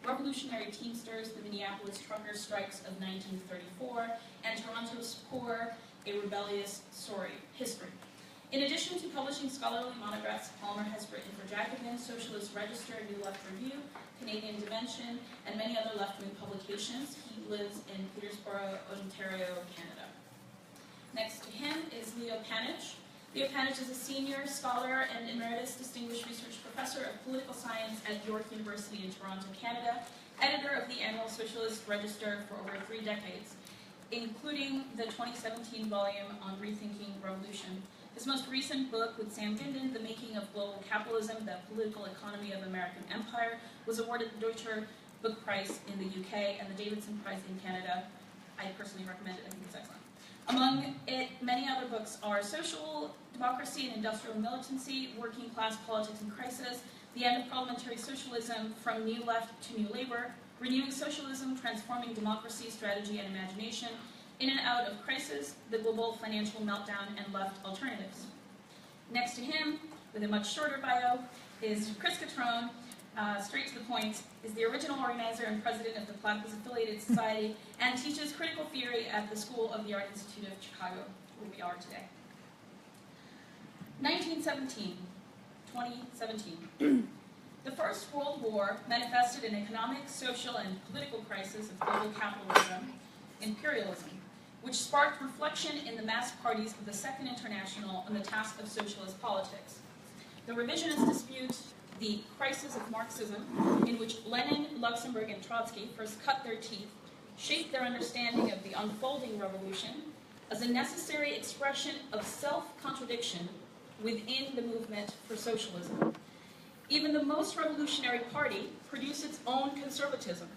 Revolutionary Teamsters, the Minneapolis Trucker Strikes of 1934, and Toronto's Poor, A Rebellious History. In addition to publishing scholarly monographs, Palmer has written for Jacobin, Socialist Register, New Left Review, Canadian Dimension, and many other left-wing publications. He lives in Peterborough, Ontario, Canada. Next to him is Leo Panitch. Leo Panitch is a senior scholar and emeritus distinguished research professor of political science at York University in Toronto, Canada, editor of the annual Socialist Register for over 3 decades, including the 2017 volume on Rethinking Revolution. His most recent book with Sam Ginden, The Making of Global Capitalism, The Political Economy of American Empire, was awarded the Deutscher Book Prize in the UK and the Davidson Prize in Canada. I personally recommend it. I think it's excellent. Among it, many other books are Social Democracy and Industrial Militancy, Working Class Politics and Crisis, The End of Parliamentary Socialism, From New Left to New Labor, Renewing Socialism, Transforming Democracy, Strategy and Imagination, In and Out of Crisis, The Global Financial Meltdown, and Left Alternatives. Next to him, with a much shorter bio, is Chris Cutrone. Straight to the point, is the original organizer and president of the Platypus Affiliated Society, and teaches critical theory at the School of the Art Institute of Chicago, where we are today. 2017. The First World War manifested an economic, social, and political crisis of global capitalism, imperialism, which sparked reflection in the mass parties of the Second International on the task of socialist politics. The revisionist dispute, the crisis of Marxism, in which Lenin, Luxemburg, and Trotsky first cut their teeth, shaped their understanding of the unfolding revolution as a necessary expression of self-contradiction within the movement for socialism. Even the most revolutionary party produced its own conservatism,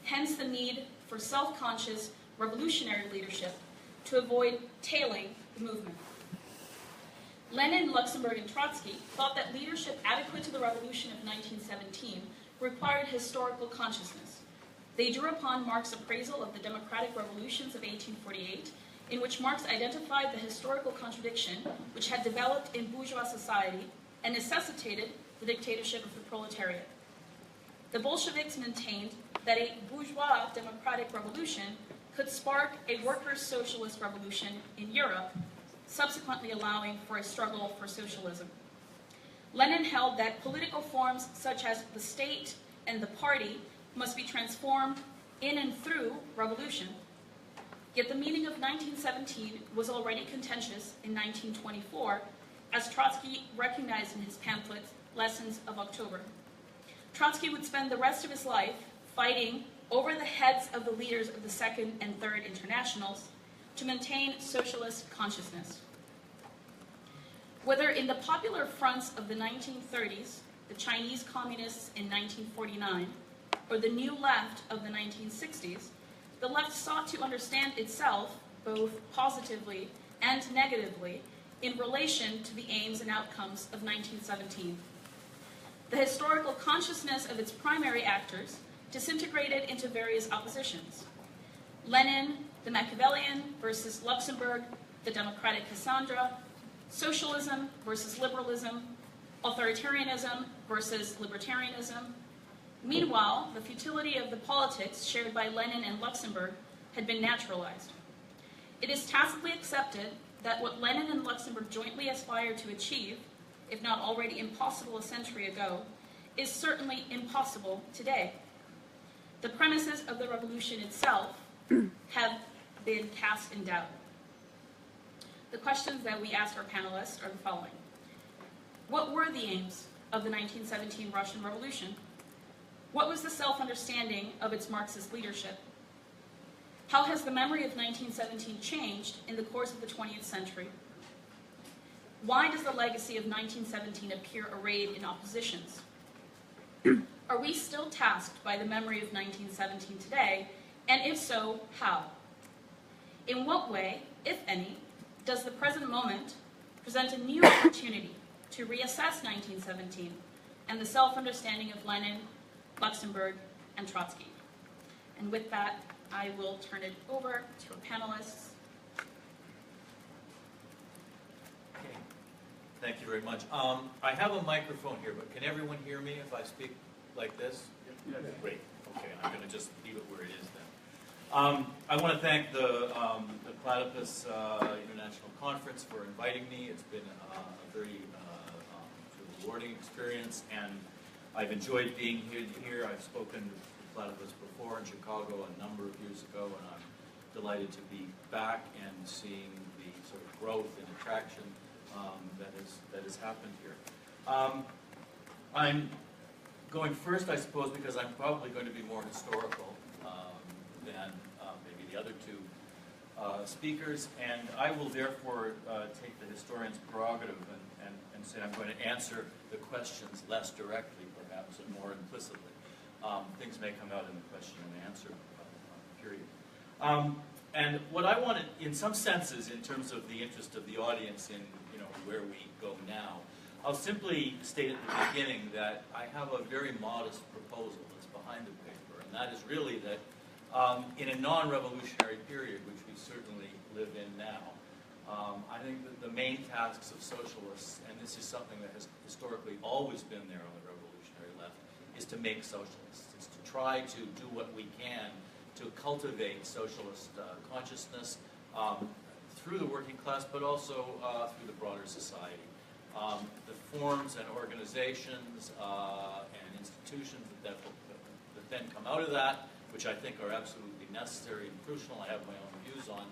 hence the need for self-conscious revolutionary leadership to avoid tailing the movement. Lenin, Luxemburg, and Trotsky thought that leadership adequate to the revolution of 1917 required historical consciousness. They drew upon Marx's appraisal of the democratic revolutions of 1848, in which Marx identified the historical contradiction which had developed in bourgeois society and necessitated the dictatorship of the proletariat. The Bolsheviks maintained that a bourgeois-democratic revolution could spark a workers' socialist revolution in Europe, subsequently allowing for a struggle for socialism. Lenin held that political forms such as the state and the party must be transformed in and through revolution. Yet the meaning of 1917 was already contentious in 1924, as Trotsky recognized in his pamphlet, Lessons of October. Trotsky would spend the rest of his life fighting over the heads of the leaders of the Second and Third Internationals to maintain socialist consciousness. Whether in the popular fronts of the 1930s, the Chinese communists in 1949, or the New Left of the 1960s, the left sought to understand itself, both positively and negatively, in relation to the aims and outcomes of 1917. The historical consciousness of its primary actors disintegrated into various oppositions. Lenin, the Machiavellian, versus Luxemburg, the democratic Cassandra, socialism versus liberalism, authoritarianism versus libertarianism. Meanwhile, the futility of the politics shared by Lenin and Luxemburg had been naturalized. It is tacitly accepted that what Lenin and Luxemburg jointly aspired to achieve, if not already impossible a century ago, is certainly impossible today. The premises of the revolution itself have been cast in doubt. The questions that we asked our panelists are the following. What were the aims of the 1917 Russian Revolution? What was the self-understanding of its Marxist leadership? How has the memory of 1917 changed in the course of the 20th century? Why does the legacy of 1917 appear arrayed in oppositions? Are we still tasked by the memory of 1917 today, and if so, how? In what way, if any, does the present moment present a new opportunity to reassess 1917 and the self-understanding of Lenin, Luxemburg, and Trotsky? And with that, I will turn it over to our panelists. Okay. Thank you very much. I have a microphone here, but can everyone hear me if I speak like this? Yes. Great. Okay. I'm going to just leave it where it is then. I want to thank the Platypus International Conference for inviting me. It's been a very rewarding experience, and I've enjoyed being here. I've spoken to Platypus before in Chicago a number of years ago, and I'm delighted to be back and seeing the sort of growth and attraction that has happened here. I'm going first, I suppose, because I'm probably going to be more historical than maybe the other two speakers, and I will therefore take the historian's prerogative and say I'm going to answer the questions less directly, perhaps, and more implicitly. Things may come out in the question and answer period. And what I wanted, in some senses, in terms of the interest of the audience in where we go now, I'll simply state at the beginning that I have a very modest proposal that's behind the paper, and that is really that in a non-revolutionary period, which we certainly live in now, I think that the main tasks of socialists, and this is something that has historically always been there on the revolutionary left, is to make socialists. It's to try to do what we can to cultivate socialist consciousness through the working class, but also through the broader society. The forms and organizations and institutions that then come out of that, which I think are absolutely necessary and crucial, I have my own views on,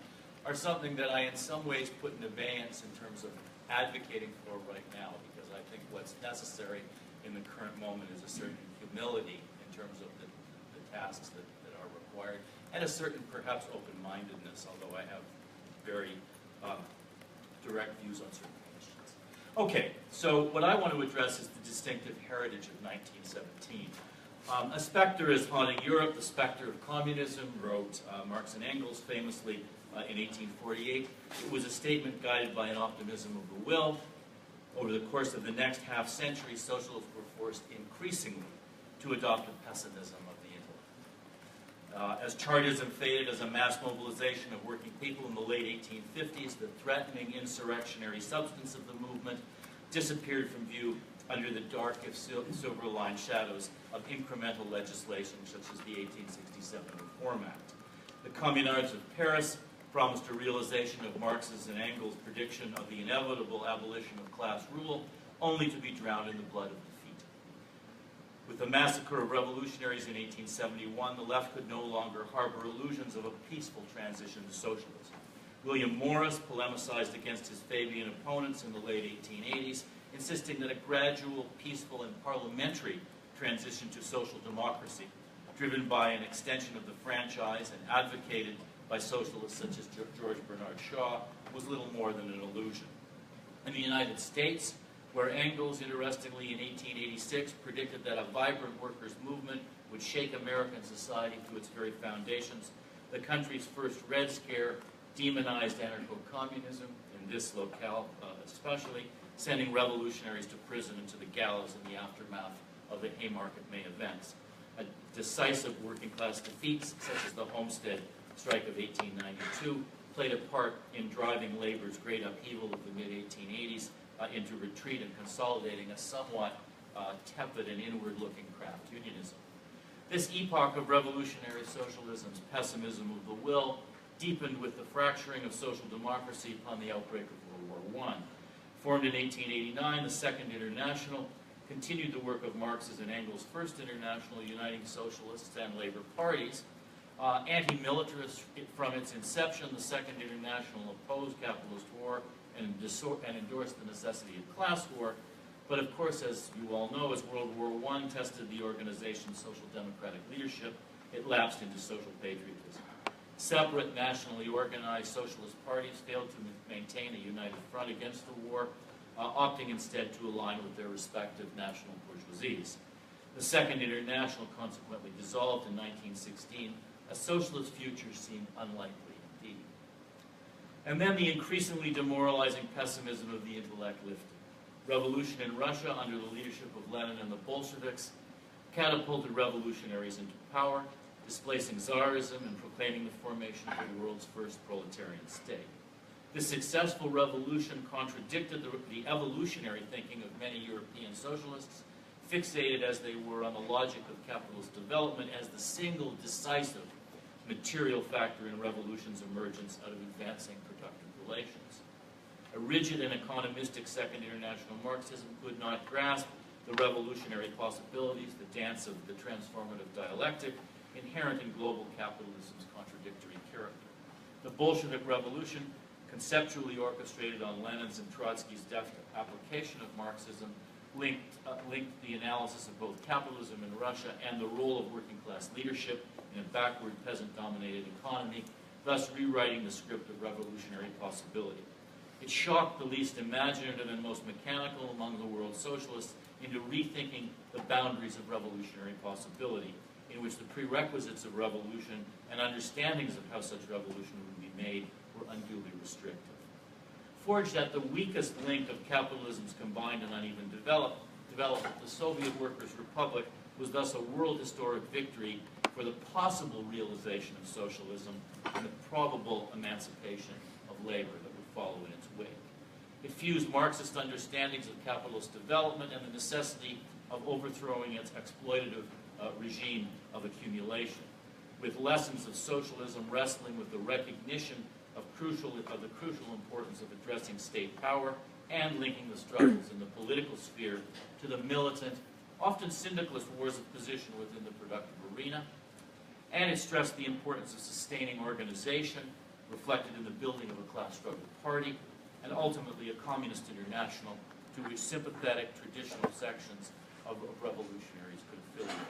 are something that I in some ways put in abeyance in terms of advocating for right now, because I think what's necessary in the current moment is a certain humility in terms of the tasks that are required, and a certain perhaps open-mindedness, although I have very direct views on certain questions. Okay, so what I want to address is the distinctive heritage of 1917. A specter is haunting Europe. The Specter of Communism, wrote Marx and Engels famously in 1848. It was a statement guided by an optimism of the will. Over the course of the next half-century, socialists were forced increasingly to adopt a pessimism of the intellect. As Chartism faded as a mass mobilization of working people in the late 1850s, the threatening insurrectionary substance of the movement disappeared from view under the dark, if silver-lined shadows of incremental legislation such as the 1867 Reform Act. The Communards of Paris promised a realization of Marx's and Engels' prediction of the inevitable abolition of class rule, only to be drowned in the blood of defeat. With the massacre of revolutionaries in 1871, the left could no longer harbor illusions of a peaceful transition to socialism. William Morris polemicized against his Fabian opponents in the late 1880s, insisting that a gradual, peaceful, and parliamentary transition to social democracy, driven by an extension of the franchise and advocated by socialists such as George Bernard Shaw, was little more than an illusion. In the United States, where Engels, interestingly, in 1886, predicted that a vibrant workers' movement would shake American society to its very foundations, the country's first Red Scare demonized anarcho-communism, in this locale especially, sending revolutionaries to prison and to the gallows in the aftermath of the Haymarket May events. A decisive working-class defeats, such as the Homestead Strike of 1892, played a part in driving labor's great upheaval of the mid-1880s into retreat and consolidating a somewhat tepid and inward-looking craft unionism. This epoch of revolutionary socialism's pessimism of the will deepened with the fracturing of social democracy upon the outbreak of World War I. Formed in 1889, the Second International continued the work of Marx's and Engels' First International, uniting socialists and labor parties. Anti-militarist from its inception, the Second International opposed capitalist war and endorsed the necessity of class war. But of course, as you all know, as World War I tested the organization's social democratic leadership, it lapsed into social patriotism. Separate, nationally organized socialist parties failed to maintain a united front against the war, opting instead to align with their respective national bourgeoisies. The Second International consequently dissolved in 1916. A socialist future seemed unlikely indeed. And then the increasingly demoralizing pessimism of the intellect lifted. Revolution in Russia under the leadership of Lenin and the Bolsheviks catapulted revolutionaries into power, displacing Tsarism and proclaiming the formation of the world's first proletarian state. This successful revolution contradicted the evolutionary thinking of many European socialists, fixated as they were on the logic of capitalist development as the single decisive material factor in revolution's emergence out of advancing productive relations. A rigid and economistic Second International Marxism could not grasp the revolutionary possibilities, the dance of the transformative dialectic, inherent in global capitalism's contradictory character. The Bolshevik Revolution, conceptually orchestrated on Lenin's and Trotsky's deft application of Marxism, linked the analysis of both capitalism in Russia and the role of working-class leadership in a backward, peasant-dominated economy, thus rewriting the script of revolutionary possibility. It shocked the least imaginative and most mechanical among the world's socialists into rethinking the boundaries of revolutionary possibility, in which the prerequisites of revolution and understandings of how such revolution would be made were unduly restrictive. Forged at the weakest link of capitalism's combined and uneven development, the Soviet Workers' Republic was thus a world historic victory for the possible realization of socialism and the probable emancipation of labor that would follow in its wake. It fused Marxist understandings of capitalist development and the necessity of overthrowing its exploitative regime of accumulation, with lessons of socialism wrestling with the recognition of the crucial importance of addressing state power and linking the struggles in the political sphere to the militant, often syndicalist wars of position within the productive arena. And it stressed the importance of sustaining organization, reflected in the building of a class struggle party, and ultimately a communist international to which sympathetic traditional sections of revolutionaries could affiliate.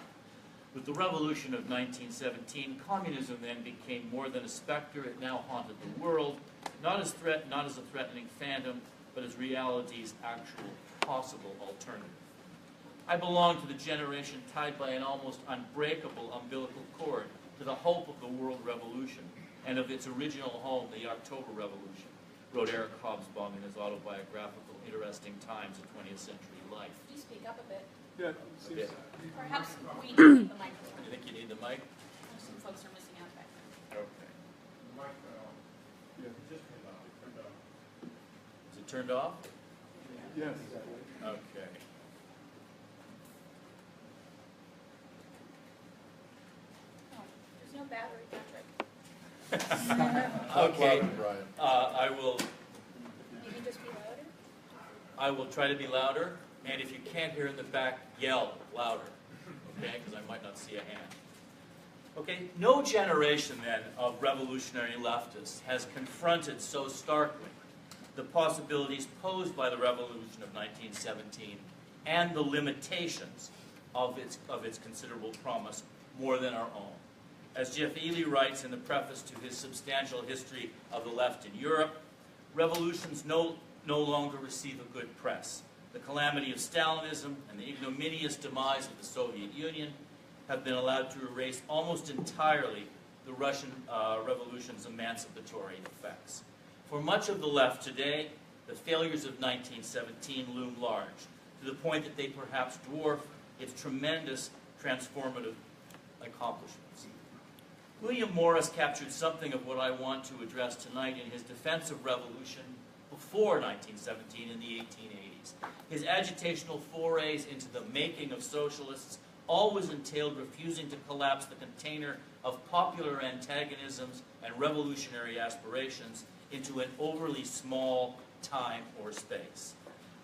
With the revolution of 1917, communism then became more than a specter. It now haunted the world, not as a threatening phantom, but as reality's actual possible alternative. I belong to the generation tied by an almost unbreakable umbilical cord to the hope of the world revolution and of its original home, the October Revolution, wrote Eric Hobsbawm in his autobiographical Interesting Times of 20th Century Life. Could you speak up a bit? Yeah, Okay. Perhaps we need the microphone. You think you need the mic? Some folks are missing out back there. Okay. yeah, Is it turned off? yes. Okay. Oh, there's no battery, Patrick. Okay. I will. You can just be louder. I will try to be louder, and if you can't hear in the back, yell louder, okay? Because I might not see a hand. Okay, no generation then of revolutionary leftists has confronted so starkly the possibilities posed by the revolution of 1917 and the limitations of its considerable promise more than our own. As Jeff Ely writes in the preface to his substantial history of the left in Europe, revolutions no longer receive a good press. The calamity of Stalinism and the ignominious demise of the Soviet Union have been allowed to erase almost entirely the Russian Revolution's emancipatory effects. For much of the left today, the failures of 1917 loom large, to the point that they perhaps dwarf its tremendous transformative accomplishments. William Morris captured something of what I want to address tonight in his defense of revolution before 1917 in the 1880s. His agitational forays into the making of socialists always entailed refusing to collapse the container of popular antagonisms and revolutionary aspirations into an overly small time or space.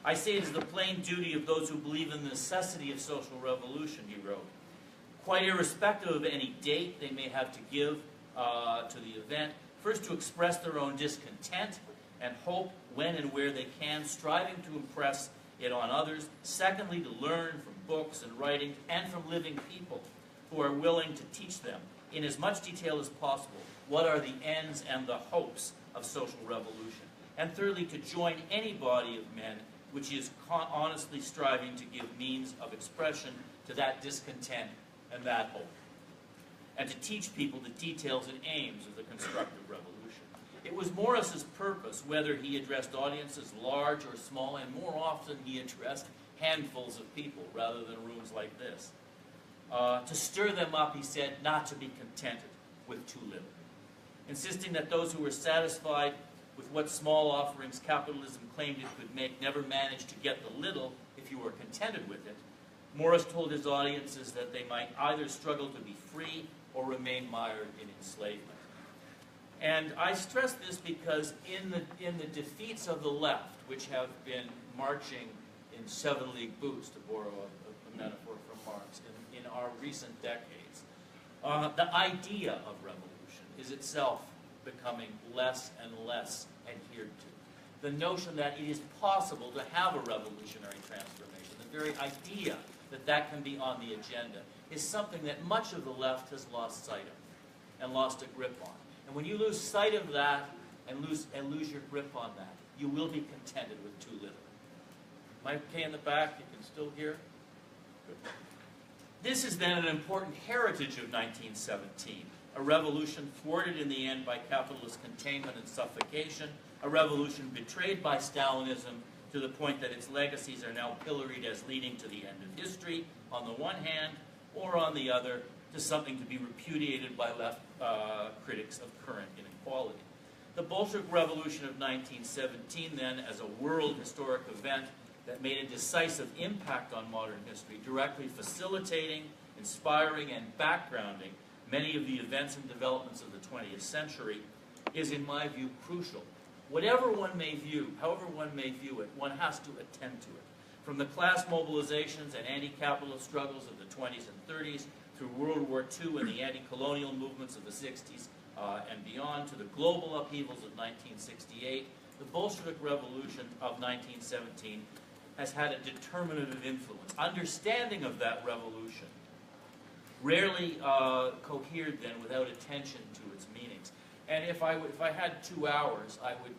I say it is the plain duty of those who believe in the necessity of social revolution, he wrote, quite irrespective of any date they may have to give to the event, first to express their own discontent and hope when and where they can, striving to impress it on others. Secondly, to learn from books and writing and from living people who are willing to teach them in as much detail as possible what are the ends and the hopes of social revolution. And thirdly, to join any body of men which is honestly striving to give means of expression to that discontent and that hope, and to teach people the details and aims of the constructive revolution. It was Morris's purpose, whether he addressed audiences large or small, and more often he addressed handfuls of people rather than rooms like this, to stir them up, he said, not to be contented with too little, insisting that those who were satisfied with what small offerings capitalism claimed it could make never managed to get the little if you were contented with it, Morris told his audiences that they might either struggle to be free or remain mired in enslavement. And I stress this because in the defeats of the left, which have been marching in 7-league boots, to borrow a metaphor from Marx, in our recent decades, the idea of revolution is itself becoming less and less adhered to. The notion that it is possible to have a revolutionary transformation, the very idea that that can be on the agenda, is something that much of the left has lost sight of and lost a grip on. And when you lose sight of that and lose your grip on that, you will be contented with too little. Am I okay in the back? You can still hear? Good. This is then an important heritage of 1917, a revolution thwarted in the end by capitalist containment and suffocation, a revolution betrayed by Stalinism to the point that its legacies are now pilloried as leading to the end of history, on the one hand, or on the other, to something to be repudiated by left critics of current inequality. The Bolshevik Revolution of 1917, then, as a world historic event that made a decisive impact on modern history, directly facilitating, inspiring, and backgrounding many of the events and developments of the 20th century, is, in my view, crucial. Whatever one may view, however one may view it, one has to attend to it. From the class mobilizations and anti-capitalist struggles of the 20s and 30s, through World War II and the anti-colonial movements of the 60s and beyond, to the global upheavals of 1968, the Bolshevik Revolution of 1917 has had a determinative influence. Understanding of that revolution rarely cohered then without attention to its meanings. And if I had 2 hours, I would,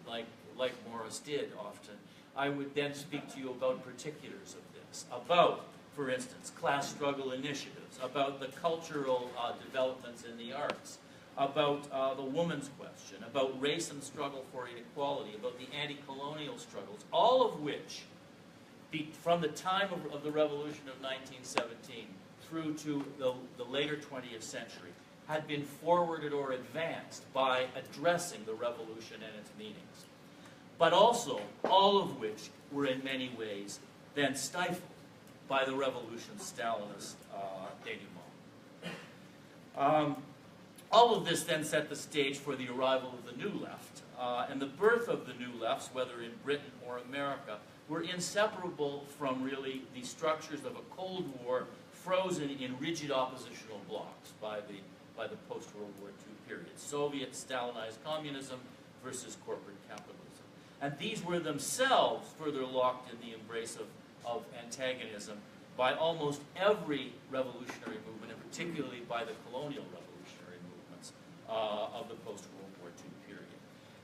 like Morris did often, I would then speak to you about particulars of this, about, for instance, class struggle initiatives, about the cultural developments in the arts, about the woman's question, about race and struggle for equality, about the anti-colonial struggles, all of which, from the time of the Revolution of 1917 through to the later 20th century, had been forwarded or advanced by addressing the revolution and its meanings. But also, all of which were in many ways then stifled by the revolution's Stalinist denouement. All of this then set the stage for the arrival of the New Left. And the birth of the New Lefts, whether in Britain or America, were inseparable from really the structures of a Cold War frozen in rigid oppositional blocks by the post-World War II period. Soviet Stalinized communism versus corporate capitalism. And these were themselves further locked in the embrace of antagonism by almost every revolutionary movement, and particularly by the colonial revolutionary movements of the post-World War II period.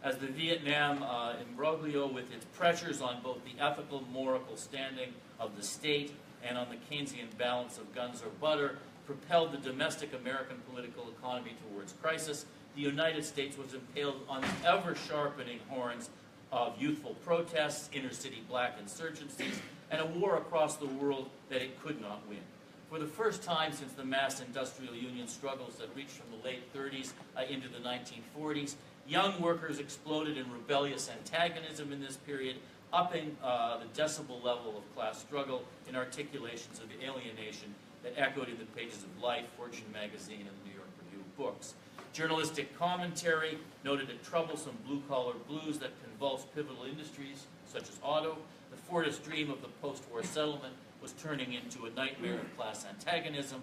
As the Vietnam imbroglio, with its pressures on both the ethical, moral standing of the state and on the Keynesian balance of guns or butter, propelled the domestic American political economy towards crisis, the United States was impaled on the ever-sharpening horns of youthful protests, inner-city black insurgencies, and a war across the world that it could not win. For the first time since the mass industrial union struggles that reached from the late 30s into the 1940s, young workers exploded in rebellious antagonism in this period, upping the decibel level of class struggle in articulations of alienation that echoed in the pages of Life, Fortune magazine, and the New York Review of Books. Journalistic commentary noted a troublesome blue-collar blues that convulsed pivotal industries, such as auto. The Fordist dream of the post-war settlement was turning into a nightmare of class antagonism.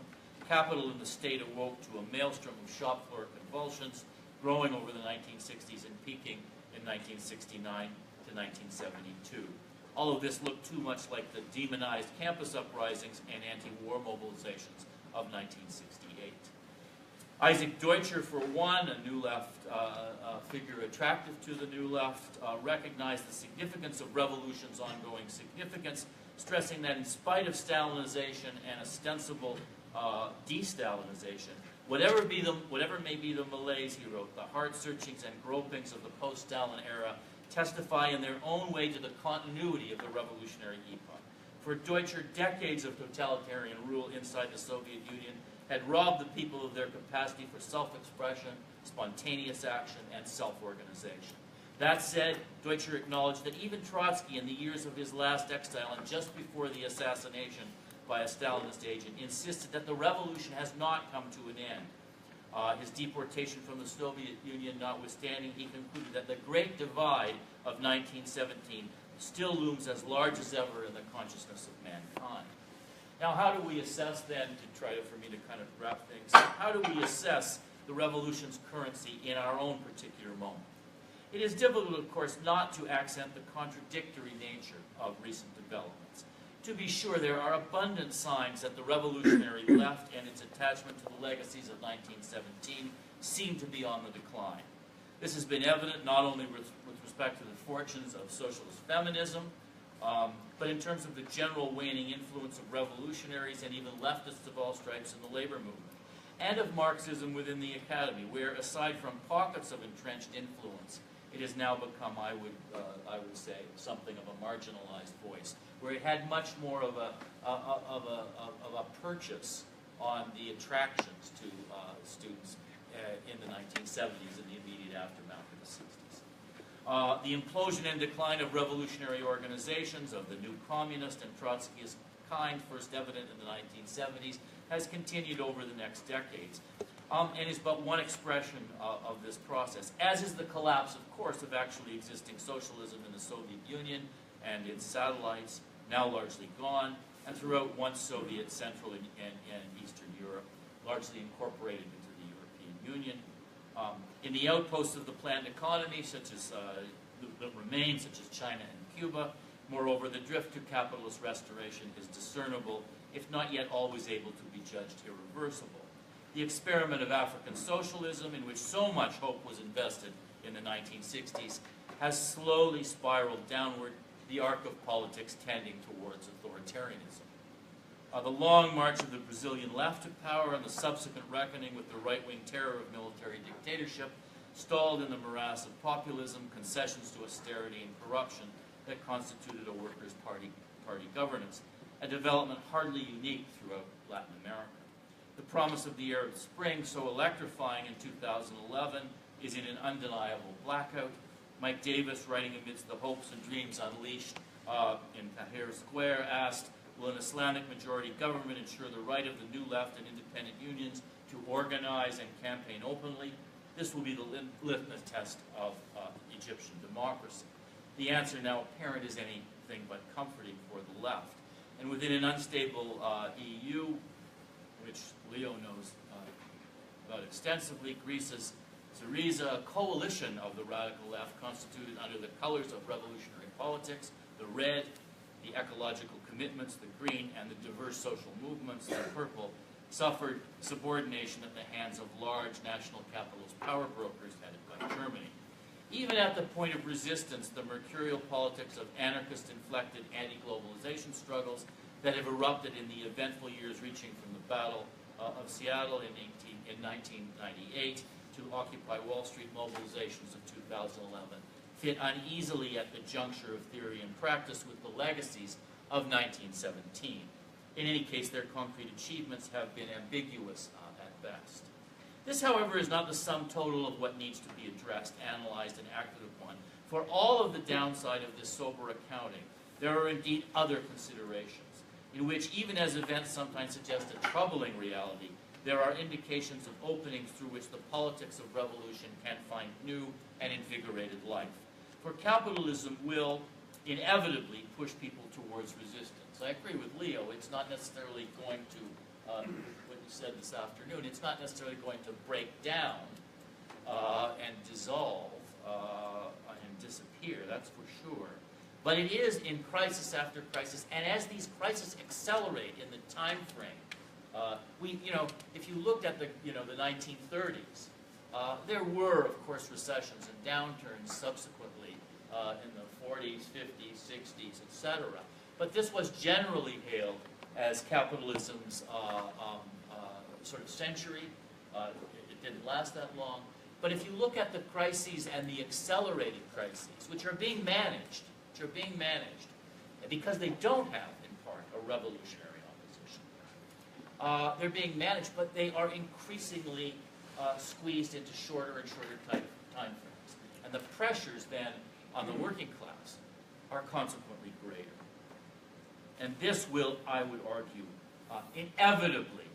Capital in the state awoke to a maelstrom of shop floor convulsions, growing over the 1960s and peaking in 1969 to 1972. All of this looked too much like the demonized campus uprisings and anti-war mobilizations of 1968. Isaac Deutscher, for one, a New Left figure attractive to the New Left, recognized the significance of revolution's ongoing significance, stressing that in spite of Stalinization and ostensible de-Stalinization, whatever may be the malaise, he wrote, the heart-searchings and gropings of the post-Stalin era testify in their own way to the continuity of the revolutionary epoch. For Deutscher, decades of totalitarian rule inside the Soviet Union had robbed the people of their capacity for self-expression, spontaneous action, and self-organization. That said, Deutscher acknowledged that even Trotsky, in the years of his last exile and just before the assassination by a Stalinist agent, insisted that the revolution has not come to an end. His deportation from the Soviet Union notwithstanding, he concluded that the Great Divide of 1917 still looms as large as ever in the consciousness of mankind. Now, how do we assess then, for me to kind of wrap things up, how do we assess the revolution's currency in our own particular moment? It is difficult, of course, not to accent the contradictory nature of recent developments. To be sure, there are abundant signs that the revolutionary left and its attachment to the legacies of 1917 seem to be on the decline. This has been evident not only with respect to the fortunes of socialist feminism, but in terms of the general waning influence of revolutionaries and even leftists of all stripes in the labor movement, and of Marxism within the academy, where, aside from pockets of entrenched influence, it has now become, I would say, something of a marginalized voice, where it had much more of a purchase on the attractions to students in the 1970s and the immediate aftermath of the 60s. The implosion and decline of revolutionary organizations of the new communist and Trotskyist kind, first evident in the 1970s, has continued over the next decades. And is but one expression of this process, as is the collapse, of course, of actually existing socialism in the Soviet Union and its satellites, now largely gone, and throughout once Soviet Central and Eastern Europe, largely incorporated into the European Union. In the outposts of the planned economy, such as that remain, such as China and Cuba, moreover, the drift to capitalist restoration is discernible, if not yet always able to be judged irreversible. The experiment of African socialism, in which so much hope was invested in the 1960s, has slowly spiraled downward, the arc of politics tending towards authoritarianism. The long march of the Brazilian left to power and the subsequent reckoning with the right-wing terror of military dictatorship stalled in the morass of populism, concessions to austerity and corruption that constituted a workers' party governance, a development hardly unique throughout Latin America. The promise of the Arab Spring, so electrifying in 2011, is in an undeniable blackout. Mike Davis, writing amidst the hopes and dreams unleashed in Tahrir Square, asked, will an Islamic majority government ensure the right of the new left and independent unions to organize and campaign openly? This will be the litmus test of Egyptian democracy. The answer, now apparent, is anything but comforting for the left. And within an unstable EU, which Leo knows about extensively, Greece's Syriza, a coalition of the radical left constituted under the colors of revolutionary politics, the red, the ecological commitments, the green, and the diverse social movements, the purple, suffered subordination at the hands of large national capitalist power brokers headed by Germany. Even at the point of resistance, the mercurial politics of anarchist-inflected anti-globalization struggles that have erupted in the eventful years reaching from the Battle of Seattle in 1998 to Occupy Wall Street mobilizations of 2011 fit uneasily at the juncture of theory and practice with the legacies of 1917. In any case, their concrete achievements have been ambiguous at best. This, however, is not the sum total of what needs to be addressed, analyzed, and acted upon. For all of the downside of this sober accounting, there are indeed other considerations, in which, even as events sometimes suggest a troubling reality, there are indications of openings through which the politics of revolution can find new and invigorated life. For capitalism will inevitably push people towards resistance. I agree with Leo, it's not necessarily going to, what you said this afternoon, it's not necessarily going to break down and dissolve and disappear, that's for sure. But it is in crisis after crisis, and as these crises accelerate in the time frame, if you looked at the 1930s, there were, of course, recessions and downturns subsequently in the 40s, 50s, 60s, etc. But this was generally hailed as capitalism's sort of century. It didn't last that long. But if you look at the crises and the accelerated crises, which are being managed, because they don't have, in part, a revolutionary opposition. They're being managed, but they are increasingly squeezed into shorter and shorter time frames. And the pressures then on the working class are consequently greater. And this will, I would argue, inevitably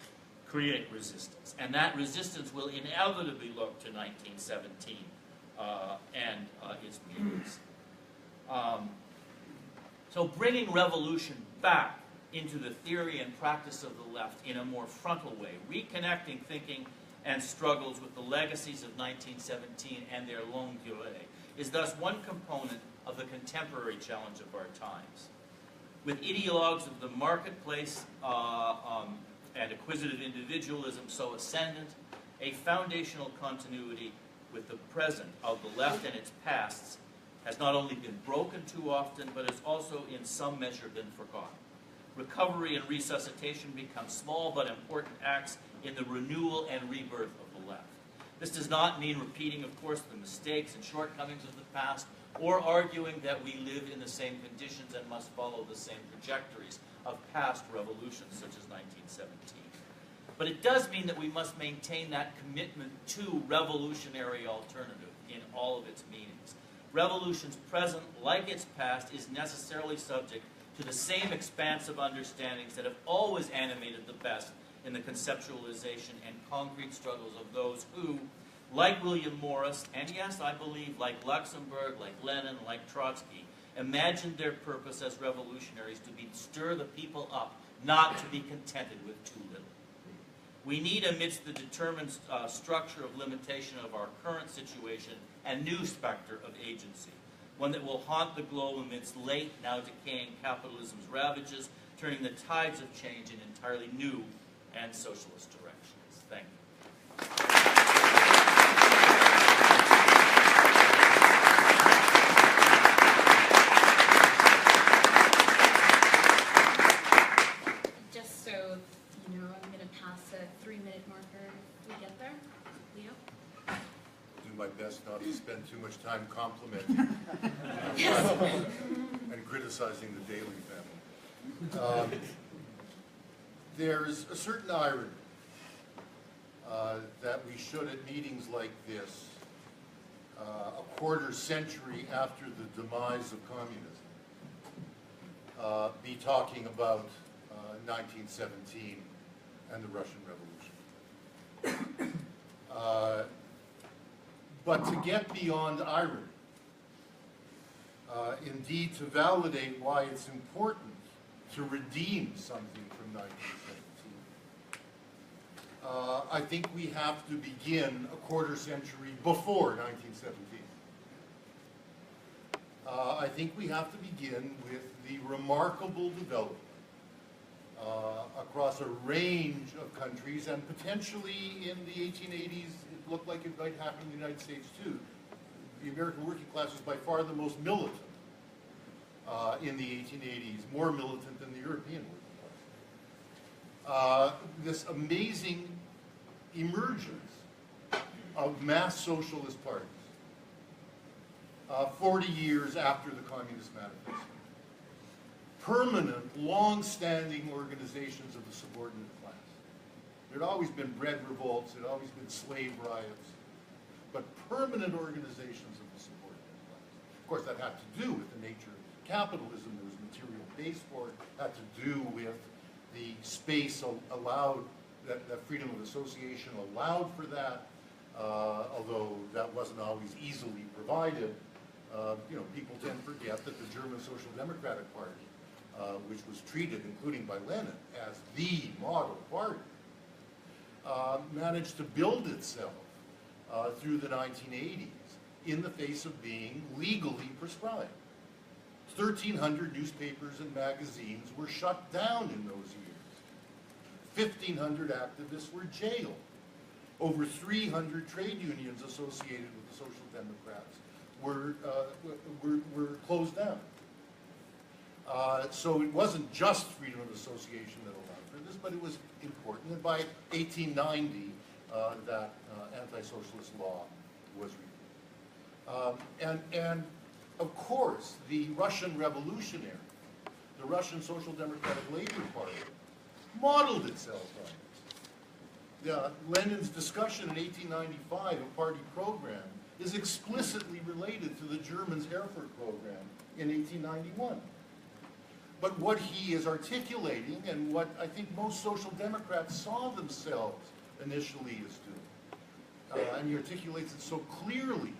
create resistance. And that resistance will inevitably look to 1917 and its meetings. So bringing revolution back into the theory and practice of the left in a more frontal way, reconnecting thinking and struggles with the legacies of 1917 and their longue durée, is thus one component of the contemporary challenge of our times. With ideologues of the marketplace and acquisitive individualism so ascendant, a foundational continuity with the present of the left and its pasts has not only been broken too often, but has also in some measure been forgotten. Recovery and resuscitation become small but important acts in the renewal and rebirth of the left. This does not mean repeating, of course, the mistakes and shortcomings of the past, or arguing that we live in the same conditions and must follow the same trajectories of past revolutions, such as 1917. But it does mean that we must maintain that commitment to revolutionary alternative in all of its meanings. Revolution's present, like its past, is necessarily subject to the same expansive understandings that have always animated the best in the conceptualization and concrete struggles of those who, like William Morris, and yes, I believe, like Luxemburg, like Lenin, like Trotsky, imagined their purpose as revolutionaries to be to stir the people up, not to be contented with too little. We need, amidst the determined structure of limitation of our current situation, a new specter of agency, one that will haunt the globe amidst late, now decaying capitalism's ravages, turning the tides of change in entirely new and socialist directions. Thank you. Just so you know, I'm going to pass a 3-minute marker if we get there. Leo? Do my best not to spend too much time complimenting and criticizing the Daily family. There's a certain irony that we should, at meetings like this, a quarter century after the demise of communism, be talking about 1917 and the Russian Revolution. But to get beyond irony, indeed to validate why it's important to redeem something from 1917, I think we have to begin a quarter century before 1917. I think we have to begin with the remarkable development across a range of countries, and potentially in the 1880s, it looked like it might happen in the United States too. The American working class was by far the most militant in the 1880s, more militant than the European working class. This amazing emergence of mass socialist parties 40 years after the Communist Manifesto. Permanent, long-standing organizations of the subordinate class. There had always been bread revolts, there had always been slave riots, but permanent organizations of the subordinate class. Of course, that had to do with the nature of capitalism. There was material base for it. Had to do with the space allowed, that freedom of association allowed for that, although that wasn't always easily provided. People tend to forget that the German Social Democratic Party, which was treated, including by Lenin, as the model party, managed to build itself through the 1980s in the face of being legally proscribed. 1,300 newspapers and magazines were shut down in those years. 1,500 activists were jailed. Over 300 trade unions associated with the Social Democrats were closed down. So it wasn't just freedom of association that allowed for this, but it was important. And by 1890, that anti-socialist law was repealed. And of course, the Russian revolutionary, the Russian Social Democratic Labor Party, modeled itself on this. Lenin's discussion in 1895 of party program is explicitly related to the Germans' Erfurt program in 1891. But what he is articulating, and what I think most social democrats saw themselves initially as doing, and he articulates it so clearly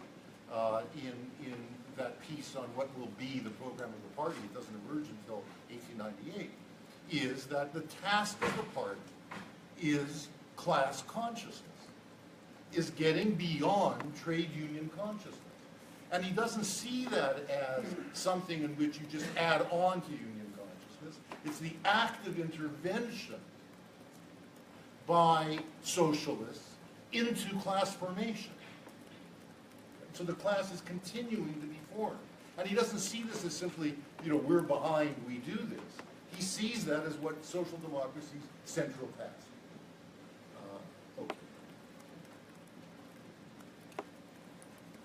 in that piece on what will be the program of the party, it doesn't emerge until 1898, is that the task of the party is class consciousness, is getting beyond trade union consciousness. And he doesn't see that as something in which you just add on to union consciousness. It's the active intervention by socialists into class formation. So the class is continuing to be formed. And he doesn't see this as simply, we're behind, we do this. He sees that as what social democracy's central task. Okay.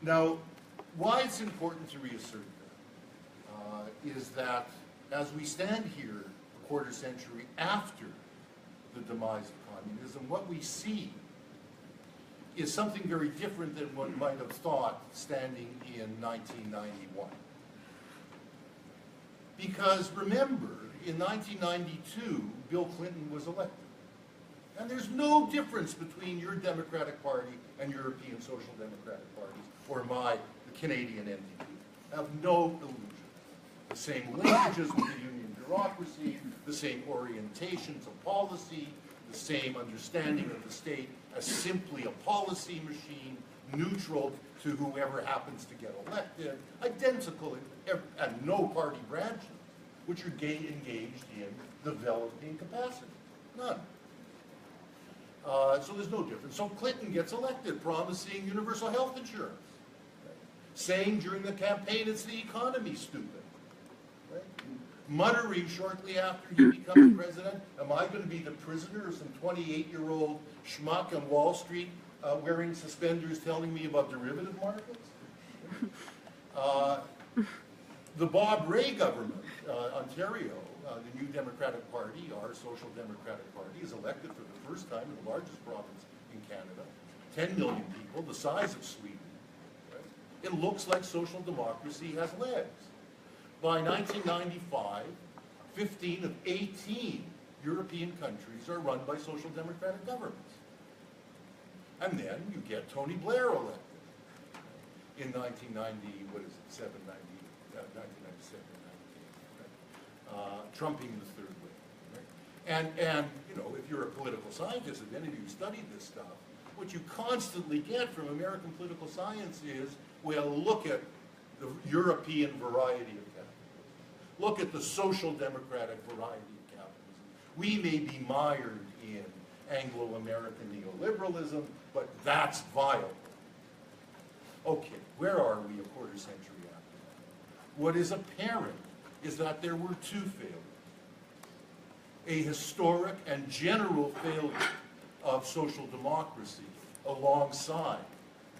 Now, why it's important to reassert that is that as we stand here a quarter century after the demise of communism, what we see is something very different than one might have thought standing in 1991. Because remember, in 1992, Bill Clinton was elected. And there's no difference between your Democratic Party and European Social Democratic parties, or the Canadian NDP. Have no illusion. The same linkages with the union bureaucracy, the same orientations of policy, the same understanding of the state as simply a policy machine, neutral to whoever happens to get elected, identical and no party branches, which are engaged in developing capacity. None. So there's no difference. So Clinton gets elected, promising universal health insurance, saying during the campaign it's the economy, stupid. Right? Muttering shortly after he becomes president, am I going to be the prisoner of some 28-year-old schmuck on Wall Street wearing suspenders telling me about derivative markets? The Bob Rae government, Ontario, the New Democratic Party, our Social Democratic Party, is elected for the first time in the largest province in Canada, 10 million people, the size of Sweden. Right? It looks like social democracy has legs. By 1995, 15 of 18 European countries are run by social democratic governments. And then you get Tony Blair elected in 1997, 98, trumping the third wave. Right? And if you're a political scientist, if any of you studied this stuff, what you constantly get from American political science is, well, look at the European variety of capitalism. Look at the social democratic variety of capitalism. We may be mired in Anglo-American neoliberalism, but that's viable. Okay, where are we a quarter century after that? What is apparent is that there were two failures. A historic and general failure of social democracy alongside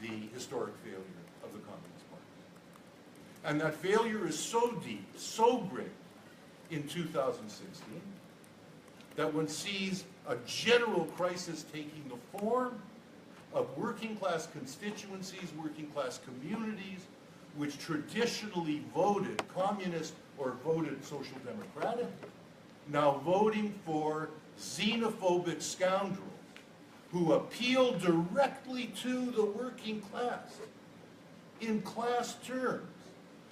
the historic failure of the Communist Party. And that failure is so deep, so great in 2016, that one sees a general crisis taking the form of working class constituencies, working class communities, which traditionally voted communist or voted social democratic, now voting for xenophobic scoundrels who appeal directly to the working class in class terms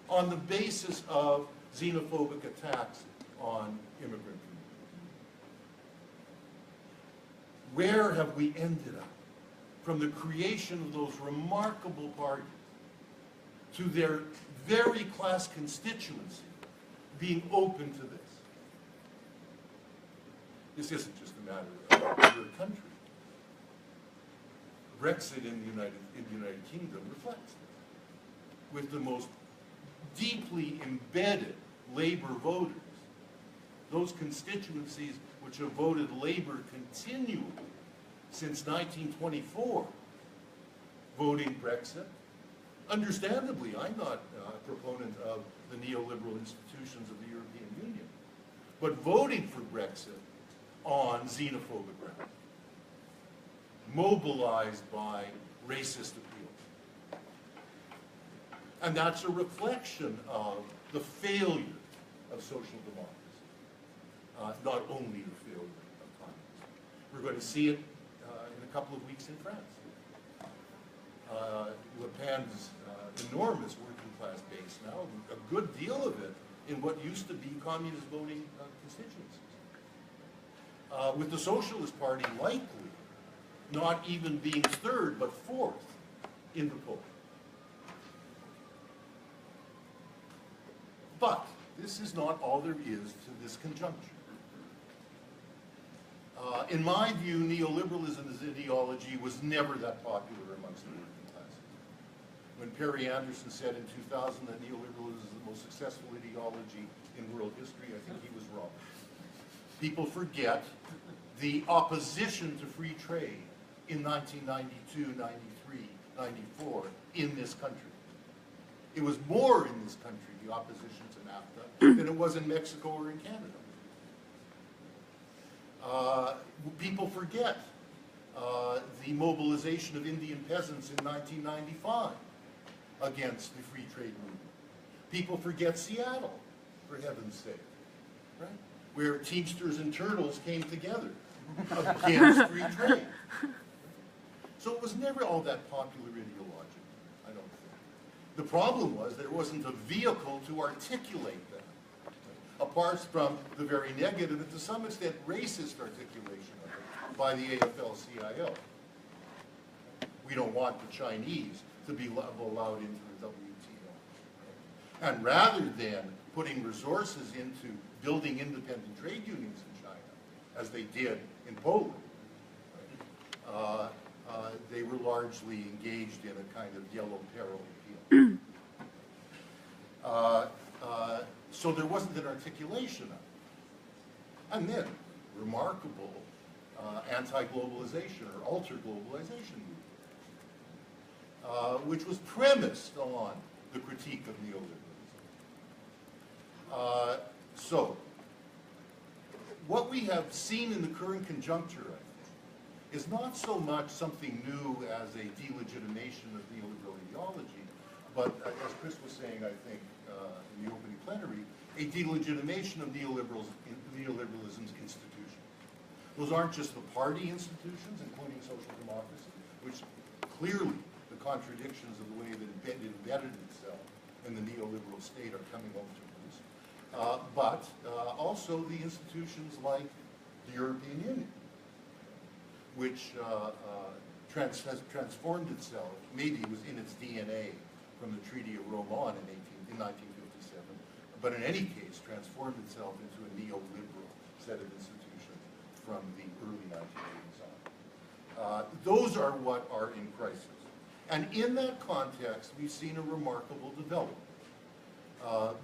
on the basis of xenophobic attacks on immigrant communities. Where have we ended up from the creation of those remarkable parties to their very class constituency being open to this? This isn't just a matter of your country. Brexit in the United Kingdom reflects this. With the most deeply embedded Labour voters, those constituencies which have voted Labour continually since 1924, voting Brexit. Understandably, I'm not a proponent of the neoliberal institutions of the European Union, but voting for Brexit on xenophobic grounds, mobilized by racist appeal. And that's a reflection of the failure of social democracy. not only the failure of communism. We're going to see it in a couple of weeks in France. Le Pen's enormous working class base now, a good deal of it in what used to be communist voting constituencies. With the Socialist Party likely not even being third but fourth in the poll. But this is not all there is to this conjunction. In my view, neoliberalism as ideology was never that popular amongst the working classes. When Perry Anderson said in 2000 that neoliberalism is the most successful ideology in world history, I think he was wrong. People forget the opposition to free trade in 1992, 93, 94 in this country. It was more in this country, the opposition to NAFTA, than it was in Mexico or in Canada. People forget the mobilization of Indian peasants in 1995 against the free trade movement. People forget Seattle, for heaven's sake, right? Where Teamsters and Turtles came together against free trade. So it was never all that popular ideologically, I don't think. The problem was there wasn't a vehicle to articulate that, apart from the very negative and to some extent racist articulation of it by the AFL-CIO. We don't want the Chinese to be allowed into the WTO. And rather than putting resources into building independent trade unions in China, as they did in Poland, they were largely engaged in a kind of yellow peril appeal. So there wasn't an articulation of it. And then, remarkable anti-globalization or alter-globalization movement, which was premised on the critique of neoliberalism. So, what we have seen in the current conjuncture, I think, is not so much something new as a delegitimation of neoliberal ideology, but as Chris was saying, I think, in the opening plenary, a delegitimation of neoliberalism's institutions. Those aren't just the party institutions, including social democracy, which clearly the contradictions of the way that it embedded itself in the neoliberal state are coming home to roost, but also the institutions like the European Union, which has transformed itself, maybe it was in its DNA from the Treaty of Rome on in 1957, but in any case transformed itself into a neoliberal set of institutions from the early 1980s on. Those are what are in crisis. And in that context, we've seen a remarkable development. A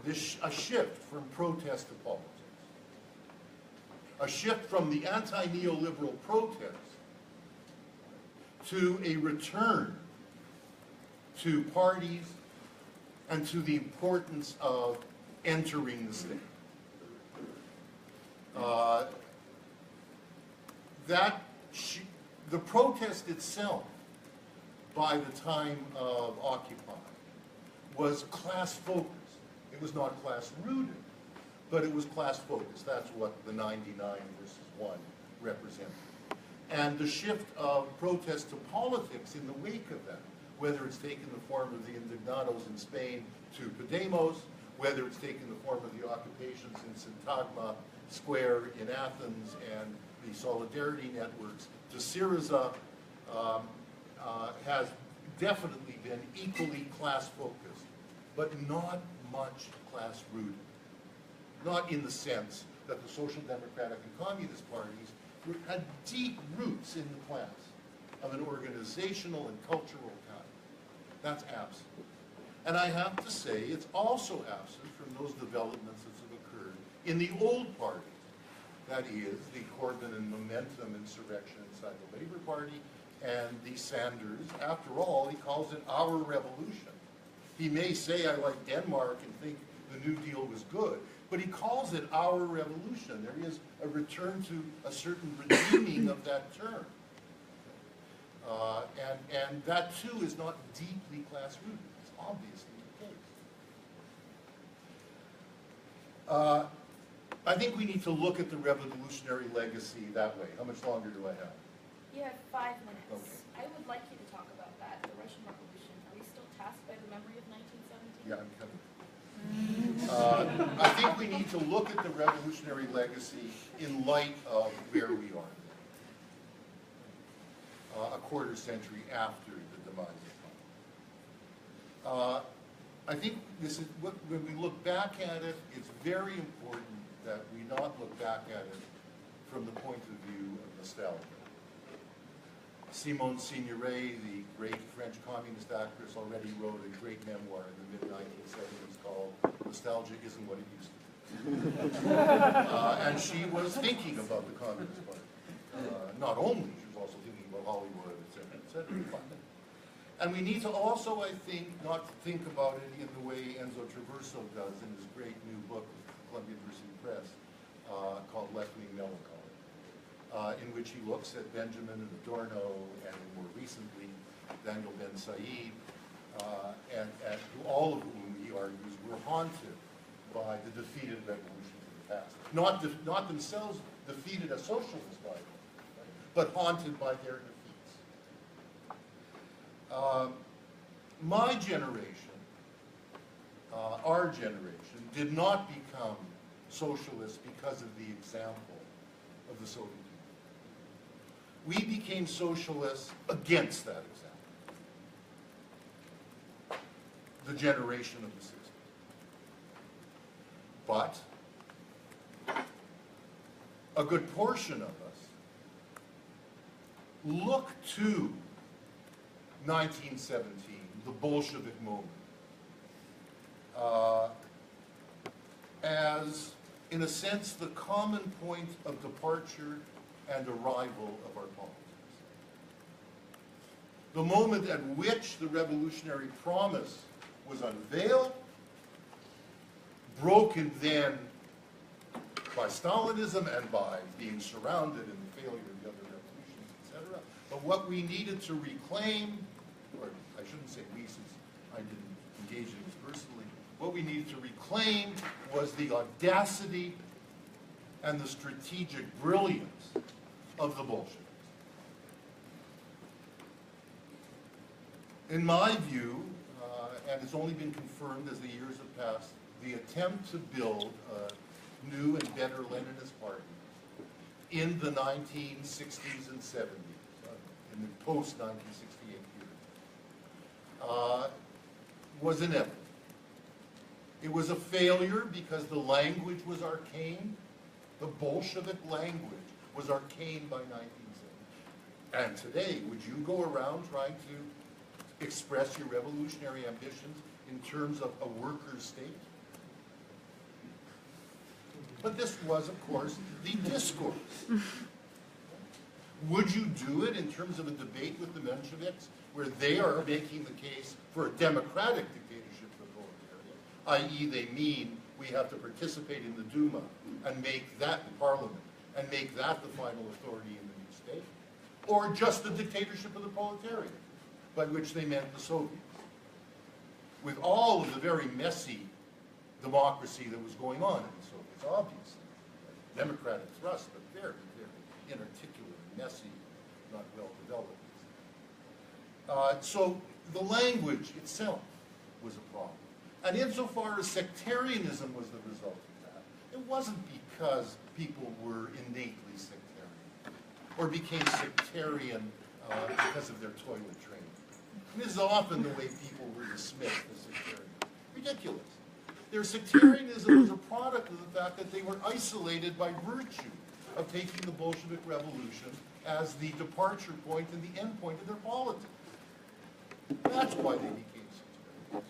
shift from protest to politics. A shift from the anti-neoliberal protest to a return to parties and to the importance of entering the state. The protest itself, by the time of Occupy, was class-focused. It was not class-rooted, but it was class-focused. That's what the 99 versus 1 represented. And the shift of protest to politics in the wake of that, whether it's taken the form of the indignados in Spain to Podemos, whether it's taken the form of the occupations in Syntagma Square in Athens and the solidarity networks to Syriza, has definitely been equally class-focused, but not much class-rooted. Not in the sense that the social democratic and communist parties had deep roots in the class of an organizational and cultural kind. That's absent. And I have to say, it's also absent from those developments that have occurred in the old parties. That is, the Corbyn and Momentum insurrection inside the Labour Party, and the Sanders. After all, he calls it our revolution. He may say, I like Denmark and think the New Deal was good, but he calls it our revolution. There is a return to a certain redeeming of that term. And that, too, is not deeply class-rooted. It's obviously the case. I think we need to look at the revolutionary legacy that way. How much longer do I have? You have 5 minutes. Okay. I would like you to talk about that, the Russian Revolution. Are we still tasked by the memory of 1917? Yeah, I'm coming. I think we need to look at the revolutionary legacy in light of where we are, a quarter century after the demise of Lenin. I think this is when we look back at it, it's very important that we not look back at it from the point of view of nostalgia. Simone Signoret, the great French communist actress, already wrote a great memoir in the mid-1970s called Nostalgia Isn't What It Used to Be. And she was thinking about the Communist Party. Not only, she was also thinking about Hollywood, et cetera, et cetera. And we need to also, I think, not think about it in the way Enzo Traverso does in his great new book, Columbia University Press, called Left-Wing Melancholy, in which he looks at Benjamin and Adorno, and more recently, Daniel Ben-Said, and all of whom he argues were haunted by the defeated revolutions of the past. Not themselves defeated as socialists by them, right? But haunted by their defeats. My generation, our generation, did not become socialists because of the example of the Soviet Union. We became socialists against that example. The generation of the 60s. But a good portion of us look to 1917, the Bolshevik moment, as, in a sense, the common point of departure and arrival of our politics. The moment at which the revolutionary promise was unveiled, broken then by Stalinism and by being surrounded in the failure of the other revolutions, etc. But what we needed to reclaim, or I shouldn't say we since I didn't engage in this personally, what we needed to reclaim was the audacity and the strategic brilliance of the Bolsheviks. In my view, and it's only been confirmed as the years have passed, the attempt to build a new and better Leninist party in the 1960s and 70s, in the post-1968 period, was inevitable. It was a failure because the language was arcane. The Bolshevik language was arcane by 1970. And today, would you go around trying to express your revolutionary ambitions in terms of a workers' state? But this was, of course, the discourse. Would you do it in terms of a debate with the Mensheviks, where they are making the case for a democratic dictatorship of the proletariat, i.e. they mean we have to participate in the Duma and make that the parliament, and make that the final authority in the new state? Or just the dictatorship of the proletariat, by which they meant the Soviets, with all of the very messy democracy that was going on in the Soviets, obviously. Democratic thrust, but very, very inarticulate, messy, not well developed. So the language itself was a problem. And insofar as sectarianism was the result of that, it wasn't because people were innately sectarian, or became sectarian because of their toilet training. And this is often the way people were dismissed as sectarian. Ridiculous. Their sectarianism was a product of the fact that they were isolated by virtue of taking the Bolshevik Revolution as the departure point and the end point of their politics. That's why they became sectarian.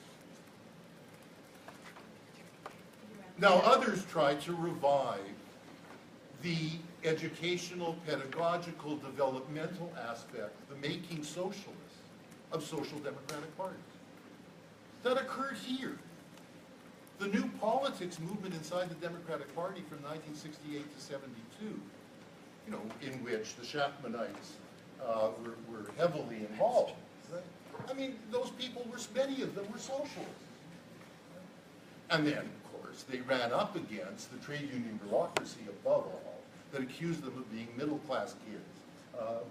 Now, others tried to revive the educational, pedagogical, developmental aspect, the making socialists of social democratic parties. That occurred here. The new politics movement inside the Democratic Party from 1968 to 72, in which the Chapmanites were heavily involved. Right? I mean, those people many of them were socialists. And then, of course, course, they ran up against the trade union bureaucracy above all, that accused them of being middle-class kids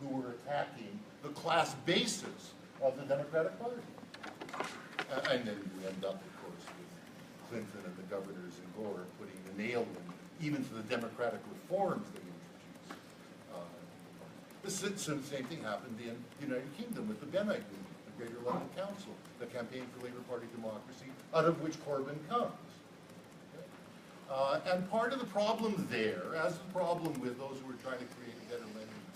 who were attacking the class basis of the Democratic Party. And then you end up, of course, with Clinton and the governors and Gore putting the nail in, even to the democratic reforms they introduced. The same thing happened in the United Kingdom with the Benite movement, the Greater London Council, the Campaign for Labour Party Democracy, out of which Corbyn comes. And part of the problem there, as the problem with those who were trying to create a better Leninism,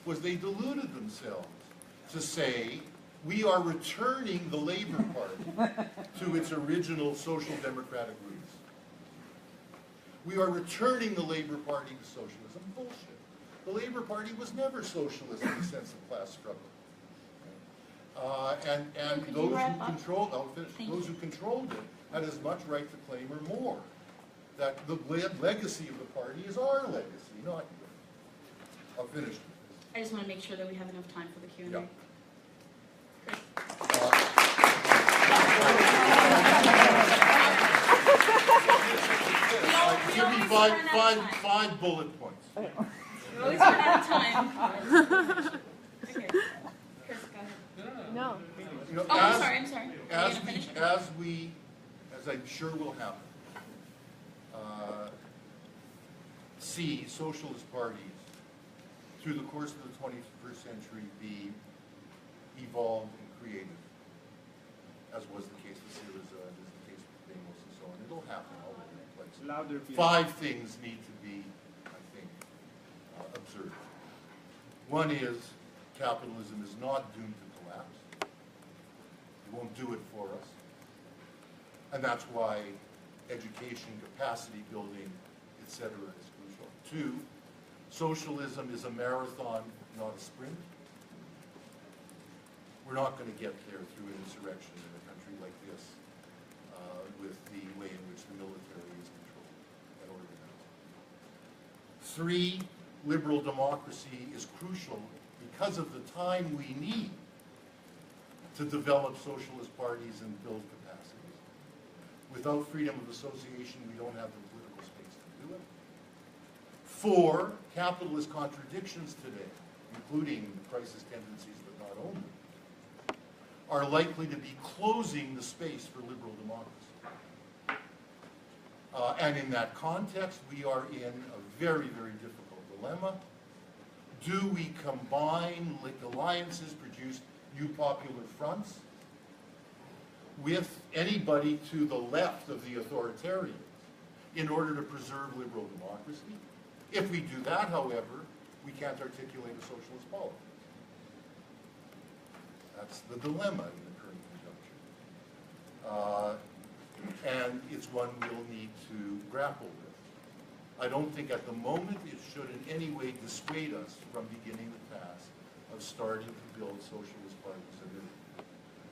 was they deluded themselves to say, we are returning the Labour Party to its original social democratic roots. We are returning the Labour Party to socialism. Bullshit. The Labour Party was never socialist in the sense of class struggle. And those who controlled, those who controlled it had as much right to claim or more. That the legacy of the party is our legacy, not yours. I'll finish. I just want to make sure that we have enough time for the Q&A. Yeah. Give me five bullet points. We always run out of time. Okay. Chris, go ahead. No. You know, Oh, I'm sorry. As I'm sure will happen, see socialist parties through the course of the 21st century be evolved and created, as was the case with Syriza, as is the case with Demos and so on. It'll happen all over the place. Louder, please. 5 things need to be, I think, observed. One is capitalism is not doomed to collapse. It won't do it for us. And that's why education, capacity building, etc. is crucial. 2, socialism is a marathon, not a sprint. We're not going to get there through an insurrection in a country like this with the way in which the military is controlled and organized. 3, liberal democracy is crucial because of the time we need to develop socialist parties and build capacities. Without freedom of association, we don't have the political space to do it. 4, capitalist contradictions today, including crisis tendencies but not only, are likely to be closing the space for liberal democracy. And in that context, we are in a very, very difficult dilemma. Do we combine alliances, produce new popular fronts with anybody to the left of the authoritarians in order to preserve liberal democracy? If we do that, however, we can't articulate a socialist politics. That's the dilemma in the current conjuncture. And it's one we'll need to grapple with. I don't think at the moment it should in any way dissuade us from beginning the task of starting to build socialist parties of Italy.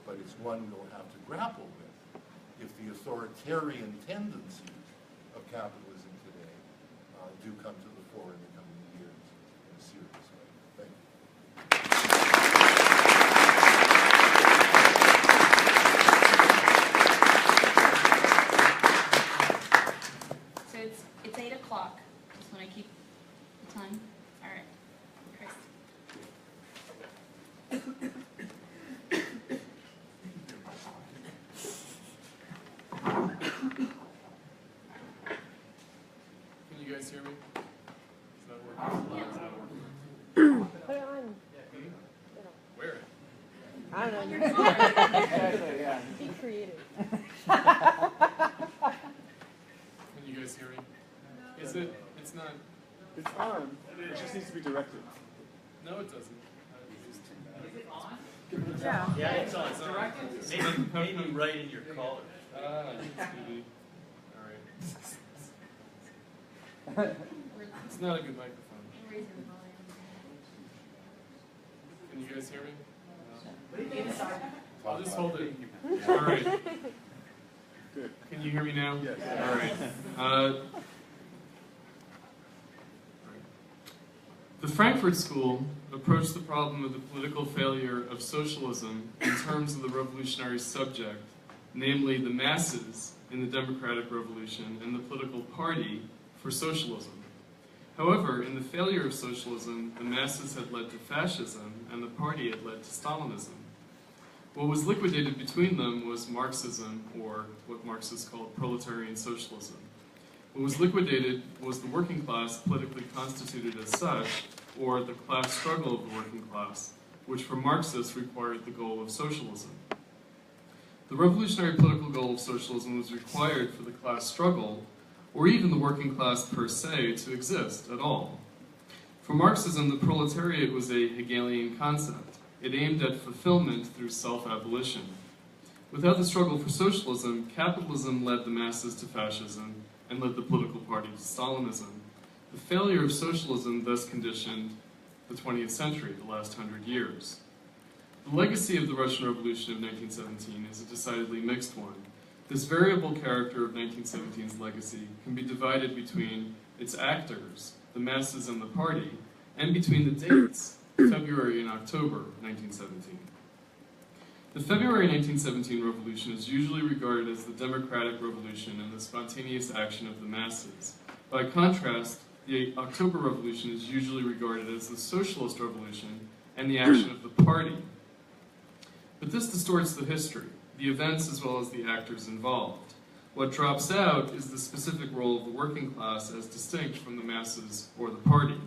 But it's one we'll have to grapple with if the authoritarian tendencies of capitalism today do come to the fore in the coming years in a serious way. Thank you. It's 8 o'clock. Just want to keep the time. All right, Chris. Can you guys hear me? Is that working? Yes. Put it on. Where? I don't know. Exactly, yeah. Be creative. Can you guys hear me? Is it? It's not. It's on. It just needs to be directed. No, it doesn't. Yeah. Yeah, it's on. Maybe right in your collar. Maybe. All right. It's not a good microphone. Raising the volume. Can you guys hear me? Talk I'll just about hold it. All right. Good. Can you hear me now? Yes. All right. The Frankfurt School approached the problem of the political failure of socialism in terms of the revolutionary subject namely the masses in the democratic revolution and the political party for socialism. However, in the failure of socialism, the masses had led to fascism and the party had led to Stalinism. What was liquidated between them was Marxism, or what Marxists called Proletarian Socialism. What was liquidated was the working class politically constituted as such, or the class struggle of the working class, which for Marxists required the goal of socialism. The revolutionary political goal of socialism was required for the class struggle, or even the working class per se, to exist at all. For Marxism, the proletariat was a Hegelian concept. It aimed at fulfillment through self-abolition. Without the struggle for socialism, capitalism led the masses to fascism and led the political party to Stalinism. The failure of socialism thus conditioned the 20th century, the last 100 years. The legacy of the Russian Revolution of 1917 is a decidedly mixed one. This variable character of 1917's legacy can be divided between its actors, the masses and the party, and between the dates, February and October 1917. The February 1917 revolution is usually regarded as the democratic revolution and the spontaneous action of the masses. By contrast, the October revolution is usually regarded as the socialist revolution and the action of the party. But this distorts the history, the events as well as the actors involved. What drops out is the specific role of the working class as distinct from the masses or the party.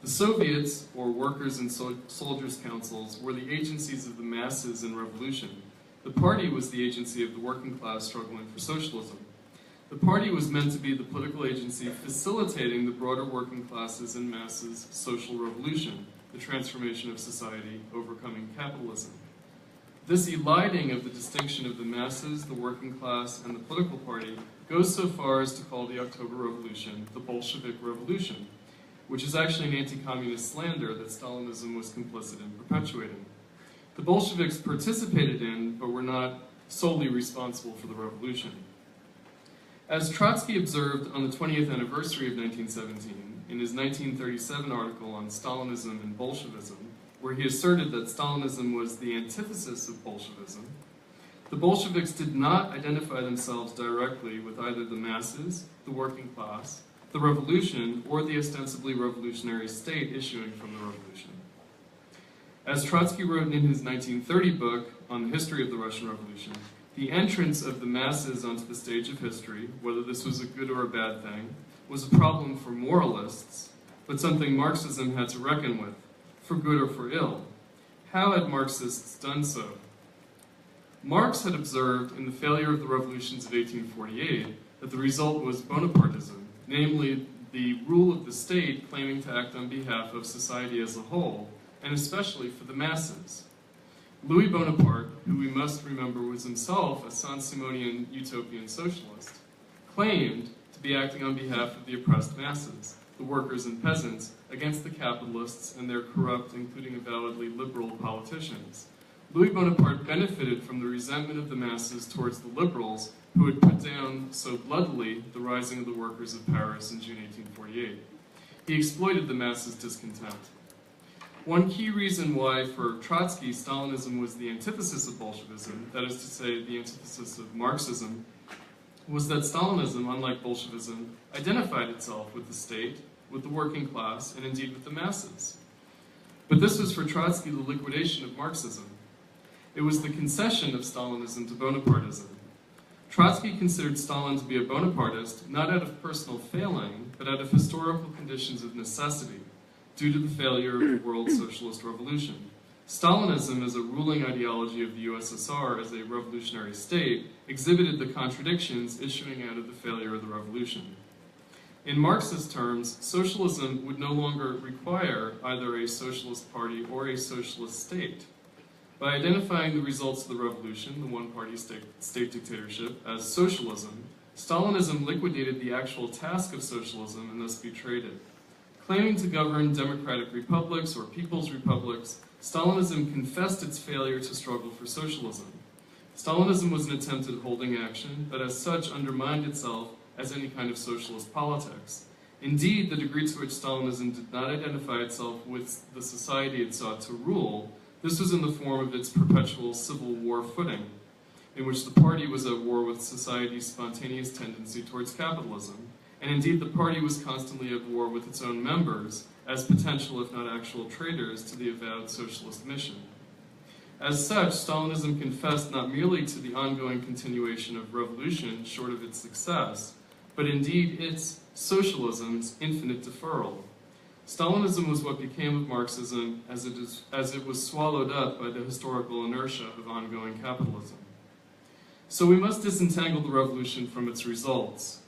The Soviets, or workers' and soldiers' councils, were the agencies of the masses in revolution. The party was the agency of the working class struggling for socialism. The party was meant to be the political agency facilitating the broader working classes and masses' social revolution, the transformation of society, overcoming capitalism. This eliding of the distinction of the masses, the working class, and the political party goes so far as to call the October Revolution the Bolshevik Revolution, which is actually an anti-communist slander that Stalinism was complicit in perpetuating. The Bolsheviks participated in, but were not solely responsible for the revolution. As Trotsky observed on the 20th anniversary of 1917, in his 1937 article on Stalinism and Bolshevism, where he asserted that Stalinism was the antithesis of Bolshevism, the Bolsheviks did not identify themselves directly with either the masses, the working class, the revolution, or the ostensibly revolutionary state issuing from the revolution. As Trotsky wrote in his 1930 book on the history of the Russian Revolution, the entrance of the masses onto the stage of history, whether this was a good or a bad thing, was a problem for moralists, but something Marxism had to reckon with, for good or for ill. How had Marxists done so? Marx had observed in the failure of the revolutions of 1848 that the result was Bonapartism, namely the rule of the state claiming to act on behalf of society as a whole, and especially for the masses. Louis Bonaparte, who we must remember was himself a Saint-Simonian utopian socialist, claimed to be acting on behalf of the oppressed masses, the workers and peasants, against the capitalists and their corrupt, including avowedly liberal politicians. Louis Bonaparte benefited from the resentment of the masses towards the liberals who had put down so bloodily the rising of the workers of Paris in June 1848. He exploited the masses' discontent. One key reason why, for Trotsky, Stalinism was the antithesis of Bolshevism, that is to say, the antithesis of Marxism, was that Stalinism, unlike Bolshevism, identified itself with the state, with the working class, and indeed with the masses. But this was for Trotsky the liquidation of Marxism. It was the concession of Stalinism to Bonapartism. Trotsky considered Stalin to be a Bonapartist not out of personal failing, but out of historical conditions of necessity, due to the failure of the world socialist revolution. Stalinism, as a ruling ideology of the USSR as a revolutionary state, exhibited the contradictions issuing out of the failure of the revolution. In Marxist terms, socialism would no longer require either a socialist party or a socialist state. By identifying the results of the revolution, the one-party state dictatorship, as socialism, Stalinism liquidated the actual task of socialism and thus betrayed it. Claiming to govern democratic republics or people's republics, Stalinism confessed its failure to struggle for socialism. Stalinism was an attempt at holding action, but as such undermined itself as any kind of socialist politics. Indeed, the degree to which Stalinism did not identify itself with the society it sought to rule, this was in the form of its perpetual civil war footing. in which the party was at war with society's spontaneous tendency towards capitalism, and indeed the party was constantly at war with its own members as potential, if not actual, traitors to the avowed socialist mission. As such, Stalinism confessed not merely to the ongoing continuation of revolution short of its success, but indeed its, socialism's, infinite deferral. Stalinism was what became of Marxism as it was swallowed up by the historical inertia of ongoing capitalism. So we must disentangle the revolution from its results.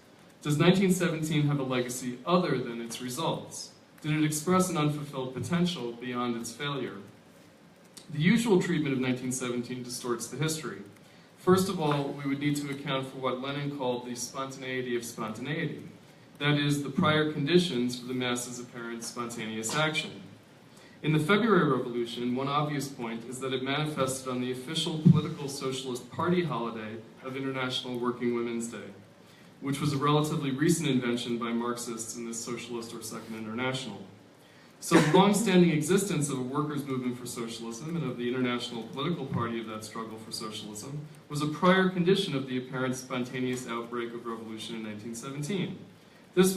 Does 1917 have a legacy other than its results? Did it express an unfulfilled potential beyond its failure? The usual treatment of 1917 distorts the history. First of all, we would need to account for what Lenin called the spontaneity of spontaneity. That is, the prior conditions for the masses' apparent spontaneous action. In the February Revolution, one obvious point is that it manifested on the official political socialist party holiday of International Working Women's Day, which was a relatively recent invention by Marxists in the Socialist or Second International. So the long-standing existence of a workers' movement for socialism and of the international political party of that struggle for socialism was a prior condition of the apparent spontaneous outbreak of revolution in 1917. This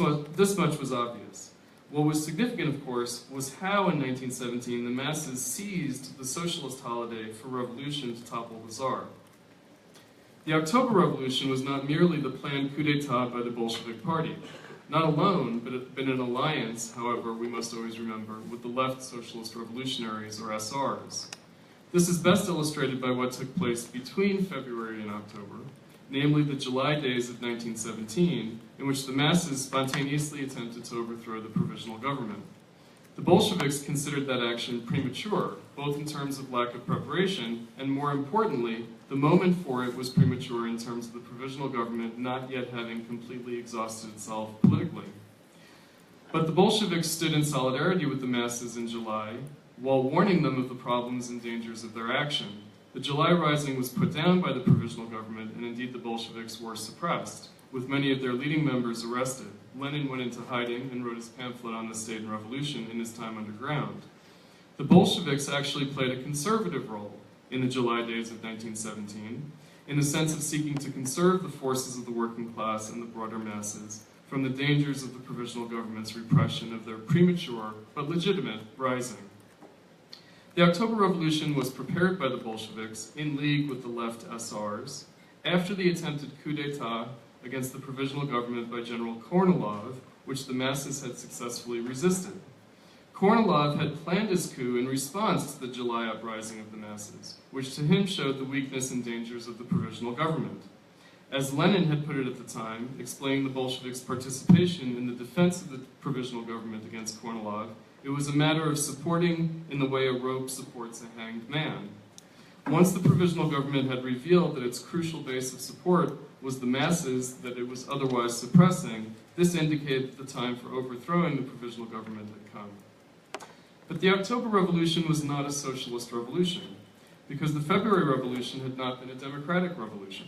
much was obvious. What was significant, of course, was how in 1917 the masses seized the socialist holiday for revolution to topple the Tsar. The October Revolution was not merely the planned coup d'etat by the Bolshevik Party. Not alone, but in an alliance, however, we must always remember, with the left Socialist Revolutionaries, or SRs. This is best illustrated by what took place between February and October, namely the July days of 1917, in which the masses spontaneously attempted to overthrow the provisional government. The Bolsheviks considered that action premature, both in terms of lack of preparation, and more importantly, the moment for it was premature in terms of the provisional government not yet having completely exhausted itself politically. But the Bolsheviks stood in solidarity with the masses in July, while warning them of the problems and dangers of their action. The July Rising was put down by the provisional government, and indeed the Bolsheviks were suppressed, with many of their leading members arrested. Lenin went into hiding and wrote his pamphlet on the state and revolution in his time underground. The Bolsheviks actually played a conservative role in the July days of 1917, in the sense of seeking to conserve the forces of the working class and the broader masses from the dangers of the provisional government's repression of their premature but legitimate rising. The October Revolution was prepared by the Bolsheviks in league with the left SRs after the attempted coup d'etat against the provisional government by General Kornilov, which the masses had successfully resisted. Kornilov had planned his coup in response to the July uprising of the masses, which to him showed the weakness and dangers of the provisional government. As Lenin had put it at the time, explaining the Bolsheviks' participation in the defense of the provisional government against Kornilov, it was a matter of supporting in the way a rope supports a hanged man. Once the provisional government had revealed that its crucial base of support was the masses that it was otherwise suppressing, this indicated that the time for overthrowing the provisional government had come. But the October Revolution was not a socialist revolution, because the February Revolution had not been a democratic revolution.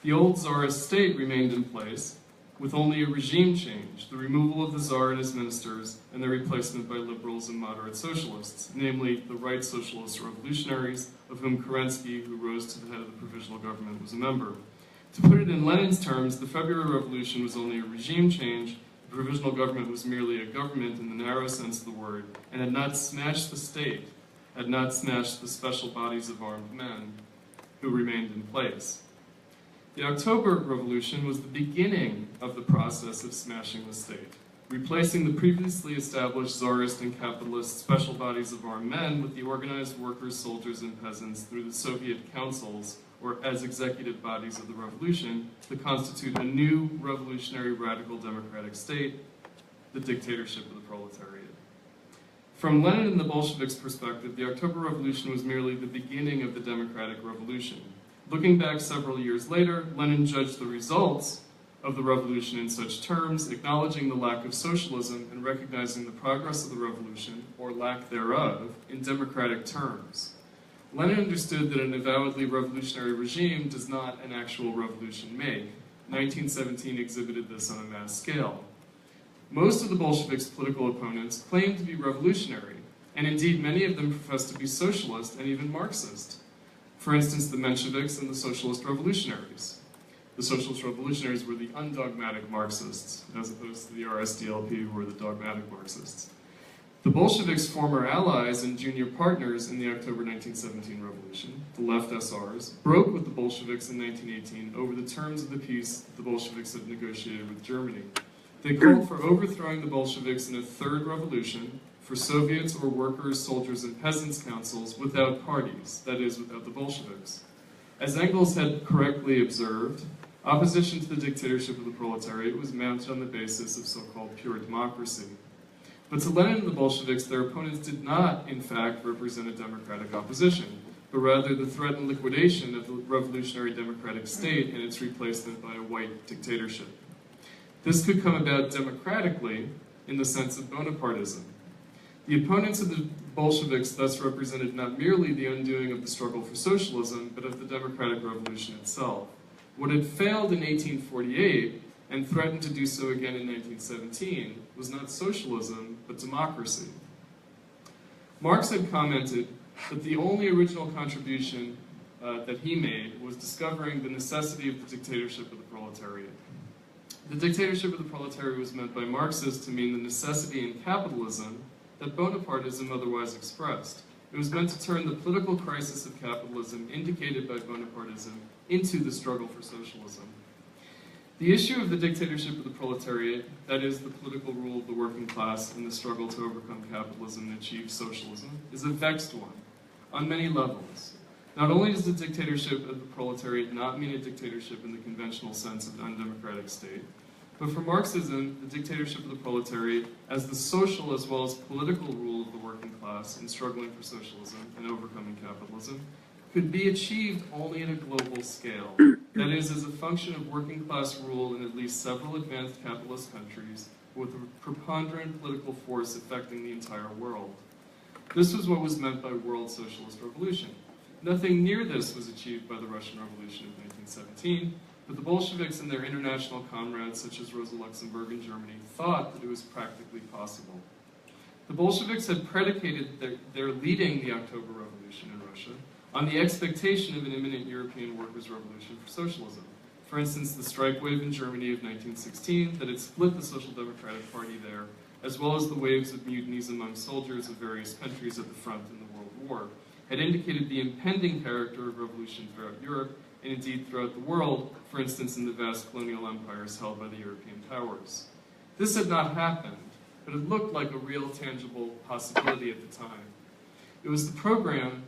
The old Tsarist state remained in place, with only a regime change, the removal of the Tsar and his ministers, and their replacement by liberals and moderate socialists, namely the right Socialist Revolutionaries, of whom Kerensky, who rose to the head of the provisional government, was a member. To put it in Lenin's terms, the February Revolution was only a regime change. The provisional government was merely a government in the narrow sense of the word, and had not smashed the state, had not smashed the special bodies of armed men who remained in place. The October Revolution was the beginning of the process of smashing the state, replacing the previously established Tsarist and capitalist special bodies of armed men with the organized workers, soldiers, and peasants through the Soviet councils, or as executive bodies of the revolution, to constitute a new revolutionary radical democratic state, the dictatorship of the proletariat. From Lenin and the Bolsheviks' perspective, the October Revolution was merely the beginning of the democratic revolution. Looking back several years later, Lenin judged the results of the revolution in such terms, acknowledging the lack of socialism and recognizing the progress of the revolution, or lack thereof, in democratic terms. Lenin understood that an avowedly revolutionary regime does not an actual revolution make. 1917 exhibited this on a mass scale. Most of the Bolsheviks' political opponents claimed to be revolutionary, and indeed many of them professed to be socialist and even Marxist. For instance, the Mensheviks and the Socialist Revolutionaries. The Socialist Revolutionaries were the undogmatic Marxists, as opposed to the RSDLP, who were the dogmatic Marxists. The Bolsheviks' former allies and junior partners in the October 1917 revolution, the left SRs, broke with the Bolsheviks in 1918 over the terms of the peace the Bolsheviks had negotiated with Germany. They called for overthrowing the Bolsheviks in a third revolution, for Soviets or workers, soldiers, and peasants' councils without parties, that is, without the Bolsheviks. As Engels had correctly observed, opposition to the dictatorship of the proletariat was mounted on the basis of so-called pure democracy. But to Lenin and the Bolsheviks, their opponents did not, in fact, represent a democratic opposition, but rather the threatened liquidation of the revolutionary democratic state and its replacement by a white dictatorship. This could come about democratically in the sense of Bonapartism. The opponents of the Bolsheviks thus represented not merely the undoing of the struggle for socialism, but of the democratic revolution itself. What had failed in 1848 and threatened to do so again in 1917 was not socialism, but democracy. Marx had commented that the only original contribution that he made was discovering the necessity of the dictatorship of the proletariat. The dictatorship of the proletariat was meant by Marxists to mean the necessity in capitalism that Bonapartism otherwise expressed. It was meant to turn the political crisis of capitalism indicated by Bonapartism into the struggle for socialism. The issue of the dictatorship of the proletariat, that is, the political rule of the working class and the struggle to overcome capitalism and achieve socialism, is a vexed one, on many levels. Not only does the dictatorship of the proletariat not mean a dictatorship in the conventional sense of an undemocratic state, but for Marxism, the dictatorship of the proletariat, as the social as well as political rule of the working class in struggling for socialism and overcoming capitalism, could be achieved only at a global scale. That is, as a function of working class rule in at least several advanced capitalist countries, with a preponderant political force affecting the entire world. This was what was meant by World Socialist Revolution. Nothing near this was achieved by the Russian Revolution of 1917, but the Bolsheviks and their international comrades, such as Rosa Luxemburg in Germany, thought that it was practically possible. The Bolsheviks had predicated their leading the October Revolution in Russia on the expectation of an imminent European workers' revolution for socialism. For instance, the strike wave in Germany of 1916 that had split the Social Democratic Party there, as well as the waves of mutinies among soldiers of various countries at the front in the World War, had indicated the impending character of revolution throughout Europe, and indeed throughout the world, for instance in the vast colonial empires held by the European powers. This had not happened, but it looked like a real tangible possibility at the time. It was the program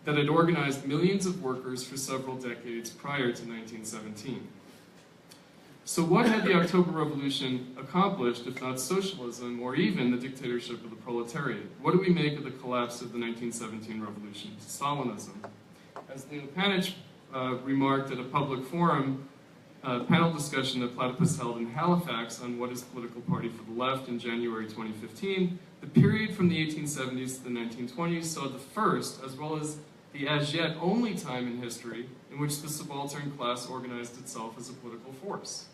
that had organized millions of workers for several decades prior to 1917. So what had the October Revolution accomplished, if not socialism, or even the dictatorship of the proletariat? What do we make of the collapse of the 1917 revolution to Stalinism? As Leo Panitch remarked at a public forum, panel discussion that Platypus held in Halifax on what is political party for the left in January 2015, the period from the 1870s to the 1920s saw the first, as well as the as yet only time in history in which the subaltern class organized itself as a political force.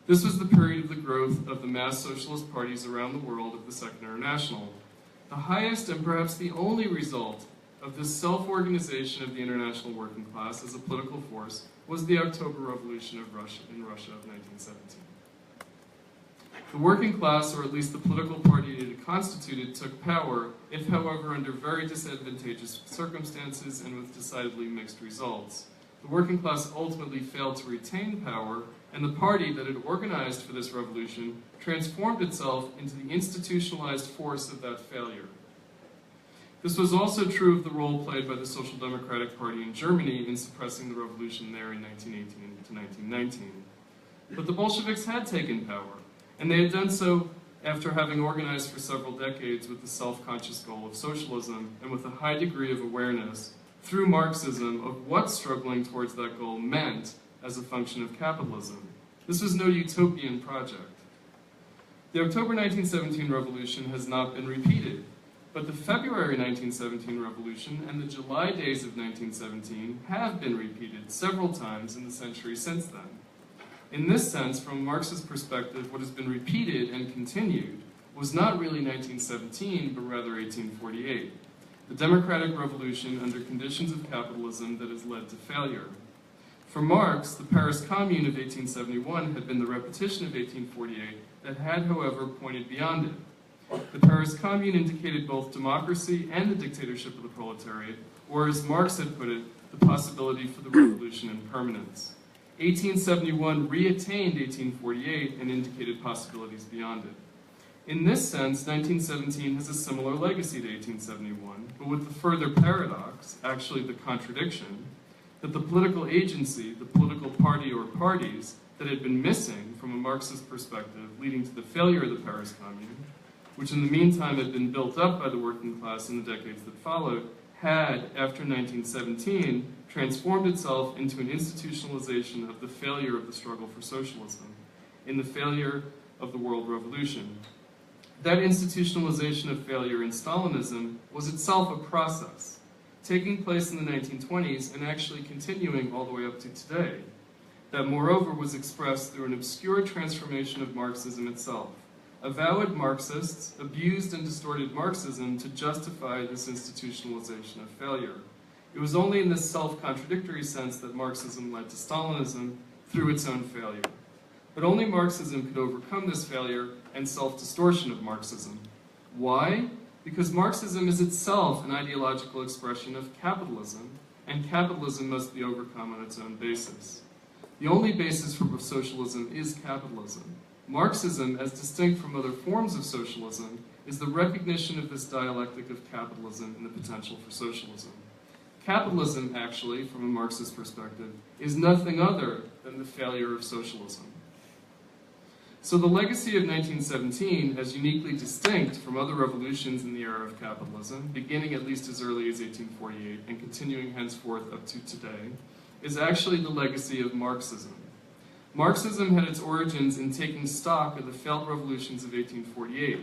This was the period of the growth of the mass socialist parties around the world of the Second International. The highest and perhaps the only result of this self-organization of the international working class as a political force was the October Revolution in Russia of 1917. The working class, or at least the political party it had constituted, took power, if however under very disadvantageous circumstances and with decidedly mixed results. The working class ultimately failed to retain power, and the party that had organized for this revolution transformed itself into the institutionalized force of that failure. This was also true of the role played by the Social Democratic Party in Germany in suppressing the revolution there in 1918 to 1919. But the Bolsheviks had taken power, and they had done so after having organized for several decades with the self-conscious goal of socialism and with a high degree of awareness through Marxism of what struggling towards that goal meant as a function of capitalism. This was no utopian project. The October 1917 revolution has not been repeated, but the February 1917 revolution and the July days of 1917 have been repeated several times in the century since then. In this sense, from a Marxist perspective, what has been repeated and continued was not really 1917, but rather 1848. the democratic revolution under conditions of capitalism that has led to failure. For Marx, the Paris Commune of 1871 had been the repetition of 1848 that had, however, pointed beyond it. The Paris Commune indicated both democracy and the dictatorship of the proletariat, or as Marx had put it, the possibility for the revolution and permanence. 1871 reattained 1848 and indicated possibilities beyond it. In this sense, 1917 has a similar legacy to 1871, but with the further paradox, actually the contradiction, that the political agency, the political party or parties that had been missing from a Marxist perspective, leading to the failure of the Paris Commune, which in the meantime had been built up by the working class in the decades that followed, had, after 1917, transformed itself into an institutionalization of the failure of the struggle for socialism, in the failure of the world revolution. That institutionalization of failure in Stalinism was itself a process, taking place in the 1920s and actually continuing all the way up to today, that moreover was expressed through an obscure transformation of Marxism itself. Avowed Marxists abused and distorted Marxism to justify this institutionalization of failure. It was only in this self-contradictory sense that Marxism led to Stalinism through its own failure. But only Marxism could overcome this failure and self-distortion of Marxism. Why? Because Marxism is itself an ideological expression of capitalism, and capitalism must be overcome on its own basis. The only basis for socialism is capitalism. Marxism, as distinct from other forms of socialism, is the recognition of this dialectic of capitalism and the potential for socialism. Capitalism, actually, from a Marxist perspective, is nothing other than the failure of socialism. So the legacy of 1917, as uniquely distinct from other revolutions in the era of capitalism, beginning at least as early as 1848 and continuing henceforth up to today, is actually the legacy of Marxism. Marxism had its origins in taking stock of the failed revolutions of 1848.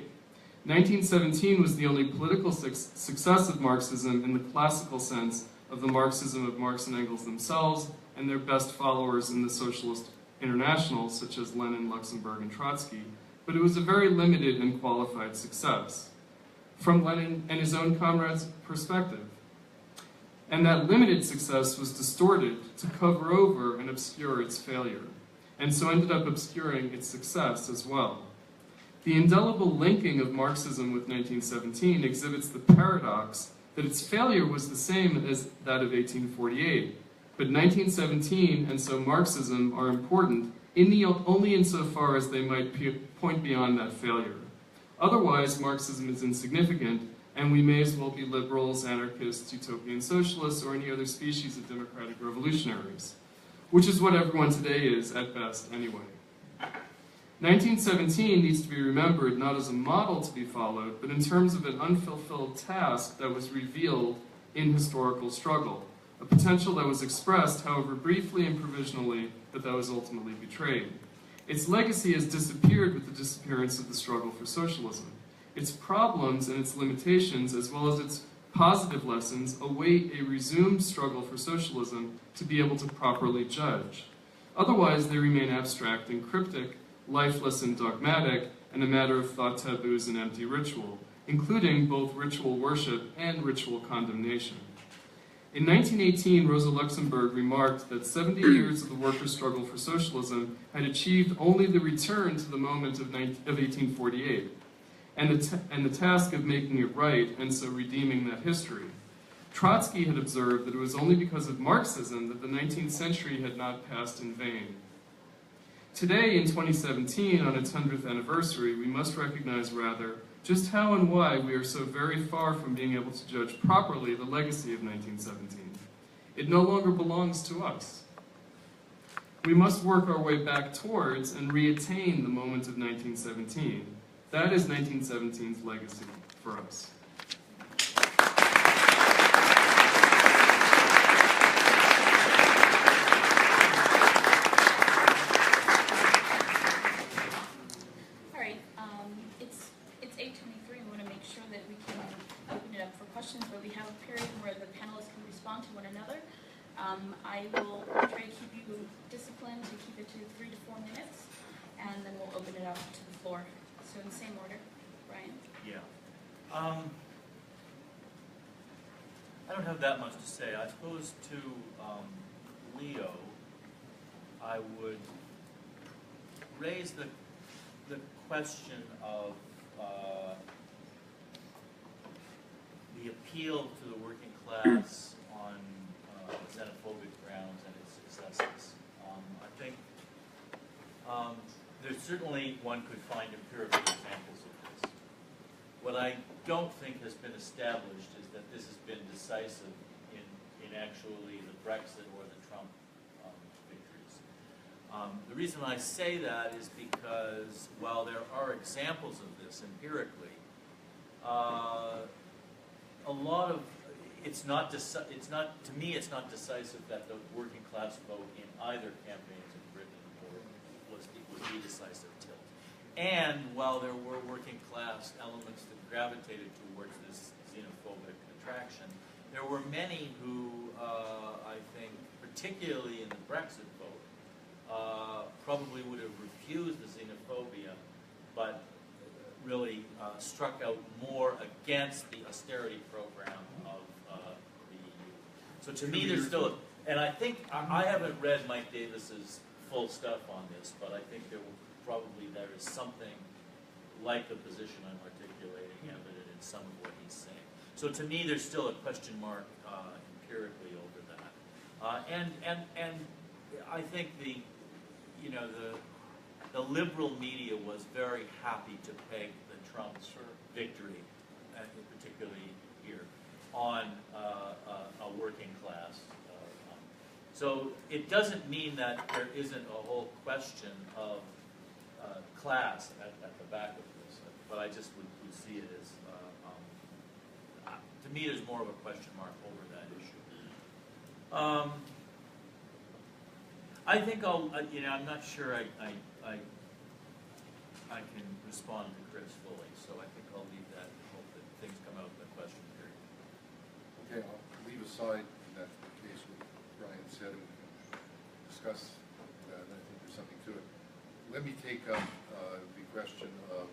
1917 was the only political success of Marxism in the classical sense of the Marxism of Marx and Engels themselves and their best followers in the Socialist internationals such as Lenin, Luxemburg, and Trotsky, but it was a very limited and qualified success from Lenin and his own comrades' perspective. And that limited success was distorted to cover over and obscure its failure, and so ended up obscuring its success as well. The indelible linking of Marxism with 1917 exhibits the paradox that its failure was the same as that of 1848, but 1917 and so Marxism are important only insofar as they might point beyond that failure. Otherwise, Marxism is insignificant, and we may as well be liberals, anarchists, utopian socialists, or any other species of democratic revolutionaries, which is what everyone today is at best anyway. 1917 needs to be remembered not as a model to be followed, but in terms of an unfulfilled task that was revealed in historical struggle, a potential that was expressed, however briefly and provisionally, but that was ultimately betrayed. Its legacy has disappeared with the disappearance of the struggle for socialism. Its problems and its limitations, as well as its positive lessons, await a resumed struggle for socialism to be able to properly judge. Otherwise, they remain abstract and cryptic, lifeless and dogmatic, and a matter of thought taboos and empty ritual, including both ritual worship and ritual condemnation. In 1918, Rosa Luxemburg remarked that 70 years of the workers' struggle for socialism had achieved only the return to the moment of 1848, and the task of making it right, and so redeeming that history. Trotsky had observed that it was only because of Marxism that the 19th century had not passed in vain. Today, in 2017, on its 100th anniversary, we must recognize, rather, just how and why we are so very far from being able to judge properly the legacy of 1917. It no longer belongs to us. We must work our way back towards and reattain the moment of 1917. That is 1917's legacy for us. It's 8:23. We want to make sure that we can open it up for questions, but we have a period where the panelists can respond to one another. I will try to keep you disciplined to keep it to 3 to 4 minutes, and then we'll open it up to the floor. So in the same order, Bryan. Yeah. I don't have that much to say. I suppose to Leo, I would raise the question of the appeal to the working class on xenophobic grounds and its successes. I think there's certainly one could find empirical examples of this. What I don't think has been established is that this has been decisive in actually the Brexit or the Trump victories. The reason I say that is because while there are examples of this empirically, a lot of it's not to me it's not decisive that the working class vote in either campaigns in Britain was the decisive tilt. And while there were working class elements that gravitated towards this xenophobic attraction, there were many who I think, particularly in the Brexit vote, probably would have refused the xenophobia, but really struck out more against the austerity program of the EU. So to me, there's still, and I think, I haven't read Mike Davis's full stuff on this, but I think there is something like the position I'm articulating evident in some of what he's saying. So to me, there's still a question mark empirically over that. And I think the liberal media was very happy to peg the Trump victory, particularly here, on a working class. So it doesn't mean that there isn't a whole question of class at the back of this, but I just would see it as, to me, there's more of a question mark over that issue. I think I'm not sure I can respond to Chris fully, so I think I'll leave that and hope that things come out in the question period. Okay, I'll leave aside that case what Bryan said and we can discuss that, and I think there's something to it. Let me take up the question of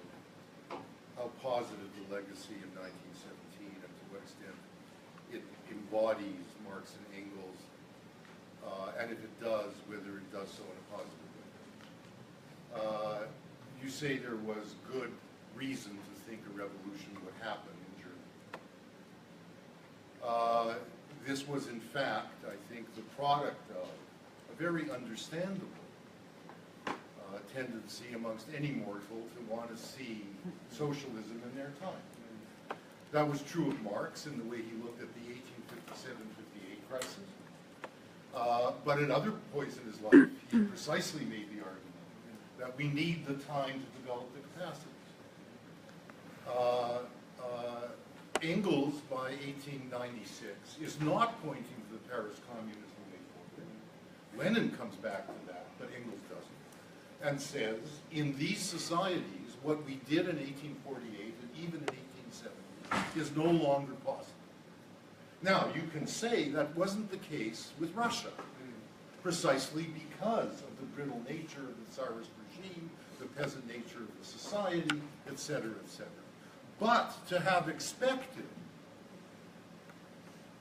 how positive the legacy of 1917 and to what extent it embodies Marx and Engels, and if it does, whether it does so in a positive way. You say there was good reason to think a revolution would happen in Germany. This was, in fact, I think, the product of a very understandable tendency amongst any mortal to want to see socialism in their time. That was true of Marx in the way he looked at the 1857-58 crisis. But at other points in his life, he precisely made the argument that we need the time to develop the capacities. Engels, by 1896, is not pointing to the Paris Communism way forward. Lenin comes back to that, but Engels doesn't, and says, in these societies, what we did in 1848 and even in 1870 is no longer possible. Now, you can say that wasn't the case with Russia, precisely because of the brittle nature of the Tsarist regime, the peasant nature of the society, etc., etc. But to have expected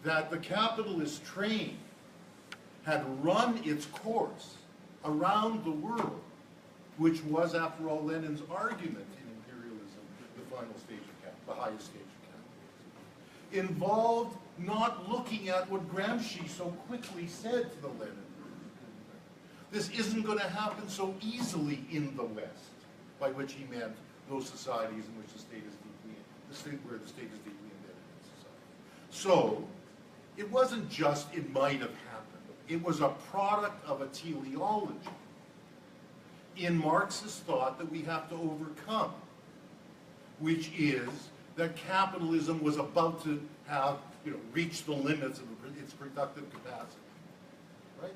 that the capitalist train had run its course around the world, which was, after all, Lenin's argument in imperialism, the final stage of capitalism, the highest stage of capitalism, involved not looking at what Gramsci so quickly said to the Lenin. This isn't going to happen so easily in the West, by which he meant those societies in which the state is where the state is deeply embedded in society. So, it wasn't just it might have happened. It was a product of a teleology in Marxist thought that we have to overcome, which is that capitalism was about to have, reached the limits of its productive capacity, right?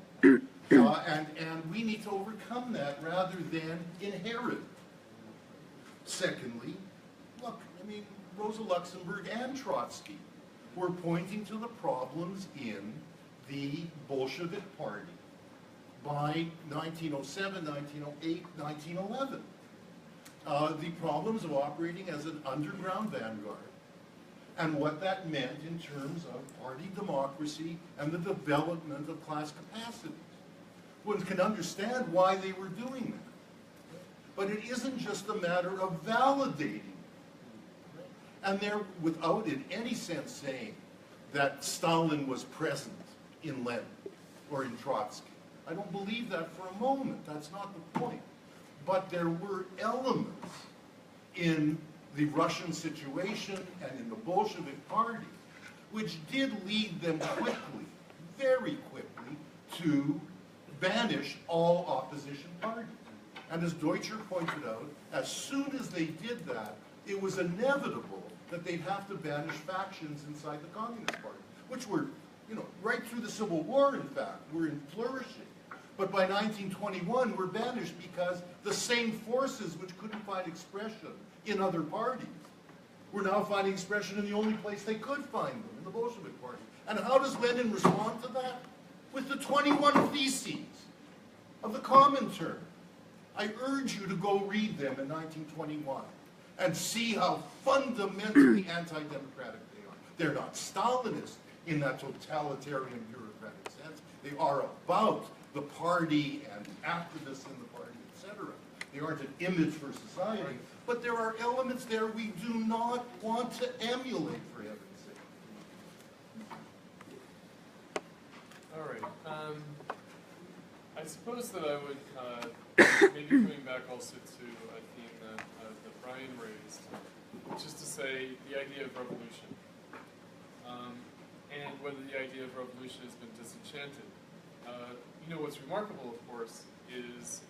And we need to overcome that rather than inherit. Secondly, look, Rosa Luxemburg and Trotsky were pointing to the problems in the Bolshevik Party by 1907, 1908, 1911. The problems of operating as an underground vanguard and what that meant in terms of party democracy and the development of class capacities. One can understand why they were doing that. But it isn't just a matter of validating. And they're, without in any sense saying that Stalin was present in Lenin or in Trotsky. I don't believe that for a moment. That's not the point. But there were elements in the Russian situation and in the Bolshevik Party which did lead them quickly, very quickly, to banish all opposition parties. And as Deutscher pointed out, as soon as they did that, it was inevitable that they'd have to banish factions inside the Communist Party, which were, right through the Civil War, in fact, were in flourishing. But by 1921, were banished because the same forces which couldn't find expression in other parties were now finding expression in the only place they could find them, in the Bolshevik Party. And how does Lenin respond to that? With the 21 Theses of the Comintern. I urge you to go read them in 1921 and see how fundamentally anti-democratic they are. They're not Stalinist in that totalitarian bureaucratic sense. They are about the party and activists in the party, etc. They aren't an image for society, but there are elements there we do not want to emulate, for heaven's sake. All right. I suppose that I would, maybe coming back also to a theme that Bryan raised, which is to say the idea of revolution, and whether the idea of revolution has been disenchanted. What's remarkable, of course, is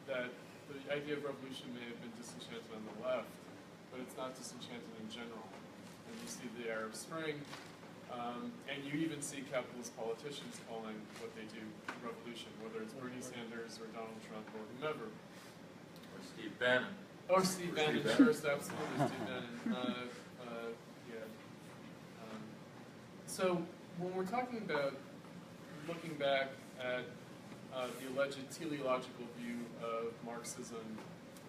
that the idea of revolution may have been disenchanted on the left, but it's not disenchanted in general. And you see the Arab Spring, and you even see capitalist politicians calling what they do revolution, whether it's Bernie Sanders or Donald Trump or whomever. Or Steve Bannon. Oh, Steve Bannon, sure, absolutely, Steve Bannon. So when we're talking about looking back at the alleged teleological view of Marxism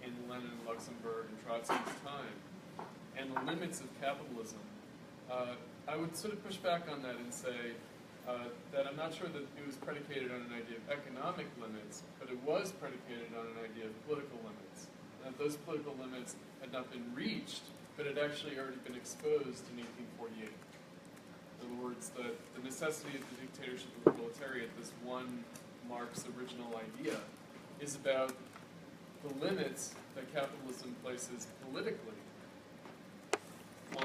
in Lenin, Luxemburg, and Trotsky's time, and the limits of capitalism, I would sort of push back on that and say that I'm not sure that it was predicated on an idea of economic limits, but it was predicated on an idea of political limits. And that those political limits had not been reached, but had actually already been exposed in 1848. In other words, the necessity of the dictatorship of the proletariat, this one Marx original idea, is about the limits that capitalism places politically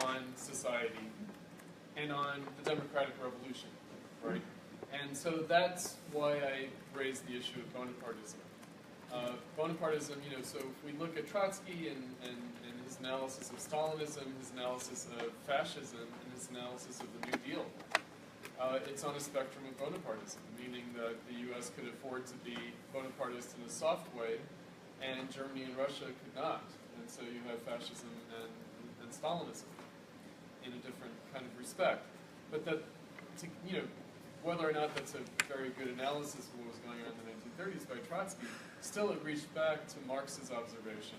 on society and on the democratic revolution, right? And so that's why I raised the issue of Bonapartism. Bonapartism, so if we look at Trotsky and his analysis of Stalinism, his analysis of fascism, and his analysis of the New Deal, it's on a spectrum of Bonapartism, meaning that the U.S. could afford to be Bonapartist in a soft way, and Germany and Russia could not. And so you have fascism and Stalinism in a different kind of respect. But that, whether or not that's a very good analysis of what was going on in the 1930s by Trotsky, still it reached back to Marx's observation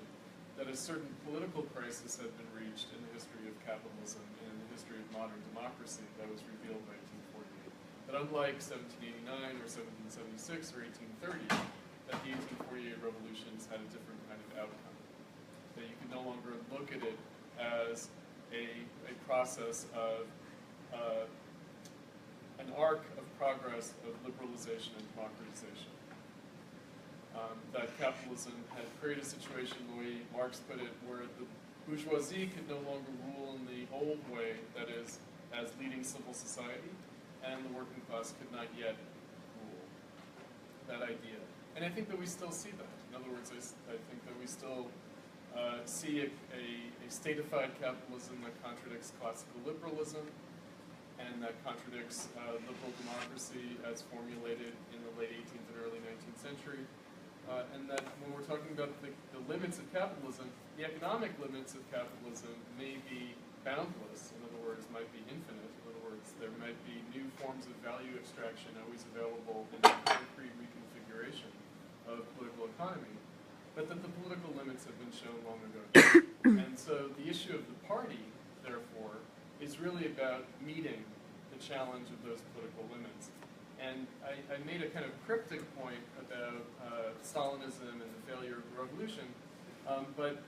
that a certain political crisis had been reached in the history of capitalism and in the history of modern democracy that was revealed by 1848. That unlike 1789 or 1776 or 1830, that the 1848 revolutions had a different kind of outcome. That you can no longer look at it as a process of an arc of progress of liberalization and democratization. That capitalism had created a situation, the way Marx put it, where the bourgeoisie could no longer rule in the old way, that is, as leading civil society, and the working class could not yet rule. That idea. And I think that we still see that. In other words, I think that we still see a statified capitalism that contradicts classical liberalism, and that contradicts liberal democracy as formulated in the late 18th and early 19th century. And that when we're talking about the limits of capitalism, the economic limits of capitalism may be boundless, in other words, might be infinite. In other words, there might be new forms of value extraction always available in the concrete reconfiguration of political economy, but that the political limits have been shown long ago. And so the issue of the party, therefore, is really about meeting the challenge of those political limits. And I made a kind of cryptic point about Stalinism and the failure of the revolution, but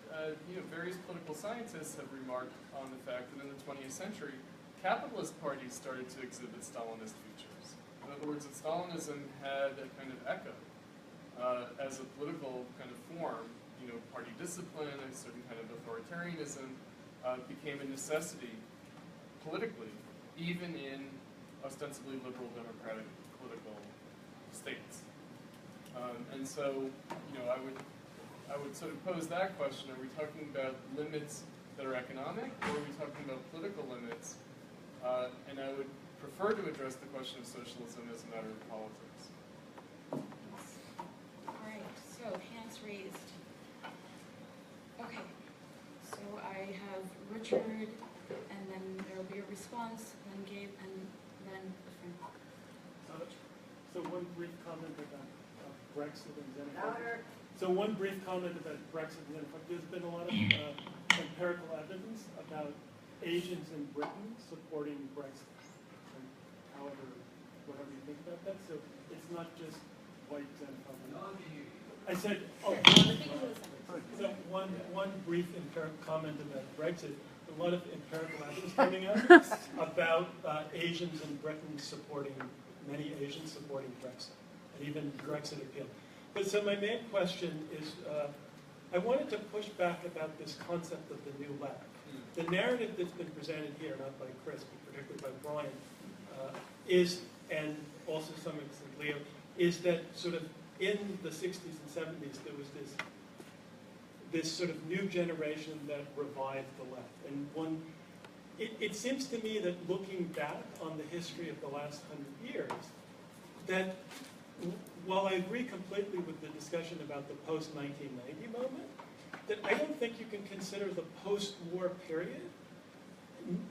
various political scientists have remarked on the fact that in the 20th century, capitalist parties started to exhibit Stalinist features. In other words, that Stalinism had a kind of echo as a political kind of form. Party discipline, a certain kind of authoritarianism became a necessity politically, even in ostensibly liberal democratic political states. And so, I would sort of pose that question: are we talking about limits that are economic, or are we talking about political limits? And I would prefer to address the question of socialism as a matter of politics. All right, so hands raised. Okay, so I have Richard, and then there will be a response, then Gabe, and then the friend. So one brief comment about Brexit and xenophobia. There's been a lot of empirical evidence about Asians in Britain supporting Brexit. And whatever you think about that. So it's not just white xenophobia. I said, so one brief comment about Brexit. A lot of empirical evidence coming out about Asians in Britain many Asians supporting Brexit, and even Brexit appeal. But so my main question is, I wanted to push back about this concept of the new left. The narrative that's been presented here, not by Chris, but particularly by Bryan, is, and also some extent Leo, is that sort of in the 60s and 70s there was this sort of new generation that revived the left. And it seems to me that looking back on the history of the last 100 years, that while I agree completely with the discussion about the post-1990 moment, that I don't think you can consider the post-war period,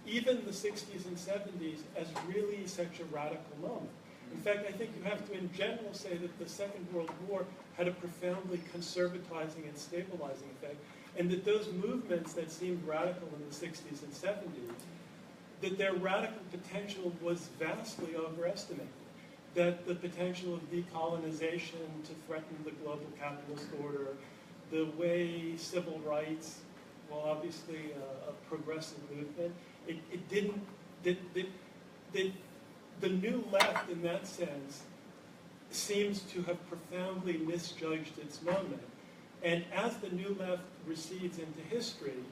even the 60s and 70s, as really such a radical moment. In fact, I think you have to, in general, say that the Second World War had a profoundly conservatizing and stabilizing effect, and that those movements that seemed radical in the 60s and 70s, that their radical potential was vastly overestimated. That the potential of decolonization to threaten the global capitalist order, the way civil rights, well, obviously a progressive movement, the new left, in that sense, seems to have profoundly misjudged its moment. And as the new left recedes into history,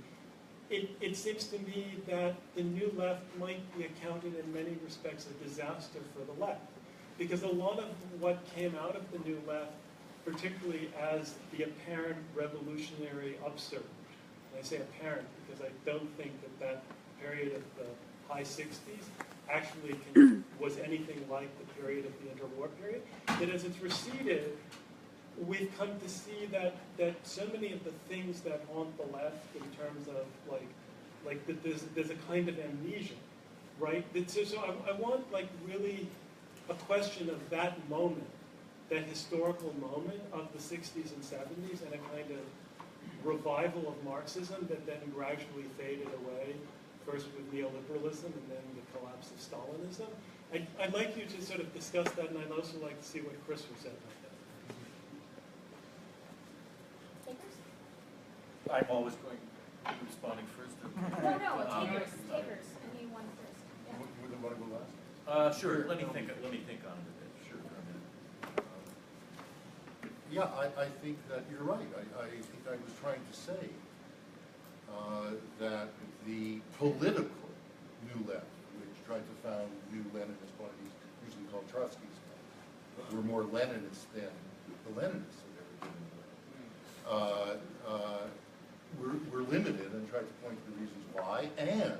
it seems to me that the new left might be accounted in many respects a disaster for the left. Because a lot of what came out of the new left, particularly as the apparent revolutionary upsurge, and I say apparent because I don't think that period of the high 60s actually was anything like the period of the interwar period, that as it's receded, we've come to see that so many of the things that haunt the left in terms of like that there's a kind of amnesia, right? So I want really a question of that moment, that historical moment of the 60s and 70s, and a kind of revival of Marxism that then gradually faded away, first with neoliberalism and then the collapse of Stalinism. I'd like you to sort of discuss that, and I'd also like to see what Chris would say about that. I'm always going to be responding first. No, takers. Anyone first. Yeah. Would the one go last? Sure. Let me think on it a bit. Sure, for a minute. Yeah, I think that you're right. I think I was trying to say that the political new left, which tried to found new Leninist parties, usually called Trotskys, were more Leninist than the Leninists had ever been in the world. We're limited, and tried to point to the reasons why, and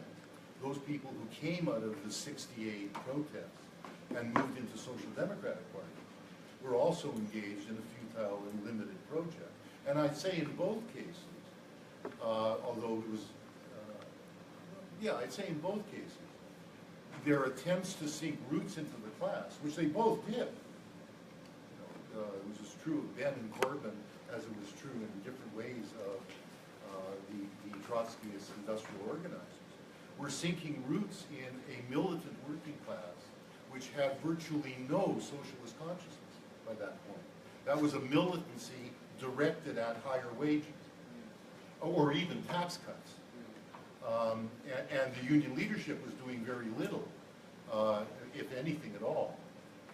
those people who came out of the 68 protests and moved into Social Democratic Party were also engaged in a futile and limited project. And I'd say in both cases, although it was, I'd say in both cases, their attempts to sink roots into the class, which they both did. It was as true of Ben and Corbyn as it was true in different ways of the Trotskyist industrial organizers. were sinking roots in a militant working class which had virtually no socialist consciousness by that point. That was a militancy directed at higher wages, or even tax cuts. And the union leadership was doing very little, if anything at all,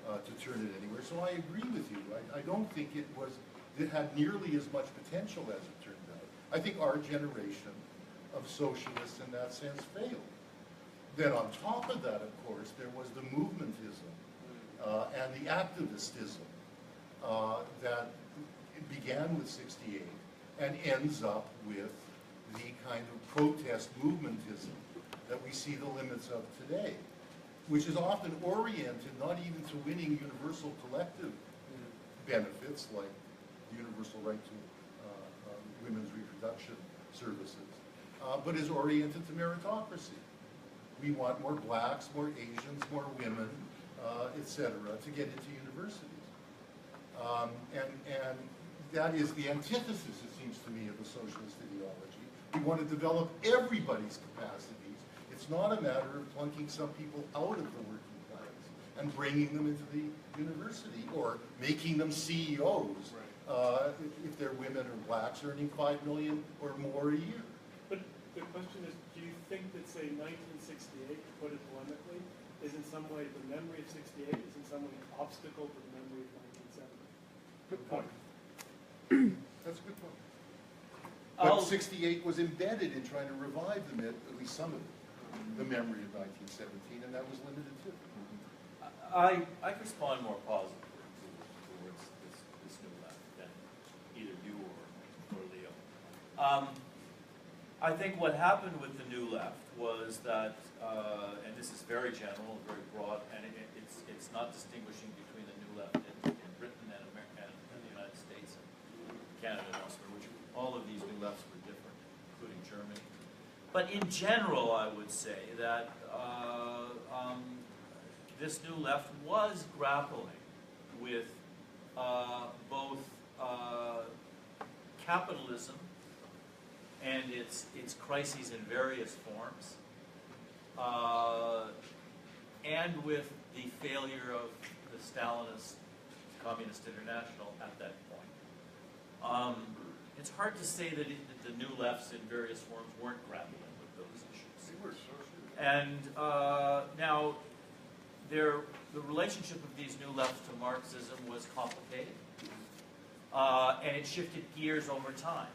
to turn it anywhere. So I agree with you. I don't think it had nearly as much potential as it turned out. I think our generation of socialists in that sense failed. Then on top of that, of course, there was the movementism and the activistism that began with '68 and ends up with the kind of protest movementism that we see the limits of today, which is often oriented not even to winning universal collective benefits like the universal right to women's reproduction services, but is oriented to meritocracy. We want more blacks, more Asians, more women, etc., to get into universities. And that is the antithesis, it seems to me, of the socialist ideology. We want to develop everybody's capacities. It's not a matter of plunking some people out of the working class and bringing them into the university or making them CEOs if they're women or blacks earning $5 million or more a year. But the question is, do you think that, say, 1968, to put it polemically, is in some way the memory of '68 is in some way an obstacle to the memory of 1970? Good point. That's a good point. But '68 was embedded in trying to revive the myth, at least some of it, the memory of 1917, and that was limited too. I respond more positively towards this new left than either you or Leo. I think what happened with the new left was that, and this is very general, very broad, and it's not distinguishing between the new left in Britain and America and the United States and Canada and elsewhere, which all of these new lefts were different, including Germany. But in general, I would say that this new left was grappling with both capitalism and its crises in various forms, and with the failure of the Stalinist Communist International at that point. It's hard to say that the new lefts in various forms weren't grappling with those issues. They were so sure. And now, the relationship of these new lefts to Marxism was complicated, and it shifted gears over time.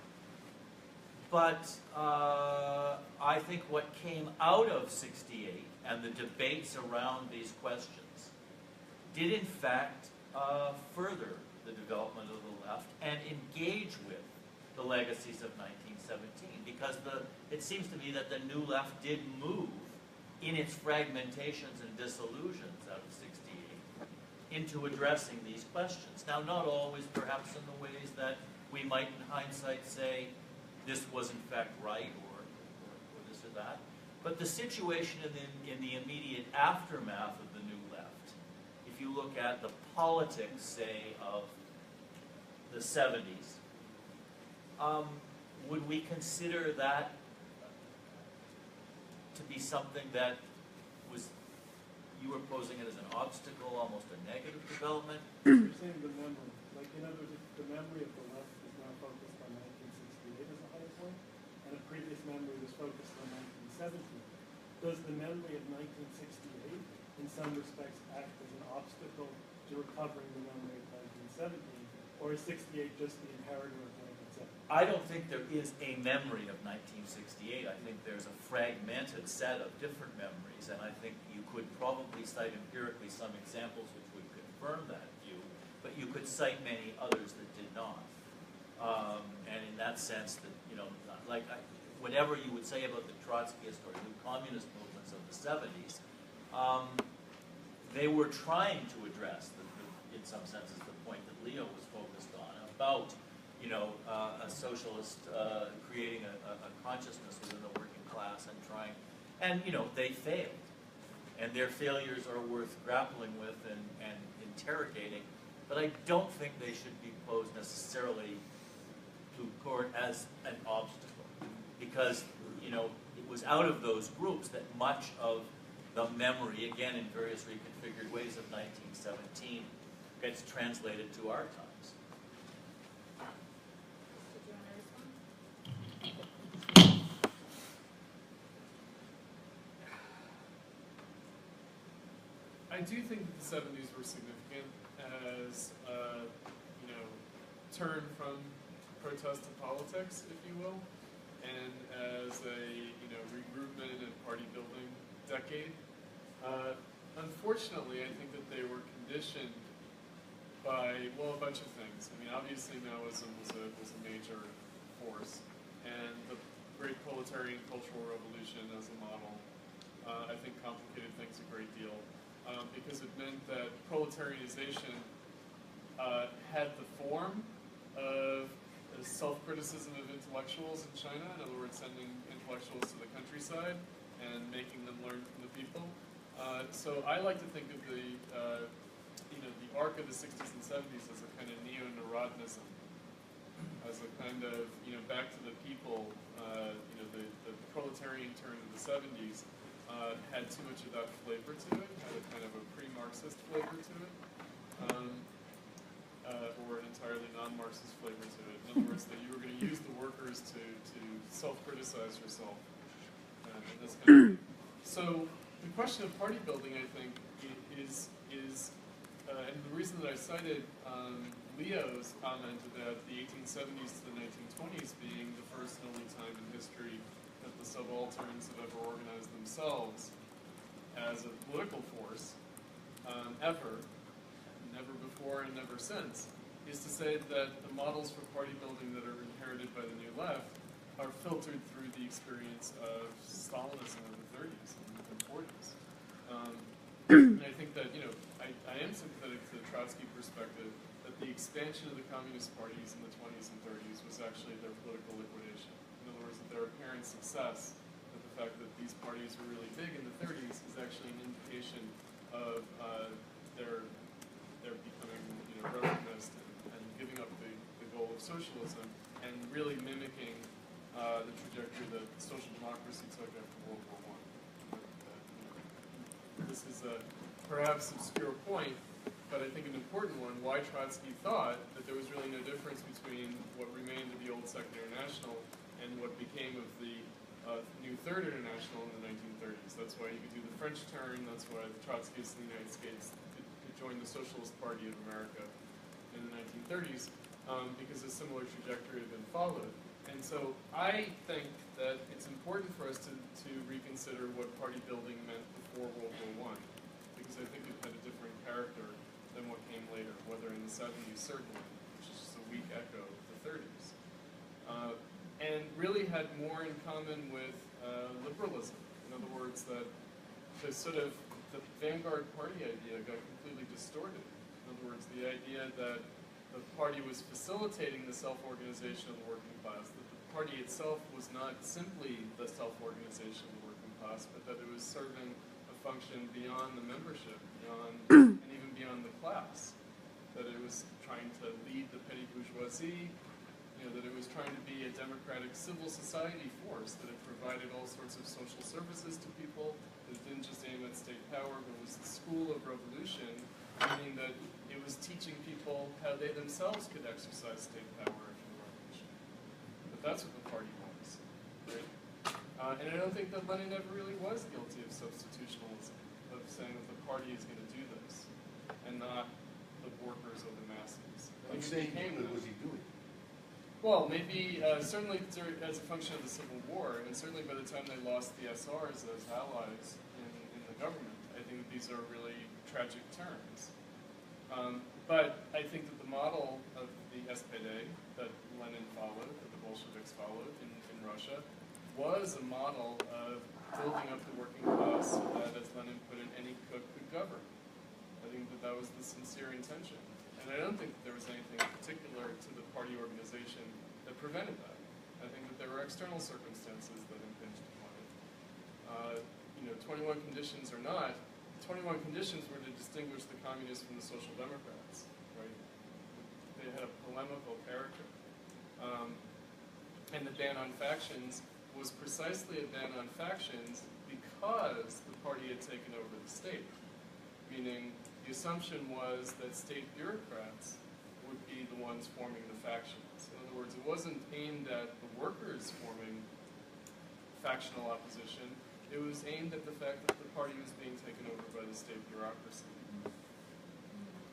But I think what came out of '68 and the debates around these questions did in fact further the development of the left and engage with the legacies of 1917, because it seems to me that the new left did move in its fragmentations and disillusions out of '68 into addressing these questions. Now, not always perhaps in the ways that we might in hindsight say this was in fact right or this or that, but the situation in the immediate aftermath of the new left, if you look at the politics, say, of the '70s, would we consider that to be something that you were posing it as an obstacle, almost a negative development? You're saying the memory. Like, in other words, the memory of the left is now focused on 1968 as a high point, and a previous memory was focused on 1917. Does the memory of 1968, in some respects, act as an obstacle to recovering the memory of 1917, or is '68 just the inheritor of 1917? I don't think there is a memory of 1968. I think there's a fragmented set of different memories, and I think you could probably cite empirically some examples which would confirm that view, but you could cite many others that did not. And in that sense, that whatever you would say about the Trotskyist or new communist movements of the '70s, they were trying to address, in some senses, the point that Leo was focused on about a socialist creating a consciousness within the working class and trying, and they failed, and their failures are worth grappling with and interrogating. But I don't think they should be posed necessarily to court as an obstacle, because it was out of those groups that much of the memory, again in various reconfigured ways, of 1917 gets translated to our times. Did you want to respond? I do think that the 70s were significant as a, turn from protest to politics, if you will, and as a, regroupment and party building decade. Unfortunately, I think that they were conditioned by, well, a bunch of things. I mean, obviously Maoism was a major force, and the great proletarian cultural revolution as a model, I think complicated things a great deal, because it meant that proletarianization had the form of a self-criticism of intellectuals in China, in other words, sending intellectuals to the countryside and making them learn from the people. So I like to think of the arc of the 60s and 70s as a kind of neo-Narodnism, as a kind of, back to the people, the proletarian turn of the 70s had too much of that flavor to it, had a kind of a pre-Marxist flavor to it, or an entirely non-Marxist flavor to it. In other words, that you were going to use the workers to self-criticize yourself. And this kind of, so the question of party building, I think, is and the reason that I cited Leo's comment about the 1870s to the 1920s being the first and only time in history that the subalterns have ever organized themselves as a political force, ever, never before and never since, is to say that the models for party building that are inherited by the New Left are filtered through the experience of Stalinism in the 30s and 40s. And I think that, I am sympathetic to the Trotsky perspective that the expansion of the Communist parties in the 20s and 30s was actually their political liquidation. In other words, that their apparent success, that the fact that these parties were really big in the 30s is actually an indication of their becoming, revisionist and giving up the goal of socialism and really mimicking the trajectory that social democracy took after World War I. This is a perhaps obscure point, but I think an important one, why Trotsky thought that there was really no difference between what remained of the old Second International and what became of the new Third International in the 1930s. That's why you could do the French turn, that's why the Trotskyists in the United States could join the Socialist Party of America in the 1930s, because a similar trajectory had been followed. And so I think that it's important for us to reconsider what party building meant before World War I, because I think it had a different character than what came later, whether in the 70s certainly, which is just a weak echo of the 30s, and really had more in common with liberalism. In other words, that the vanguard party idea got completely distorted. In other words, the idea that the party was facilitating the self-organization of the working class, that the party itself was not simply the self-organization of the working class, but that it was serving a function beyond the membership, and even beyond the class, that it was trying to lead the petty bourgeoisie, that it was trying to be a democratic civil society force, that it provided all sorts of social services to people, that it didn't just aim at state power, but it was the school of revolution, meaning that it was teaching people how they themselves could exercise state power after the revolution. But that's what the party was, right? And I don't think that Lenin ever really was guilty of substitutionalism, of saying that the party is going to do this, and not the workers or the masses. I'm saying, what was he doing? Well, maybe, certainly as a function of the Civil War, and certainly by the time they lost the SRs as allies in the government, I think that these are really tragic terms. But I think that the model of the SPD that Lenin followed, that the Bolsheviks followed in Russia, was a model of building up the working class so that, as Lenin put it, any cook could govern. I think that was the sincere intention. And I don't think that there was anything particular to the party organization that prevented that. I think that there were external circumstances that impinged upon it. 21 conditions or not, 21 conditions were to distinguish the communists from the social democrats, right? They had a polemical character. And the ban on factions was precisely a ban on factions because the party had taken over the state. Meaning, the assumption was that state bureaucrats would be the ones forming the factions. In other words, it wasn't aimed at the workers forming factional opposition. It was aimed at the fact that the party was being taken over by the state bureaucracy.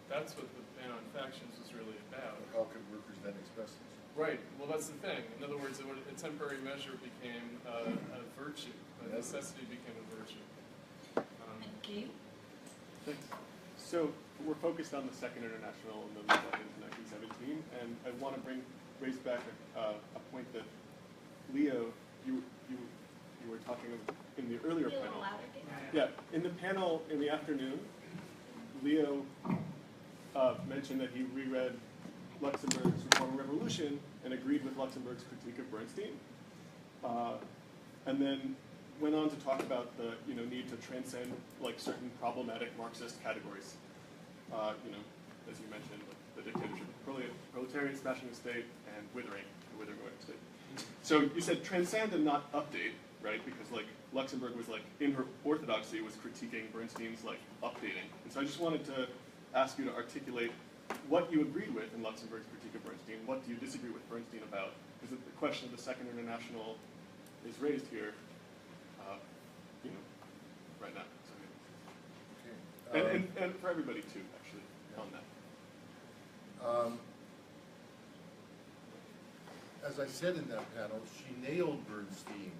That's what the ban on factions was really about. How could workers then express this? Right. Well, that's the thing. In other words, a temporary measure became a virtue. A necessity became a virtue. Thank you. Thanks. So we're focused on the Second International and the movement in 1917, and I want to raise back a point that Leo, you were talking about in the earlier panel. Yeah, in the panel in the afternoon, Leo mentioned that he reread Luxemburg's Reform and Revolution and agreed with Luxemburg's critique of Bernstein, and then went on to talk about the need to transcend like certain problematic Marxist categories. As you mentioned, the dictatorship of proletariat smashing the state and withering away the state. So you said transcend and not update, right? Because like Luxemburg was like in her orthodoxy was critiquing Bernstein's like updating. And so I just wanted to ask you to articulate what you agreed with in Luxemburg's critique of Bernstein. What do you disagree with Bernstein about? Because the question of the Second International is raised here, right now. So, Okay. and for everybody too, actually, on that. As I said in that panel, she nailed Bernstein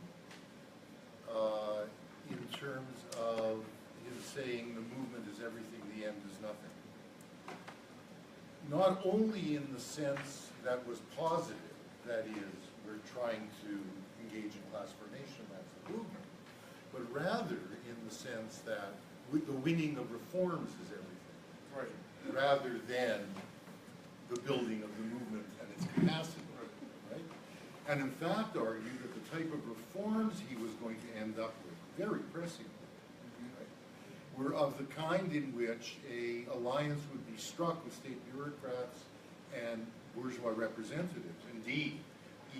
in terms of him saying the movement is everything, the end is nothing. Not only in the sense that was positive, that is, we're trying to engage in class formation, that's the movement, but rather in the sense that the winning of reforms is everything, Right. rather than the building of the movement and its capacity, right? And in fact argued that the type of reforms he was going to end up with, very pressing, right, were of the kind in which an alliance would be struck with state bureaucrats and bourgeois representatives, indeed,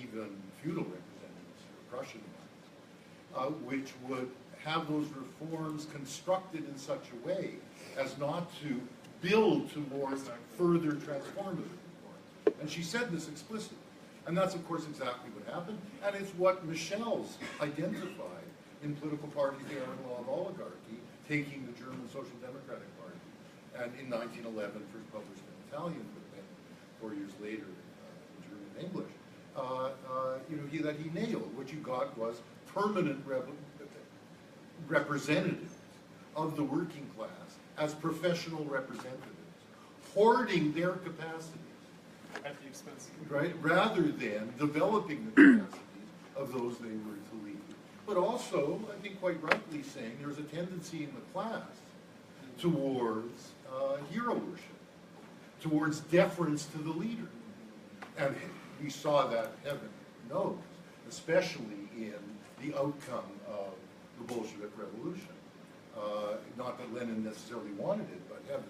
even feudal representatives, Prussian ones, which would have those reforms constructed in such a way as not to build towards further transformative reforms. And she said this explicitly. And that's, of course, exactly what happened. And it's what Michel's identified in Political Parties, the Era Law of Oligarchy, taking the German Social Democratic Party. And in 1911, first published in Italian, but then 4 years later in German and English. That he nailed. What you got was permanent representatives of the working class as professional representatives, hoarding their capacities. At the expense of Right? Rather than developing the capacities of those they were to lead. But also, I think quite rightly saying, there's a tendency in the class towards hero worship, towards deference to the leader. And we saw that, heaven knows, especially in the outcome of the Bolshevik Revolution. Not that Lenin necessarily wanted it, but heavens.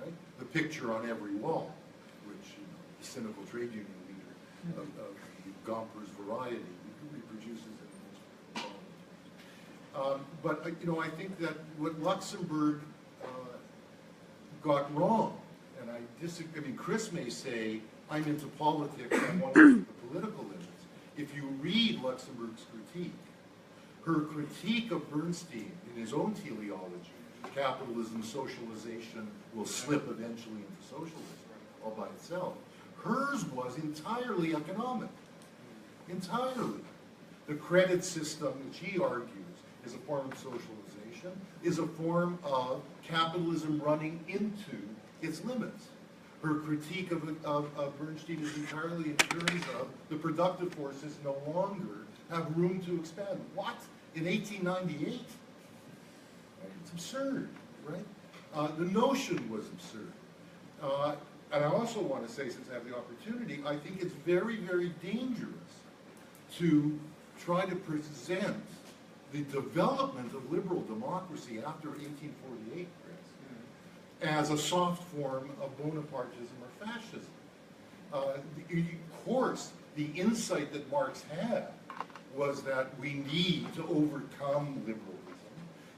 Right? The picture on every wall, which the cynical trade union leader of the Gomper's variety reproduces in the most. But I think that what Luxemburg got wrong, and I disagree. I mean, Chris may say I'm into politics, I want to keep the political limits. If you read Luxemburg's critique, her critique of Bernstein in his own teleology, capitalism, socialization will slip eventually into socialism all by itself. Hers was entirely economic. Entirely. The credit system, which he argues is a form of socialization, is a form of capitalism running into its limits. Her critique of Bernstein is entirely in terms of the productive forces no longer have room to expand. What? In 1898? It's absurd, right? The notion was absurd. And I also want to say, since I have the opportunity, I think it's very, very dangerous to try to present the development of liberal democracy after 1848, Chris, as a soft form of Bonapartism or fascism. Of course, the insight that Marx had was that we need to overcome liberalism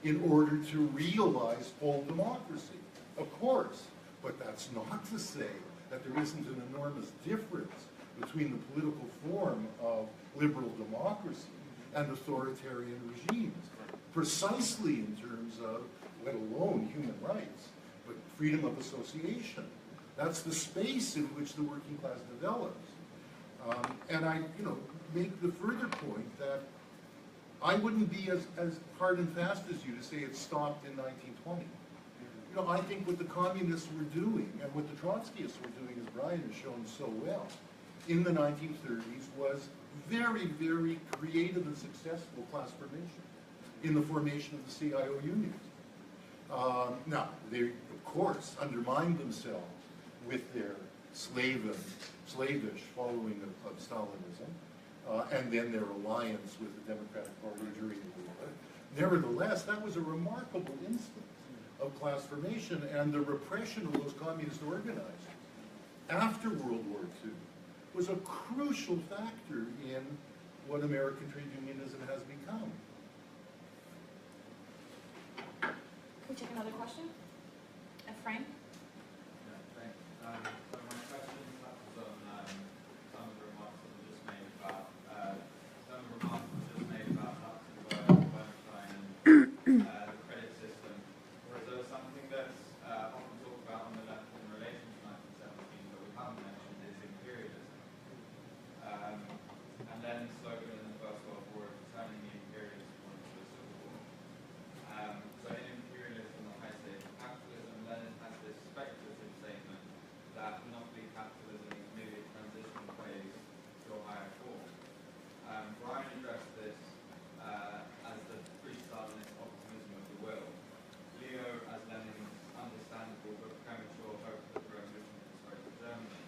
in order to realize full democracy. Of course, but that's not to say that there isn't an enormous difference between the political form of liberal democracy and authoritarian regimes, precisely in terms of, let alone human rights, but freedom of association. That's the space in which the working class develops. And I, make the further point that I wouldn't be as hard and fast as you to say it stopped in 1920. I think what the communists were doing and what the Trotskyists were doing, as Bryan has shown so well, in the 1930s was very, very creative and successful class formation in the formation of the CIO unions. Now, they, of course, undermined themselves with their slavish following of Stalinism, and then their alliance with the Democratic Party during the war. Nevertheless, that was a remarkable instance of class formation, and the repression of those communist organizers after World War II was a crucial factor in what American trade unionism has become. Can we take another question? Frank? Yeah, thanks. So my question touches on some of the remarks that were just made about Luxemburg, Bolshevik, and the credit system. Whereas there was something that's often talked about on the left in relation to 1917, but we haven't mentioned, is imperialism. And Lenin's slogan in the First World War of turning the imperialist war into a civil war. So in imperialism or high stage capitalism, Lenin has this speculative statement that monopoly capitalism is merely a transition phase to a higher form. Bryan addressed this as the pre-Stalinist optimism of the will. Leo as Lenin's understandable but premature hope that the revolution could spread to Germany.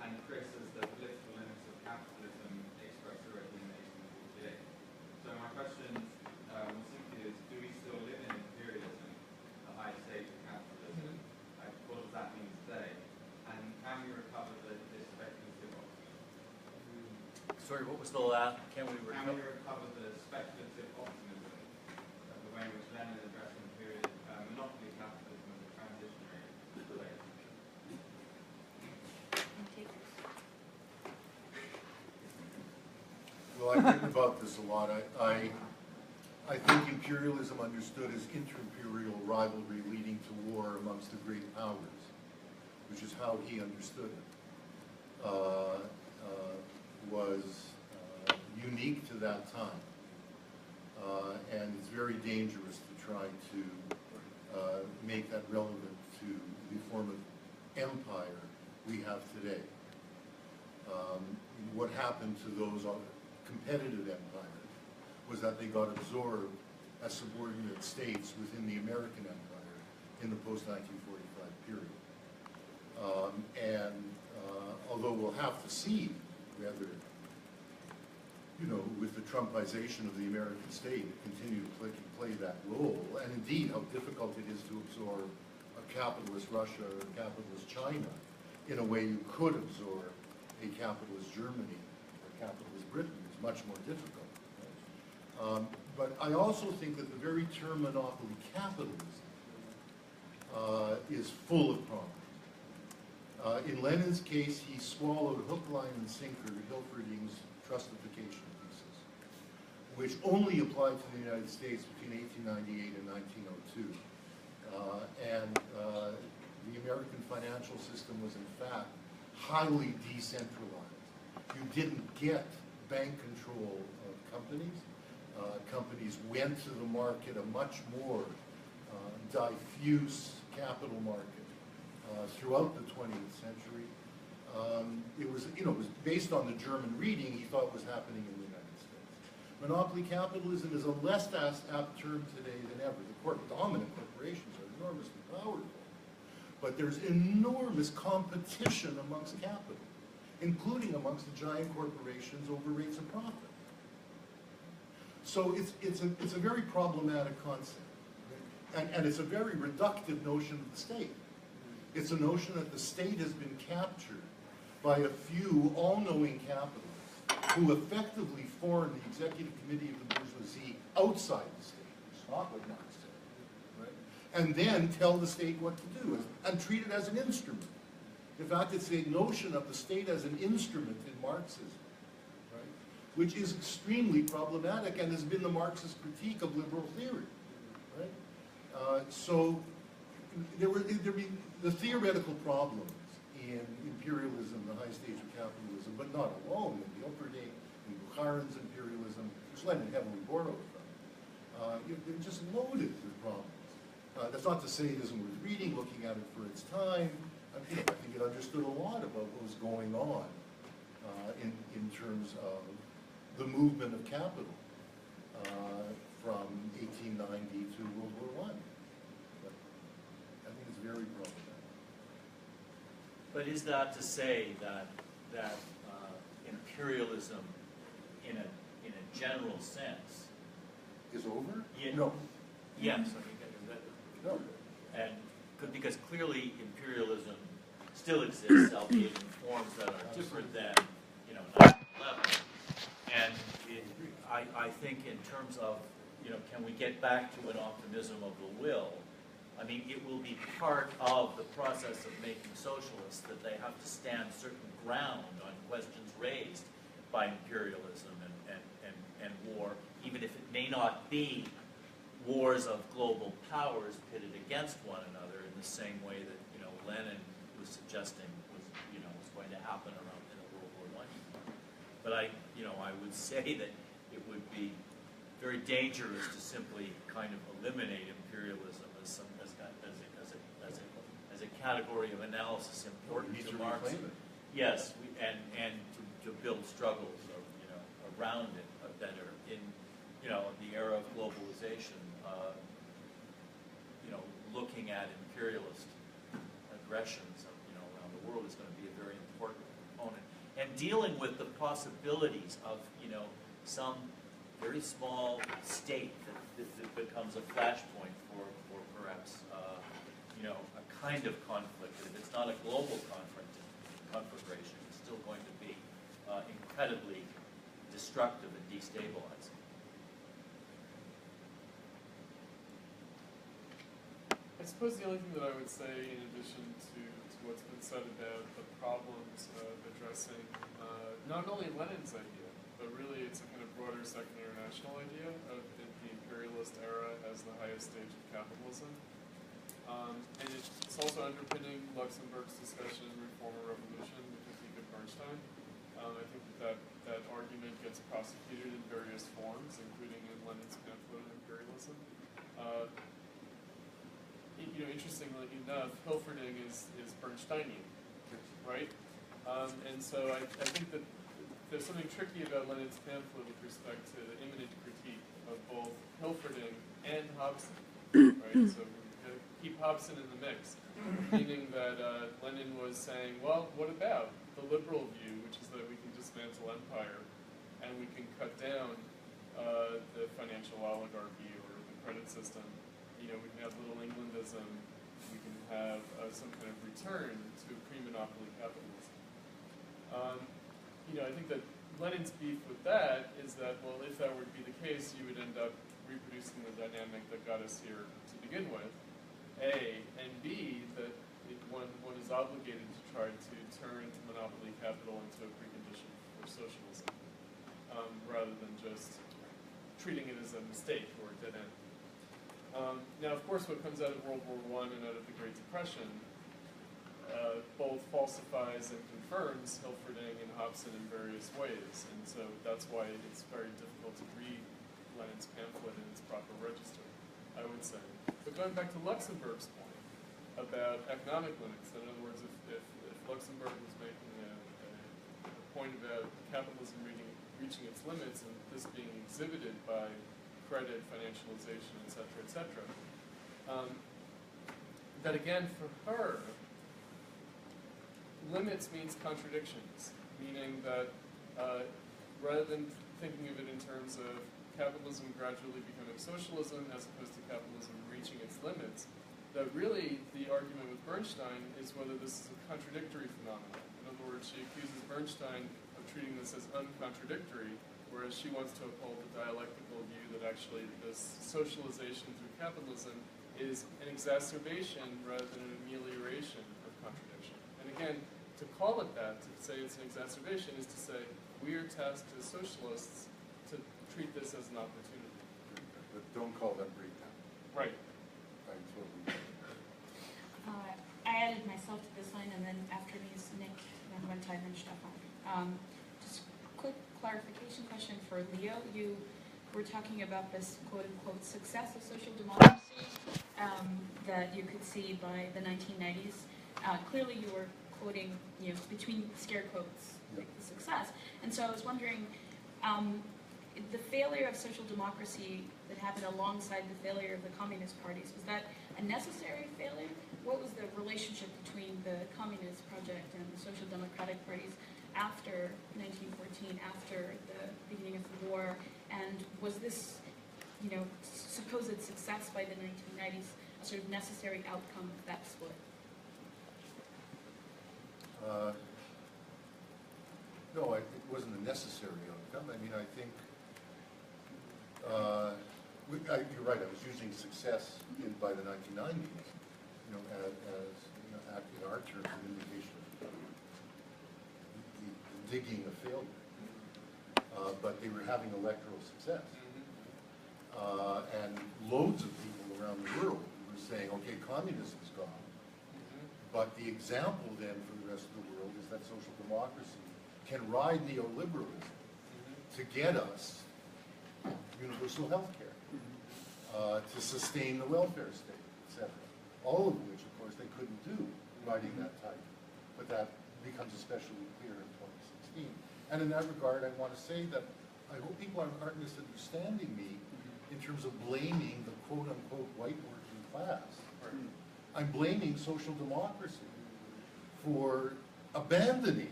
And Chris as the political limits of capitalism expressed already in 1848. So my question more simply is, do we still live in imperialism, the high stage of capitalism? Like, what does that mean today? And can we recover this speculative optimism? Sorry, what was the last? Can we Can we recover? recover the speculative optimism of the way in which Lenin addressed monopoly capitalism as a transitionary phase? Well, I've written about this a lot. I think imperialism understood as inter-imperial rivalry leading to war amongst the great powers, which is how he understood it, was unique to that time. And it's very dangerous to try to make that relevant to the form of empire we have today. What happened to those competitive empires was that they got absorbed as subordinate states within the American empire in the post-1945 period. Although we'll have to see whether, with the Trumpization of the American state, it continue to play that role, and indeed how difficult it is to absorb a capitalist Russia or a capitalist China in a way you could absorb a capitalist Germany or capitalist Britain. It's much more difficult. But I also think that the very term monopoly capitalism is full of problems. In Lenin's case, he swallowed hook, line, and sinker Hilferding's trustification thesis, which only applied to the United States between 1898 and 1902. The American financial system was, in fact, highly decentralized. You didn't get bank control of companies. Companies went to the market, a much more diffuse capital market throughout the 20th century. It was based on the German reading he thought was happening in the United States. Monopoly capitalism is a less apt term today than ever. The dominant corporations are enormously powerful, but there's enormous competition amongst capital, including amongst the giant corporations over rates of profit. So it's a very problematic concept, and it's a very reductive notion of the state. It's a notion that the state has been captured by a few all-knowing capitalists who effectively form the executive committee of the bourgeoisie outside the state, which is not what Marx said, right? And then tell the state what to do and treat it as an instrument. In fact, it's the notion of the state as an instrument in Marxism, right? Which is extremely problematic and has been the Marxist critique of liberal theory, right? So there be the theoretical problems in imperialism, the high stage of capitalism, but not alone, in Hilferding, in Bukharin's imperialism, which Lenin heavily borrowed from. They're just loaded with problems. That's not to say it isn't worth reading, looking at it for its time. I think it understood a lot about what was going on in terms of the movement of capital from 1890 to World War I. But I think it's very problematic. But is that to say that imperialism, in a general sense, Is over? Yeah. No. yes, I mean, No. and because clearly imperialism still exists, albeit in forms that are different than 9/11. And I think in terms of can we get back to an optimism of the will? I mean, it will be part of the process of making socialists that they have to stand certain ground on questions raised by imperialism and war, even if it may not be wars of global powers pitted against one another in the same way that Lenin was suggesting was going to happen around in the World War I. But I would say that it would be very dangerous to simply kind of eliminate imperialism as a category of analysis important Need to to Marx. reclaim it. Yes, and to build struggles around it that are in the era of globalization. Looking at imperialist aggressions around the world is going to be a very important component, and dealing with the possibilities of some very small state that becomes a flashpoint for perhaps a kind of conflict. If it's not a global conflagration, it's still going to be incredibly destructive and destabilizing. I suppose the only thing that I would say, in addition to what's been said about the problems of addressing not only Lenin's idea, but really it's a kind of broader Second International idea of the imperialist era as the highest stage of capitalism. And it's also underpinning Luxemburg's discussion, Reform or Revolution, the critique of Bernstein. I think that argument gets prosecuted in various forms, including in Lenin's pamphlet on imperialism. Interestingly enough, Hilferding is Bernsteinian, right? And so I think that there's something tricky about Lenin's pamphlet with respect to the imminent critique of both Hilferding and Hobson, right? So we're going to keep Hobson in the mix, meaning that Lenin was saying, well, what about the liberal view, which is that we can dismantle empire and we can cut down the financial oligarchy or the credit system. We can have Little Englandism, we can have some kind of return to pre-monopoly capitalism. I think that Lenin's beef with that is that, well, if that were to be the case, you would end up reproducing the dynamic that got us here to begin with, A, and B, that one is obligated to try to turn monopoly capital into a precondition for socialism, rather than just treating it as a mistake or a dead end. Now, of course, what comes out of World War I and out of the Great Depression both falsifies and confirms Hilferding and Hobson in various ways, and so that's why it's very difficult to read Lenin's pamphlet in its proper register, I would say. But going back to Luxemburg's point about economic limits, in other words, if Luxemburg was making a point about capitalism reaching its limits and this being exhibited by credit, financialization, et cetera, that again, for her, limits means contradictions, meaning that rather than thinking of it in terms of capitalism gradually becoming socialism as opposed to capitalism reaching its limits, that really the argument with Bernstein is whether this is a contradictory phenomenon. In other words, she accuses Bernstein of treating this as uncontradictory, whereas she wants to uphold the dialectical view that actually this socialization through capitalism is an exacerbation rather than an amelioration of contradiction. And again, to call it that, to say it's an exacerbation, is to say we are tasked as socialists to treat this as an opportunity. But don't call that breakdown. Right. I totally. I added myself to this line, and then after me is Nick, then Untitled and Stefan. Just quick clarification question for Leo. You were talking about this quote-unquote success of social democracy that you could see by the 1990s. Clearly you were quoting, between scare quotes, like the success. And so I was wondering, the failure of social democracy that happened alongside the failure of the communist parties, was that a necessary failure? What was the relationship between the communist project and the social democratic parties after 1914, after the beginning of the war? And was this, supposed success by the 1990s a sort of necessary outcome of that split? No, it wasn't a necessary outcome. I mean, I think, you're right, I was using success by the 1990s, as in our terms, an indication of the digging of failure. But they were having electoral success. And loads of people around the world were saying, okay, communism's gone. But the example then for the rest of the world is that social democracy can ride neoliberalism to get us universal health care, to sustain the welfare state, etc. All of which, of course, they couldn't do riding that tide. But that becomes especially clear in 2016. And in that regard, I want to say that I hope people aren't misunderstanding me in terms of blaming the quote-unquote white working class. I'm blaming social democracy for abandoning,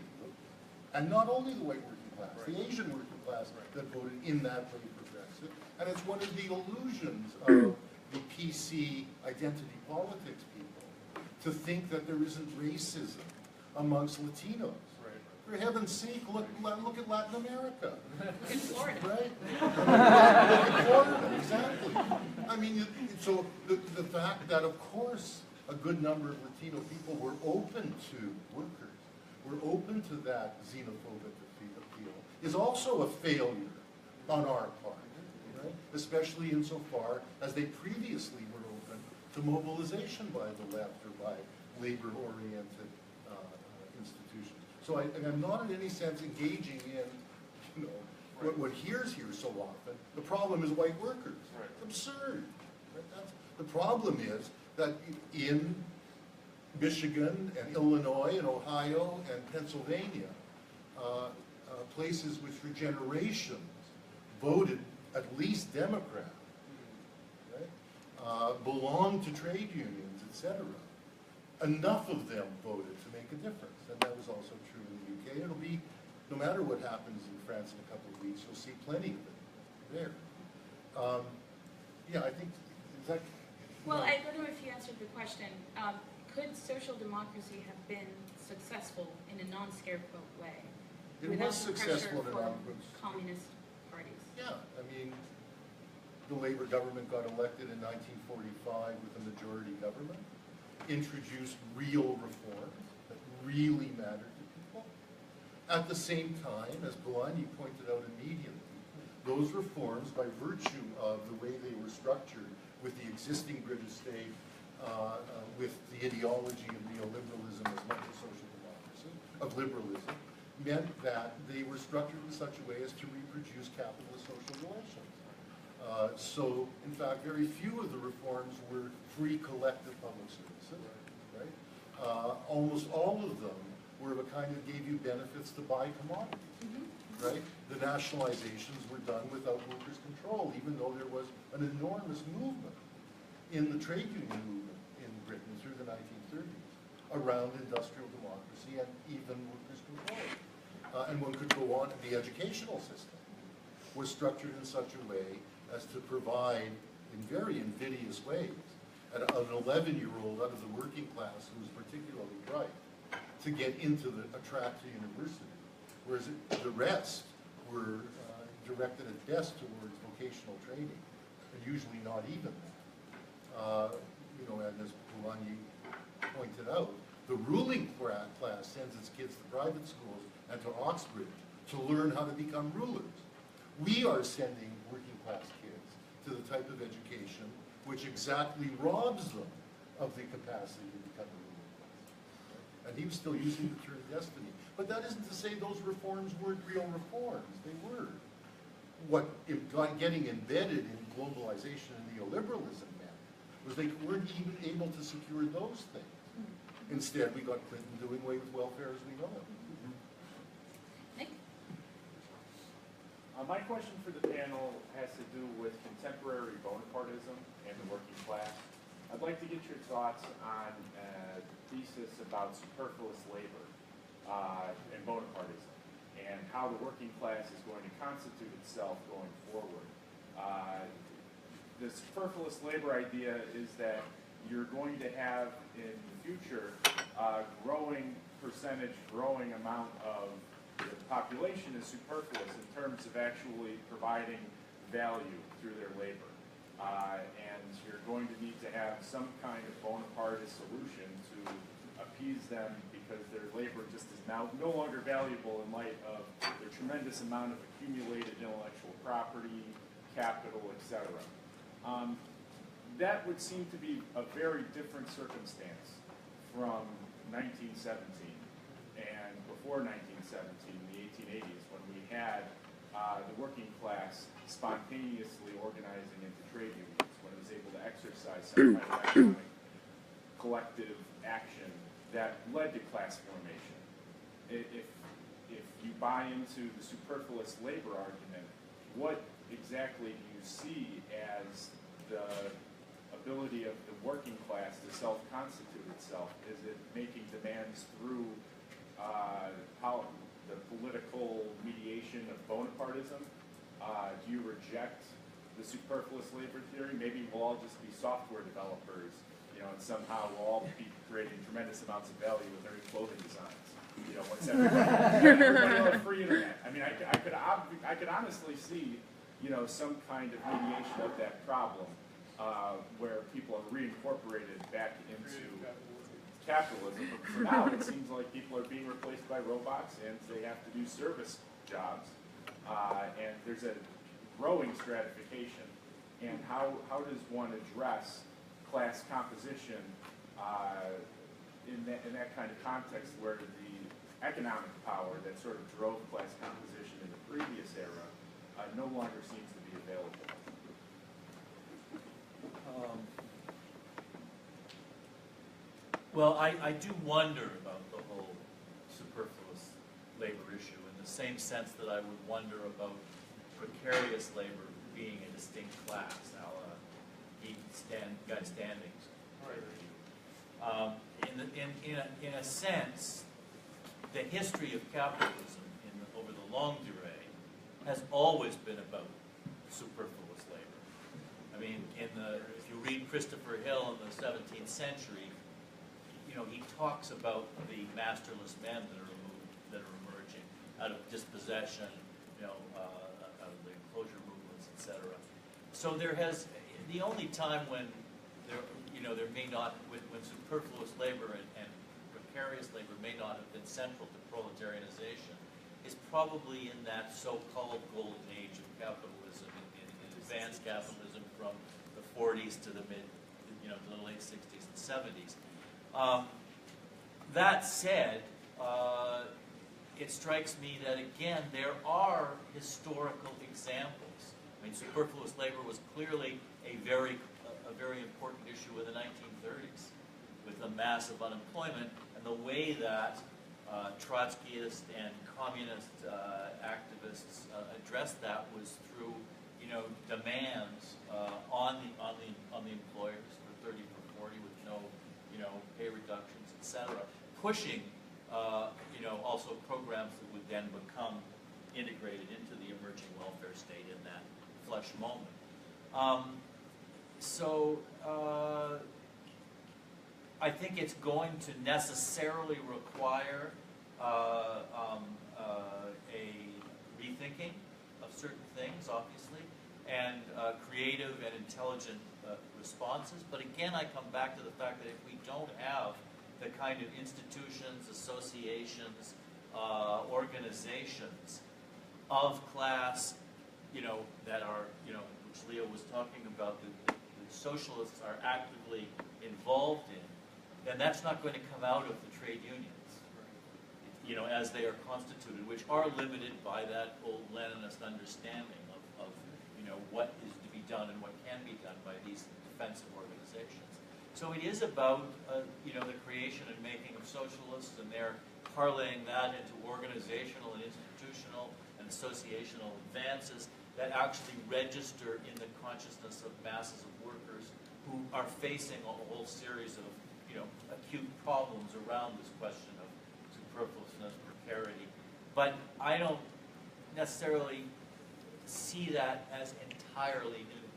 and not only the white working class, the Asian working class that voted in that way progressive. And it's one of the illusions of the PC identity politics people to think that there isn't racism amongst Latinos. For heaven's sake, look at Latin America. Look in Florida. Right? Look at Florida, exactly. I mean, so the fact that, of course, a good number of Latino people were open to workers, were open to that xenophobic appeal, is also a failure on our part, right? Especially insofar as they previously were open to mobilization by the left or by labor-oriented institutions. So I'm not in any sense engaging in, what hears here so often. The problem is white workers. It's absurd. Right? The problem is that in Michigan and Illinois and Ohio and Pennsylvania, places which for generations voted at least Democrat, right? Belonged to trade unions, etc. Enough of them voted to make a difference, and that was also true in the UK. It'll be, no matter what happens in France in a couple of weeks, you'll see plenty of it there. Yeah, I think, is that... Well, I don't know if you answered the question. Could social democracy have been successful in a non-scarequote way? It without was the successful in pressure a from communist parties? Yeah, I mean, the Labour government got elected in 1945 with a majority government, introduced real reforms that really mattered to people. At the same time, as Polanyi pointed out immediately, those reforms, by virtue of the way they were structured with the existing British state, with the ideology of neoliberalism as much as social democracy, of liberalism, meant that they were structured in such a way as to reproduce capitalist social relations. So, in fact, very few of the reforms were free collective public services, right? Almost all of them were the kind that gave you benefits to buy commodities, right? The nationalizations were done without workers' control, even though there was an enormous movement in the trade union movement in Britain through the 1930s around industrial democracy and even workers' control. And one could go on, the educational system was structured in such a way as to provide, in very invidious ways, an 11-year-old out of the working class who was particularly bright to get into a track to university whereas the rest were directed at best towards vocational training, and usually not even that. You know, and as Polanyi pointed out, the ruling class sends its kids to private schools and to Oxbridge to learn how to become rulers. We are sending working class kids to the type of education which exactly robs them of the capacity to become a ruling class. And he was still using the term destiny. But that isn't to say those reforms weren't real reforms. They were. What getting embedded in globalization and neoliberalism meant was they weren't even able to secure those things. Instead, we got Clinton doing away with welfare as we know it. Nick? My question for the panel has to do with contemporary Bonapartism and the working class. I'd like to get your thoughts on a thesis about superfluous labor and Bonapartism, and how the working class is going to constitute itself going forward. The superfluous labor idea is that you're going to have in the future growing percentage, growing amount of the population is superfluous in terms of actually providing value through their labor. And you're going to need to have some kind of Bonapartist solution to appease them because their labor just is now no longer valuable in light of the tremendous amount of accumulated intellectual property, capital, etc. That would seem to be a very different circumstance from 1917 and before 1917, the 1880s, when we had the working class spontaneously organizing into trade unions, when it was able to exercise some kind of economic collective action that led to class formation. If you buy into the superfluous labor argument, what exactly do you see as the ability of the working class to self-constitute itself? Is it making demands through the political mediation of Bonapartism? Do you reject the superfluous labor theory? Maybe we'll all just be software developers, you know, and somehow we'll all be creating tremendous amounts of value with their new clothing designs. You know, once everybody on a free internet. I mean, I could honestly see, you know, some kind of mediation of that problem. Where people are reincorporated back into capitalism. But for now, it seems like people are being replaced by robots and they have to do service jobs. And there's a growing stratification. And how does one address class composition in that kind of context where the economic power that sort of drove class composition in the previous era no longer seems to be available? Well, I do wonder about the whole superfluous labor issue in the same sense that I would wonder about precarious labor being a distinct class, guy standings. In a sense, the history of capitalism over the longue durée has always been about superfluous labor. I mean, if you read Christopher Hill in the 17th century, you know, he talks about the masterless men that are emerging out of dispossession, you know, out of the enclosure movements, etc. So the only time when there may not, when superfluous labor and precarious labor may not have been central to proletarianization is probably in that so-called golden age of capitalism, in advanced capitalism from the 40s to the to the late 60s and 70s. That said, it strikes me that again there are historical examples. I mean, superfluous labor was clearly a very important issue in the 1930s, with the massive unemployment and the way that Trotskyist and communist activists addressed that was through, demands on the employers for 30 for 40 with no, pay reductions, etc. Pushing, also programs that would then become integrated into the emerging welfare state in that flush moment. I think it's going to necessarily require a rethinking of certain things, obviously, and creative and intelligent responses. But again, I come back to the fact that if we don't have the kind of institutions, associations, organizations of class, that are, which Leo was talking about, that the socialists are actively involved in, then that's not going to come out of the trade unions, as they are constituted, which are limited by that old Leninist understanding of what is to be done and what can be done by these defensive organizations. So it is about, the creation and making of socialists, and they're parlaying that into organizational and institutional and associational advances that actually register in the consciousness of masses of workers who are facing a whole series of, acute problems around this question of superfluousness, precarity. But I don't necessarily see that as entirely new.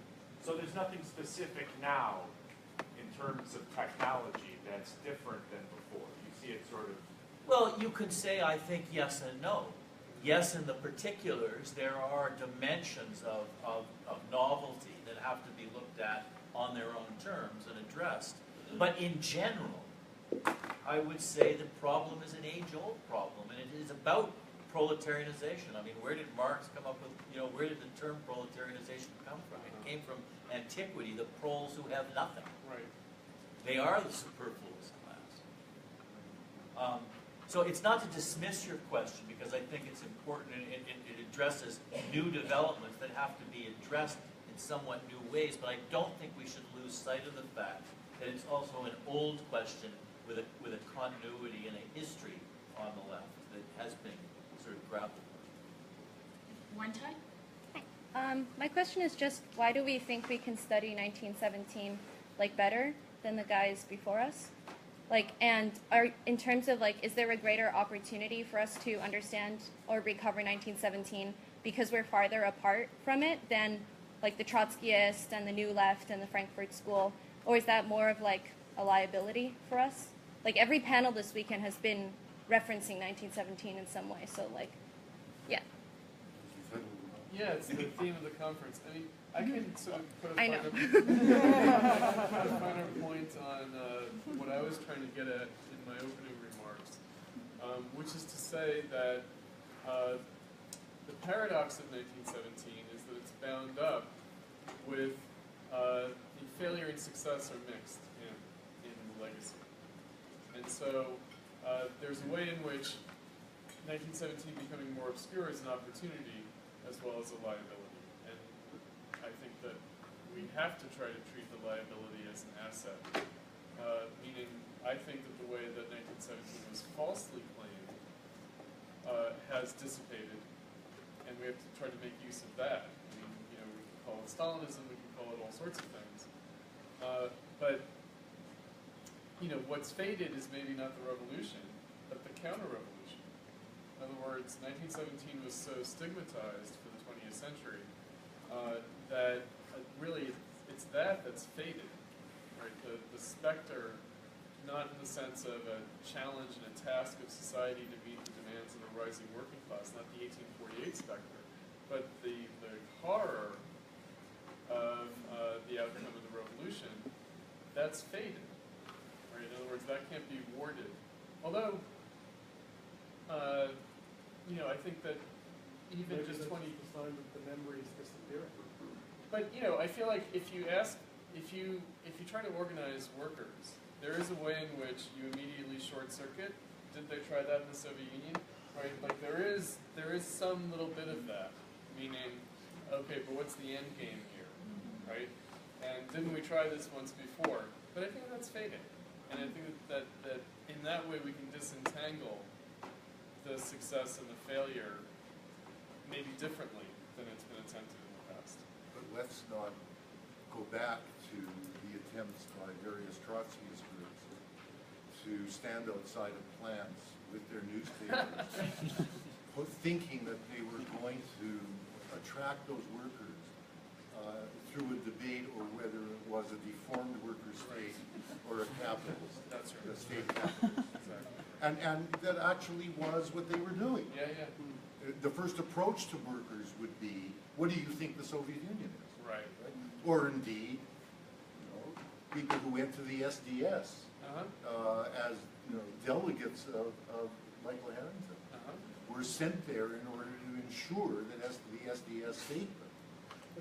So there's nothing specific now in terms of technology that's different than before. You see it sort of... Well, you could say, I think, yes and no. Yes, in the particulars, there are dimensions of novelty that have to be looked at on their own terms and addressed. But in general, I would say the problem is an age-old problem, and it is about proletarianization. I mean, where did Marx come up with, where did the term proletarianization come from? It came from antiquity, the proles who have nothing. Right. They are the superfluous class. So it's not to dismiss your question, because I think it's important, and it addresses new developments that have to be addressed in somewhat new ways, but I don't think we should lose sight of the fact that it's also an old question with a continuity and a history on the left that has been sort of grappled with. One time? My question is just, why do we think we can study 1917 better than the guys before us? And in terms of is there a greater opportunity for us to understand or recover 1917 because we're farther apart from it than the Trotskyist and the New Left and the Frankfurt School, or is that more of a liability for us? Every panel this weekend has been referencing 1917 in some way, so yeah. Yeah, it's the theme of the conference. I mean, I can sort of put a finer point on what I was trying to get at in my opening remarks, which is to say that the paradox of 1917 is that it's bound up with the failure and success are mixed in the legacy. And so there's a way in which 1917 becoming more obscure is an opportunity as well as a liability. And I think that we have to try to treat the liability as an asset, meaning I think that the way that 1917 was falsely claimed has dissipated, and we have to try to make use of that. I mean, we can call it Stalinism, we can call it all sorts of things. But what's faded is maybe not the revolution, but the counter-revolution. In other words, 1917 was so stigmatized for the 20th century that really it's that's faded, right? The specter, not in the sense of a challenge and a task of society to meet the demands of a rising working class, not the 1848 specter, but the horror of the outcome of the revolution, that's faded, right? In other words, that can't be warded. Although, I think that even Maybe just 20... the sign that the memories disappear. But, I feel like if you try to organize workers, there is a way in which you immediately short circuit. Did they try that in the Soviet Union? Right? There is some little bit of that, meaning, okay, but what's the end game here, right? And didn't we try this once before? But I think that's fading. And I think that in that way we can disentangle the success and the failure maybe differently than it's been attempted in the past. But let's not go back to the attempts by various Trotskyist groups to stand outside of plants with their newspapers, thinking that they were going to attract those workers through a debate or whether it was a deformed worker state or a capitalist, That's right. a state capitalist. Exactly. And that actually was what they were doing. Yeah, yeah. The first approach to workers would be, what do you think the Soviet Union is? Right. Or indeed, people who went to the SDS as delegates of Michael Harrington were sent there in order to ensure that the SDS statement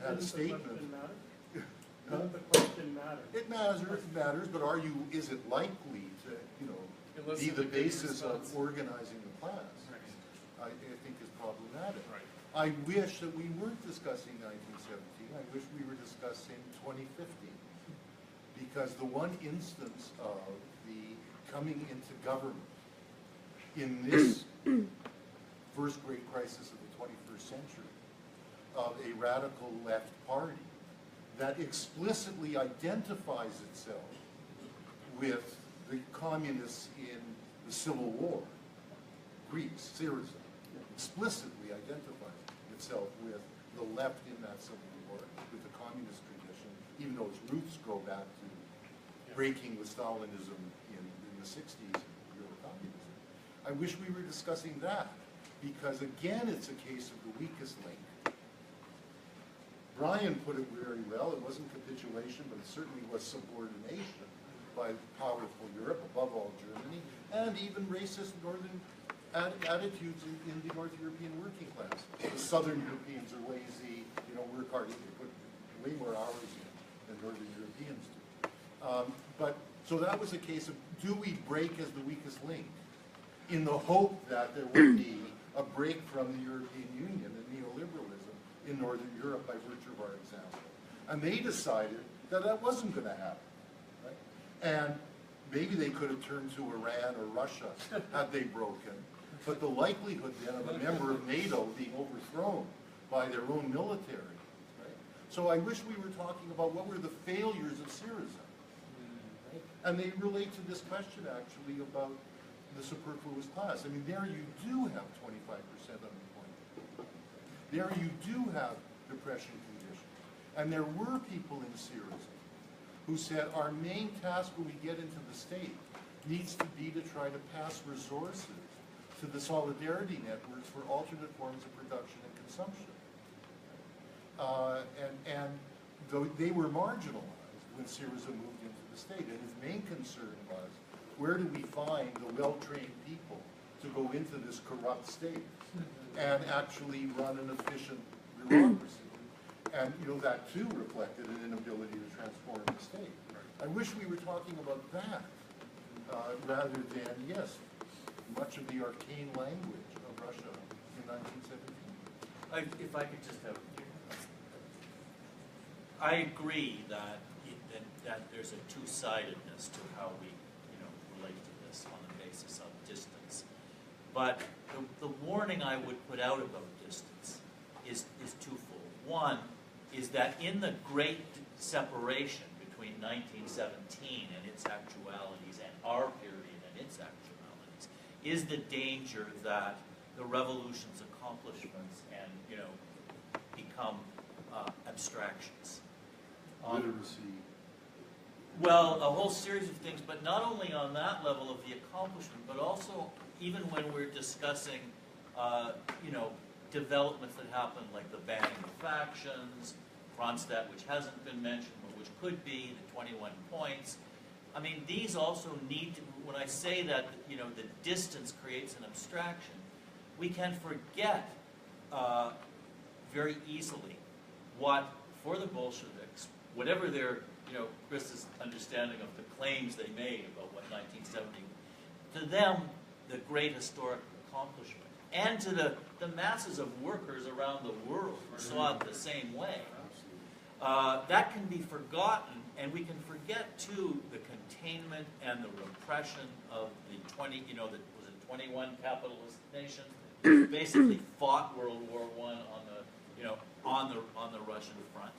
had a statement. Doesn't the question matter? It matters, but is it likely to be the basis of organizing the class? I think is problematic. Right. I wish that we weren't discussing 1917. I wish we were discussing 2015. Because the one instance of the coming into government in this first great crisis of the 21st century of a radical left party that explicitly identifies itself with the communists in the Civil War, Greeks, Syriza, explicitly identifies itself with the left in that Civil War, with the communist tradition, even though its roots go back to breaking with Stalinism in the 60s and real communism. I wish we were discussing that, because again, it's a case of the weakest link. Bryan put it very well. It wasn't capitulation, but it certainly was subordination by powerful Europe, above all Germany, and even racist northern attitudes in the North European working class. The Southern Europeans are lazy, work hard. They put way more hours in than Northern Europeans do. So that was a case of, do we break as the weakest link, in the hope that there would be a break from the European Union and neoliberalism in Northern Europe by virtue of our example. And they decided that that wasn't going to happen. Right? And maybe they could have turned to Iran or Russia had they broken. But the likelihood then of a member of NATO being overthrown by their own military. Right? So I wish we were talking about what were the failures of Syriza. Right? And they relate to this question actually about the superfluous class. I mean, there you do have 25% unemployment. There you do have depression conditions. And there were people in Syriza who said our main task when we get into the state needs to be to try to pass resources to the solidarity networks for alternate forms of production and consumption. And though they were marginalized when Syriza moved into the state, and his main concern was, where do we find the well-trained people to go into this corrupt state and actually run an efficient bureaucracy? And that too reflected an inability to transform the state. I wish we were talking about that rather than, yes, much of the arcane language of Russia in 1917. If I could just have, I agree that there's a two-sidedness to how we relate to this on the basis of distance. But the warning I would put out about distance is twofold. One is that in the great separation between 1917 and its actualities and our period and its actualities is the danger that the revolution's accomplishments and become abstractions. Literacy. Well, a whole series of things, but not only on that level of the accomplishment, but also even when we're discussing, developments that happen, like the banning of factions, Kronstadt, which hasn't been mentioned, but which could be, the 21 points. I mean, these also need to, when I say that, the distance creates an abstraction, we can forget very easily what, for the Bolsheviks, whatever their, Chris's understanding of the claims they made about what 1970, to them, the great historic accomplishment, and to the masses of workers around the world who saw it the same way, that can be forgotten, and we can forget, too, the containment and the repression of the 21 capitalist nations who basically fought World War I on the Russian front.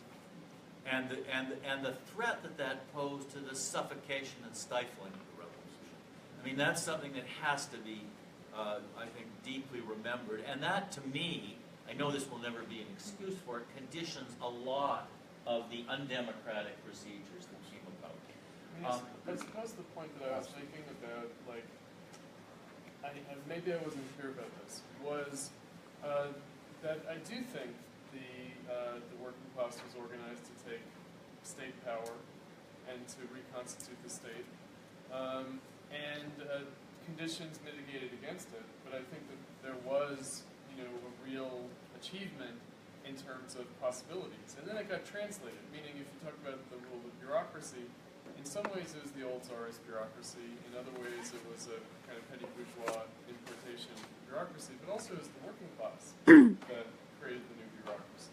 And the threat that posed to the suffocation and stifling of the revolution. I mean, that's something that has to be, I think, deeply remembered. And that, to me, I know this will never be an excuse for it, conditions a lot of the undemocratic procedures that came about. I suppose the point that I was making about, maybe I wasn't clear about this, was that I do think the working class was organized to take state power and to reconstitute the state, and conditions mitigated against it. But I think that there was, a real achievement in terms of possibilities, and then it got translated. Meaning, if you talk about the rule of bureaucracy, in some ways it was the old Tsarist bureaucracy. In other ways, it was a kind of petty bourgeois importation bureaucracy, but also it was the working class that created the new bureaucracy.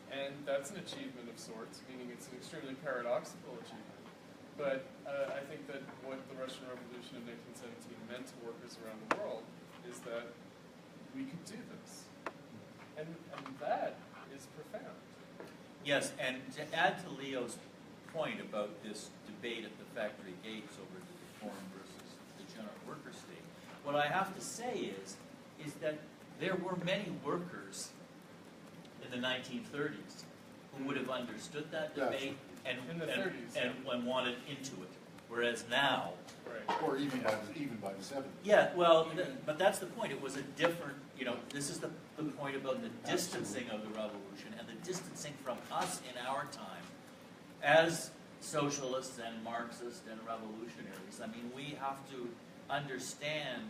And that's an achievement of sorts, meaning it's an extremely paradoxical achievement. But I think that what the Russian Revolution of 1917 meant to workers around the world is that we could do this. And that is profound. Yes, and to add to Leo's point about this debate at the factory gates over the reform versus the general worker state, what I have to say is that there were many workers in the 1930s who would have understood that debate and wanted into it, whereas now, or even by the 70s. Yeah, well, but that's the point. It was a different, this is the point about the distancing of the revolution and the distancing from us in our time as socialists and Marxists and revolutionaries. I mean, we have to understand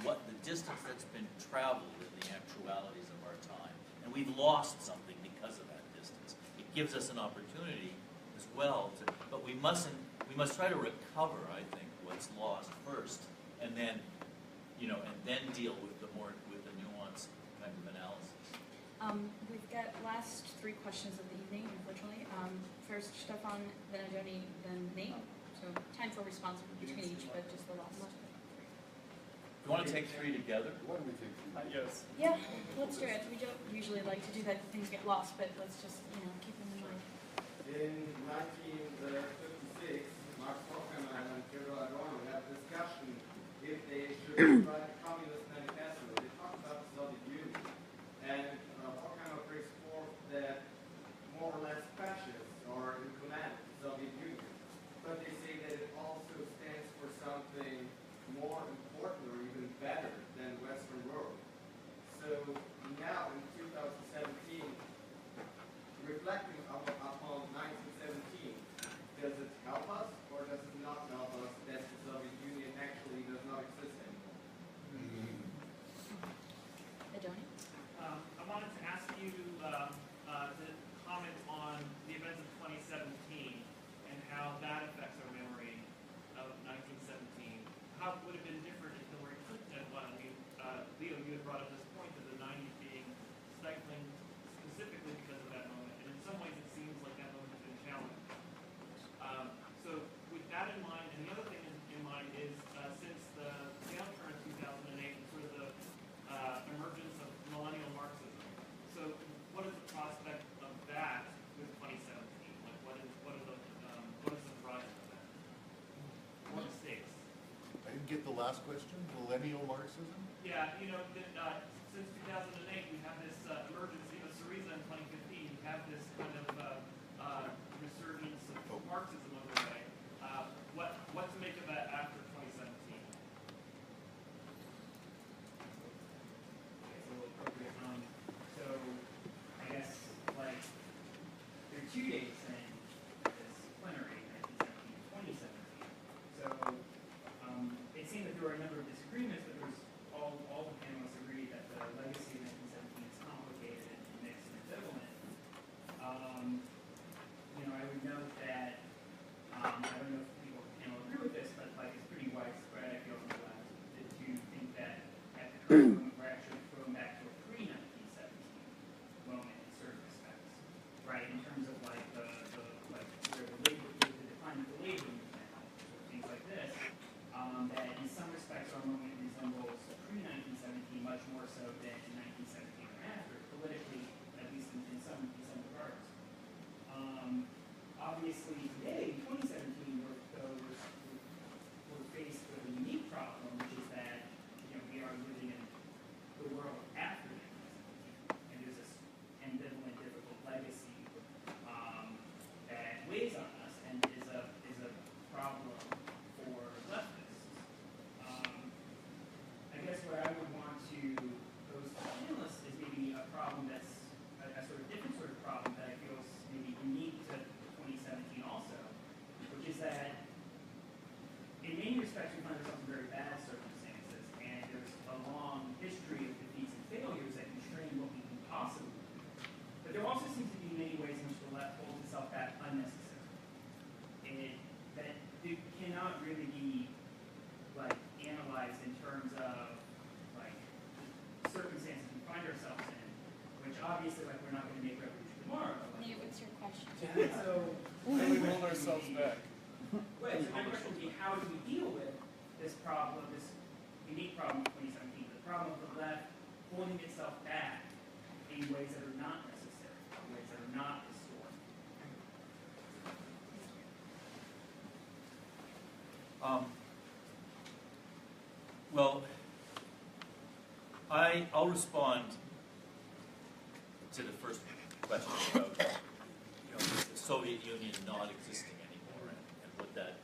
what the distance that's been traveled in the actualities of our time, and we've lost something because of that distance. It gives us an opportunity as well, but we must try to recover, I think, what's lost first, and then deal with the nuanced kind of analysis. We've got last three questions of the evening, unfortunately. First, Stefan, then Adoni, then Nate. So time for response between each, but just the last three. Do you want to take three together? Why don't we take three? Yes. Yeah, let's do it. We don't usually like to do that, things get lost, but let's just, keep them in mind. In 1956, Marx and Cutrone had a discussion if they should write a communist manifesto. They talked about the Soviet Union and Horkheimer brings forth that more or less fascists are in command of the Soviet Union. But they say that it also stands for something more important or even better than the Western world. So now in 2017, reflecting upon 1917, does it help us or does it not help us that the Soviet Union actually does not exist anymore? Adoni? I wanted to ask you to comment on the events of 2017 and how that affects our memory of 1917. How would it have been different if Hillary Clinton had won? I mean, Leo, you had brought up this point of the 90s being stifling specifically because of that moment, and in some ways it seems like that moment has been challenged. So with that in mind, and the other thing in mind is since the downturn of 2008 and sort of the emergence of millennial Marxism. So what is the prospect of that with 2017? Like what is the horizon of that? What are the stakes? I didn't get the last question. Millennial Marxism? Yeah, since 2008 we have this emergence, Syriza in 2015, we have this kind of resurgence of Marxism underway. What to make of that after 2017? It's a little appropriate. So I guess there are 2 dates in this plenary, 1917 and 2017. So it seemed that there were a number of disagreements, but there was all the panelists agreed that the legacy of 1917 is complicated and mixed and ambivalent. I would note that I don't know if people on the panel agree with this, but it's pretty widespread. I feel from the last to think that at the current moment we're actually thrown back to a pre-1917 moment in certain respects, right? In terms of where the decline of the labor movement, things like this. That in some respects our moment resembles pre-1917 much more so than in 1917 or after, politically, at least in some regards. Obviously today, in 2017, we're faced with a unique problem, which is that we are living in obviously, like, we're not going to make revolution tomorrow. Nate, what's your question? So, we hold ourselves back. wait, so my question would be, how do we deal with this problem, this unique problem of 2017, the problem of the left holding itself back in ways that are not necessary, in ways that are not historic? Well, I'll respond to the first question about the Soviet Union not existing anymore and what that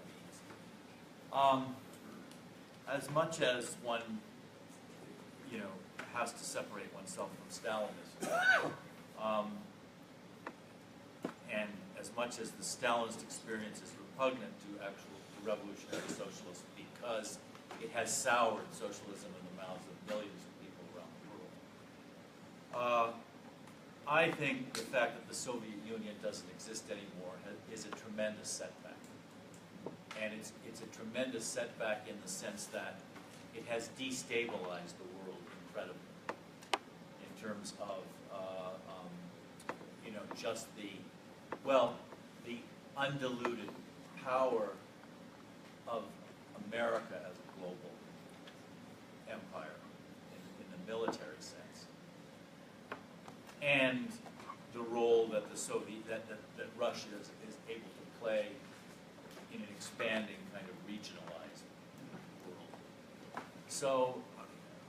means. As much as one has to separate oneself from Stalinism, and as much as the Stalinist experience is repugnant to actual revolutionary socialism because it has soured socialism in the mouths of millions of people around the world. I think the fact that the Soviet Union doesn't exist anymore is a tremendous setback. And it's a tremendous setback in the sense that it has destabilized the world incredibly in terms of just the undiluted power of America as a global empire in the military sense, and the role that that Russia is able to play in an expanding kind of regionalized world. So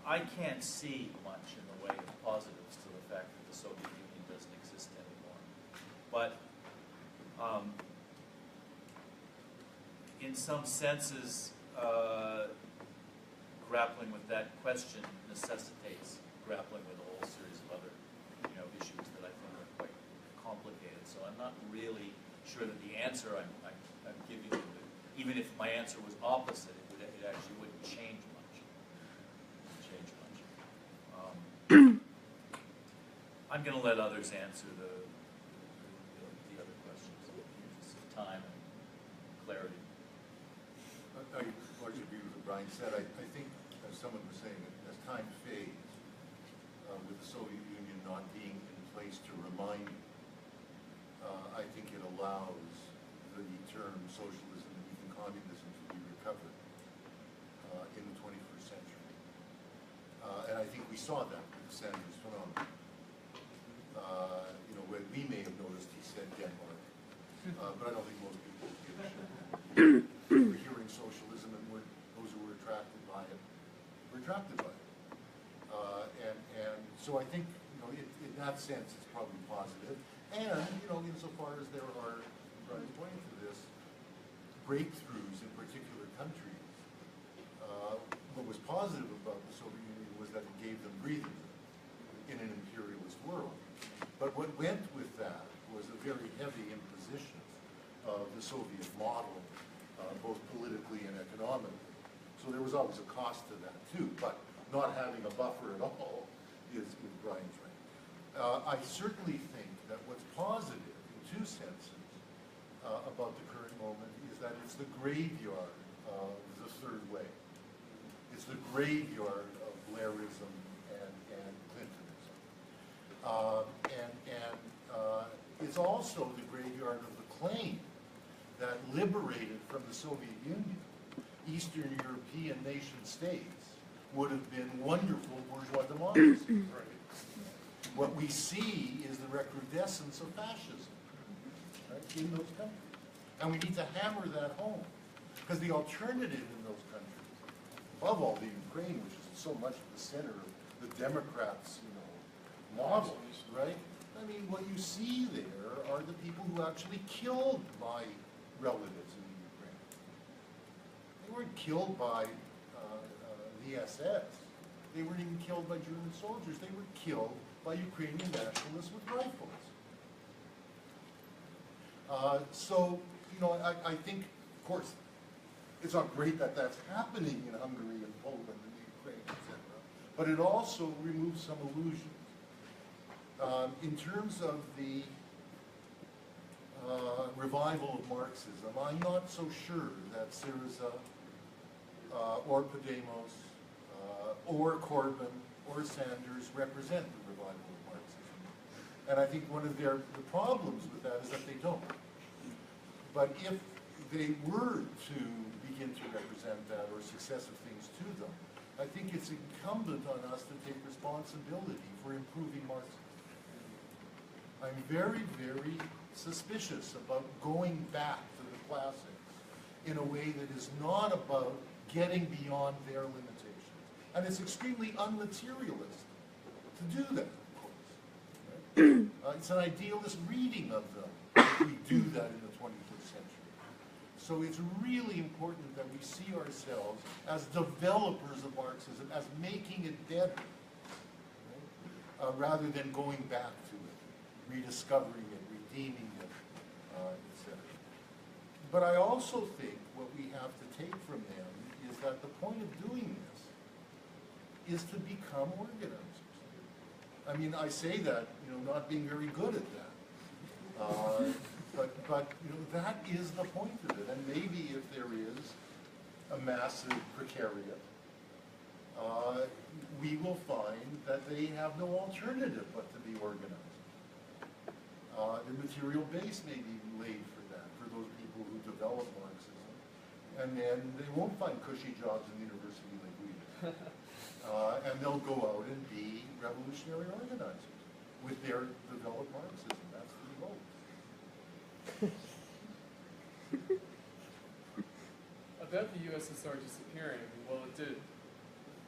I can't see much in the way of positives to the fact that the Soviet Union doesn't exist anymore. But in some senses, grappling with that question necessitates grappling with a whole series of other issues that I think are quite complicated. So I'm not really sure that the answer I'm giving you, even if my answer was opposite, it actually wouldn't change much. I'm going to let others answer the other questions. Just time and clarity. I largely agree with what Bryan said. I think, as someone was saying, as time fades, with the Soviet Union not being in place to remind you, I think it allows the term socialism and even communism to be recovered in the 21st century. And I think we saw that with Sanders' phenomenon. When we may have noticed he said Denmark, but I don't think most people give a shit. We're hearing socialism, and those who were attracted by it were attracted by it. And so I think, in that sense, it's probably positive. And, insofar as there are, Brian's pointing to this, breakthroughs in particular countries, what was positive about the Soviet Union was that it gave them breathing room in an imperialist world. But what went with that was a very heavy imposition of the Soviet model, both politically and economically. So there was always a cost to that too, but not having a buffer at all is Brian's right. I certainly think that what's positive in two senses about the current moment is that it's the graveyard of the third way. It's the graveyard of Blairism and Clintonism. It's also the graveyard of the claim that liberated from the Soviet Union, Eastern European nation states would have been wonderful bourgeois democracies. What we see is the recrudescence of fascism, right, in those countries. And we need to hammer that home. Because the alternative in those countries, above all the Ukraine, which is so much at the center of the Democrats' models, right? I mean, what you see there are the people who actually killed my relatives in the Ukraine. They weren't killed by the SS. They weren't even killed by German soldiers. They were killed by Ukrainian nationalists with rifles. I think, of course, it's not great that that's happening in Hungary and Poland and the Ukraine, etc. But it also removes some illusions. In terms of the revival of Marxism, I'm not so sure that Syriza or Podemos or Corbyn or Sanders represent the revival of Marxism. And I think one of the problems with that is that they don't. But if they were to begin to represent that, or successive things to them, I think it's incumbent on us to take responsibility for improving Marxism. I'm very, very suspicious about going back to the classics in a way that is not about getting beyond their limitations. And it's extremely unmaterialist to do that, of course. Right? It's an idealist reading of them if we do that in the 21st century. So it's really important that we see ourselves as developers of Marxism, as making it better, right? Rather than going back to it, rediscovering it, redeeming it, etc. But I also think what we have to take from them is that the point of doing this is to become organizers. I mean, I say that, not being very good at that. But that is the point of it. And maybe if there is a massive precariat, we will find that they have no alternative but to be organized. The material base may be laid for that, for those people who develop Marxism. And then they won't find cushy jobs in the university like we did. And they'll go out and be revolutionary organizers with their developed Marxism. That's the goal. About the USSR disappearing, well, it did.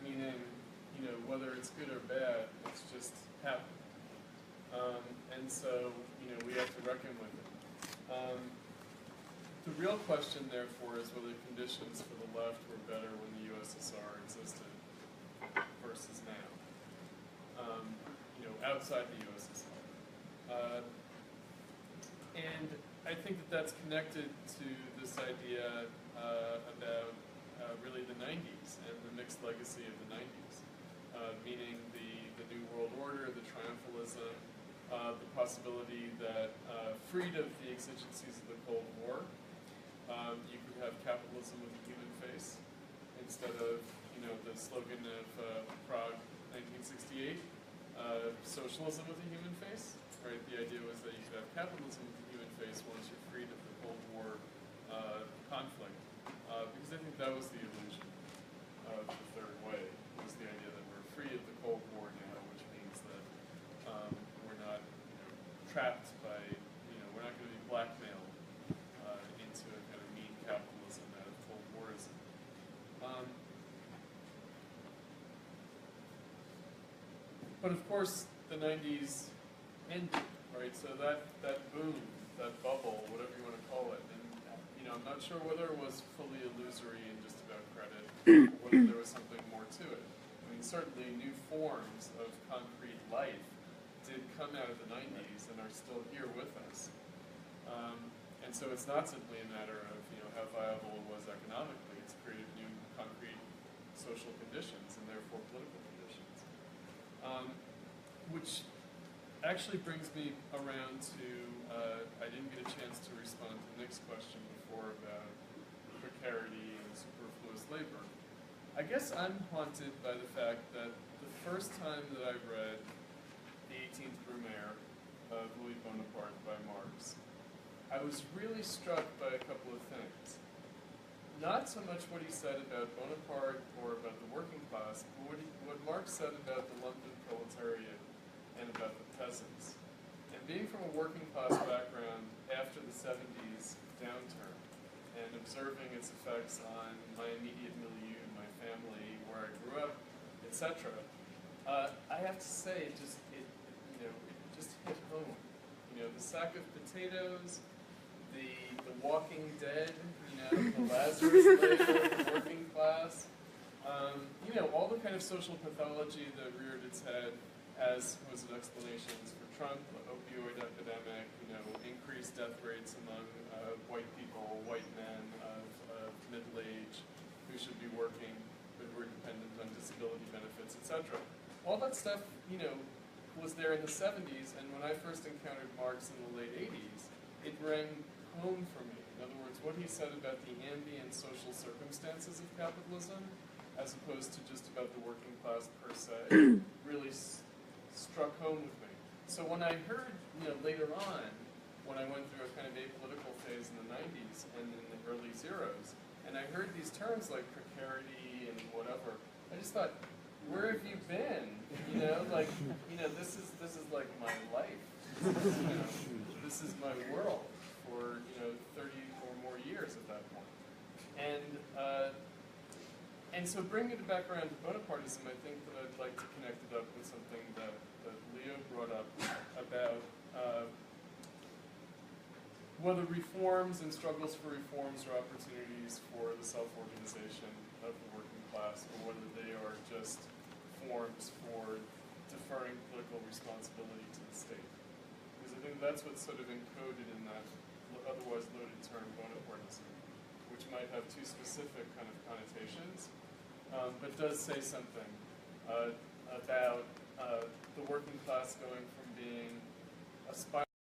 Meaning, whether it's good or bad, it's just happened. And so, we have to reckon with it. The real question, therefore, is whether conditions for the left were better when the USSR existed versus now. Outside the USSR. And I think that that's connected to this idea about really the 90s and the mixed legacy of the 90s, meaning the New World Order, the triumphalism, the possibility that freed of the exigencies of the Cold War, you could have capitalism with a human face instead of the slogan of Prague 1968, socialism with a human face. Right? The idea was that you could have capitalism with a human face once you're freed of the Cold War conflict. Because I think that was the illusion of the third way, was the idea that we're free of the Cold War now, which means that we're not trapped by, we're not going to be blackmailed into a kind of mean capitalism out of Cold Warism. But of course, the 90s ended, right? So that boom, that bubble, whatever you want to call it, and I'm not sure whether it was fully illusory and just about credit, or whether there was something more to it. I mean, certainly new forms of concrete life did come out of the 90s and are still here with us. And so it's not simply a matter of how viable it was economically. It's created new concrete social conditions and therefore political conditions. Which actually brings me around to, I didn't get a chance to respond to Nick's question before about precarity and superfluous labor. I guess I'm haunted by the fact that the first time that I read The 18th Brumaire of Louis Bonaparte by Marx, I was really struck by a couple of things. Not so much what he said about Bonaparte or about the working class, but what Marx said about the London proletariat and about the peasants. And being from a working class background after the 70s downturn and observing its effects on my immediate milieu, my family, where I grew up, etc., I have to say it just hit home. The sack of potatoes, the Walking Dead, the Lazarus label, the working class, all the kind of social pathology that reared its head as was an explanations for Trump, the opioid epidemic, increased death rates among white people, white men of middle age who should be working but who are dependent on disability benefits, etc. All that stuff, was there in the 70s, and when I first encountered Marx in the late 80s, it rang home for me. In other words, what he said about the ambient social circumstances of capitalism as opposed to just about the working class per se, really struck home with me. So when I heard, later on, when I went through a kind of apolitical phase in the 90s and in the early zeros, and I heard these terms like precarity and whatever, I just thought, where have you been? This is like my life. This is my world for 30 or more years at that point. And so bringing it back around to Bonapartism, I think that I'd like to connect it up with something that Leo brought up about whether reforms and struggles for reforms are opportunities for the self-organization of the working class, or whether they are just forms for deferring political responsibility to the state. Because I think that's what's sort of encoded in that otherwise loaded term Bonapartism, which might have too specific kind of connotations, but does say something about the working class going from being a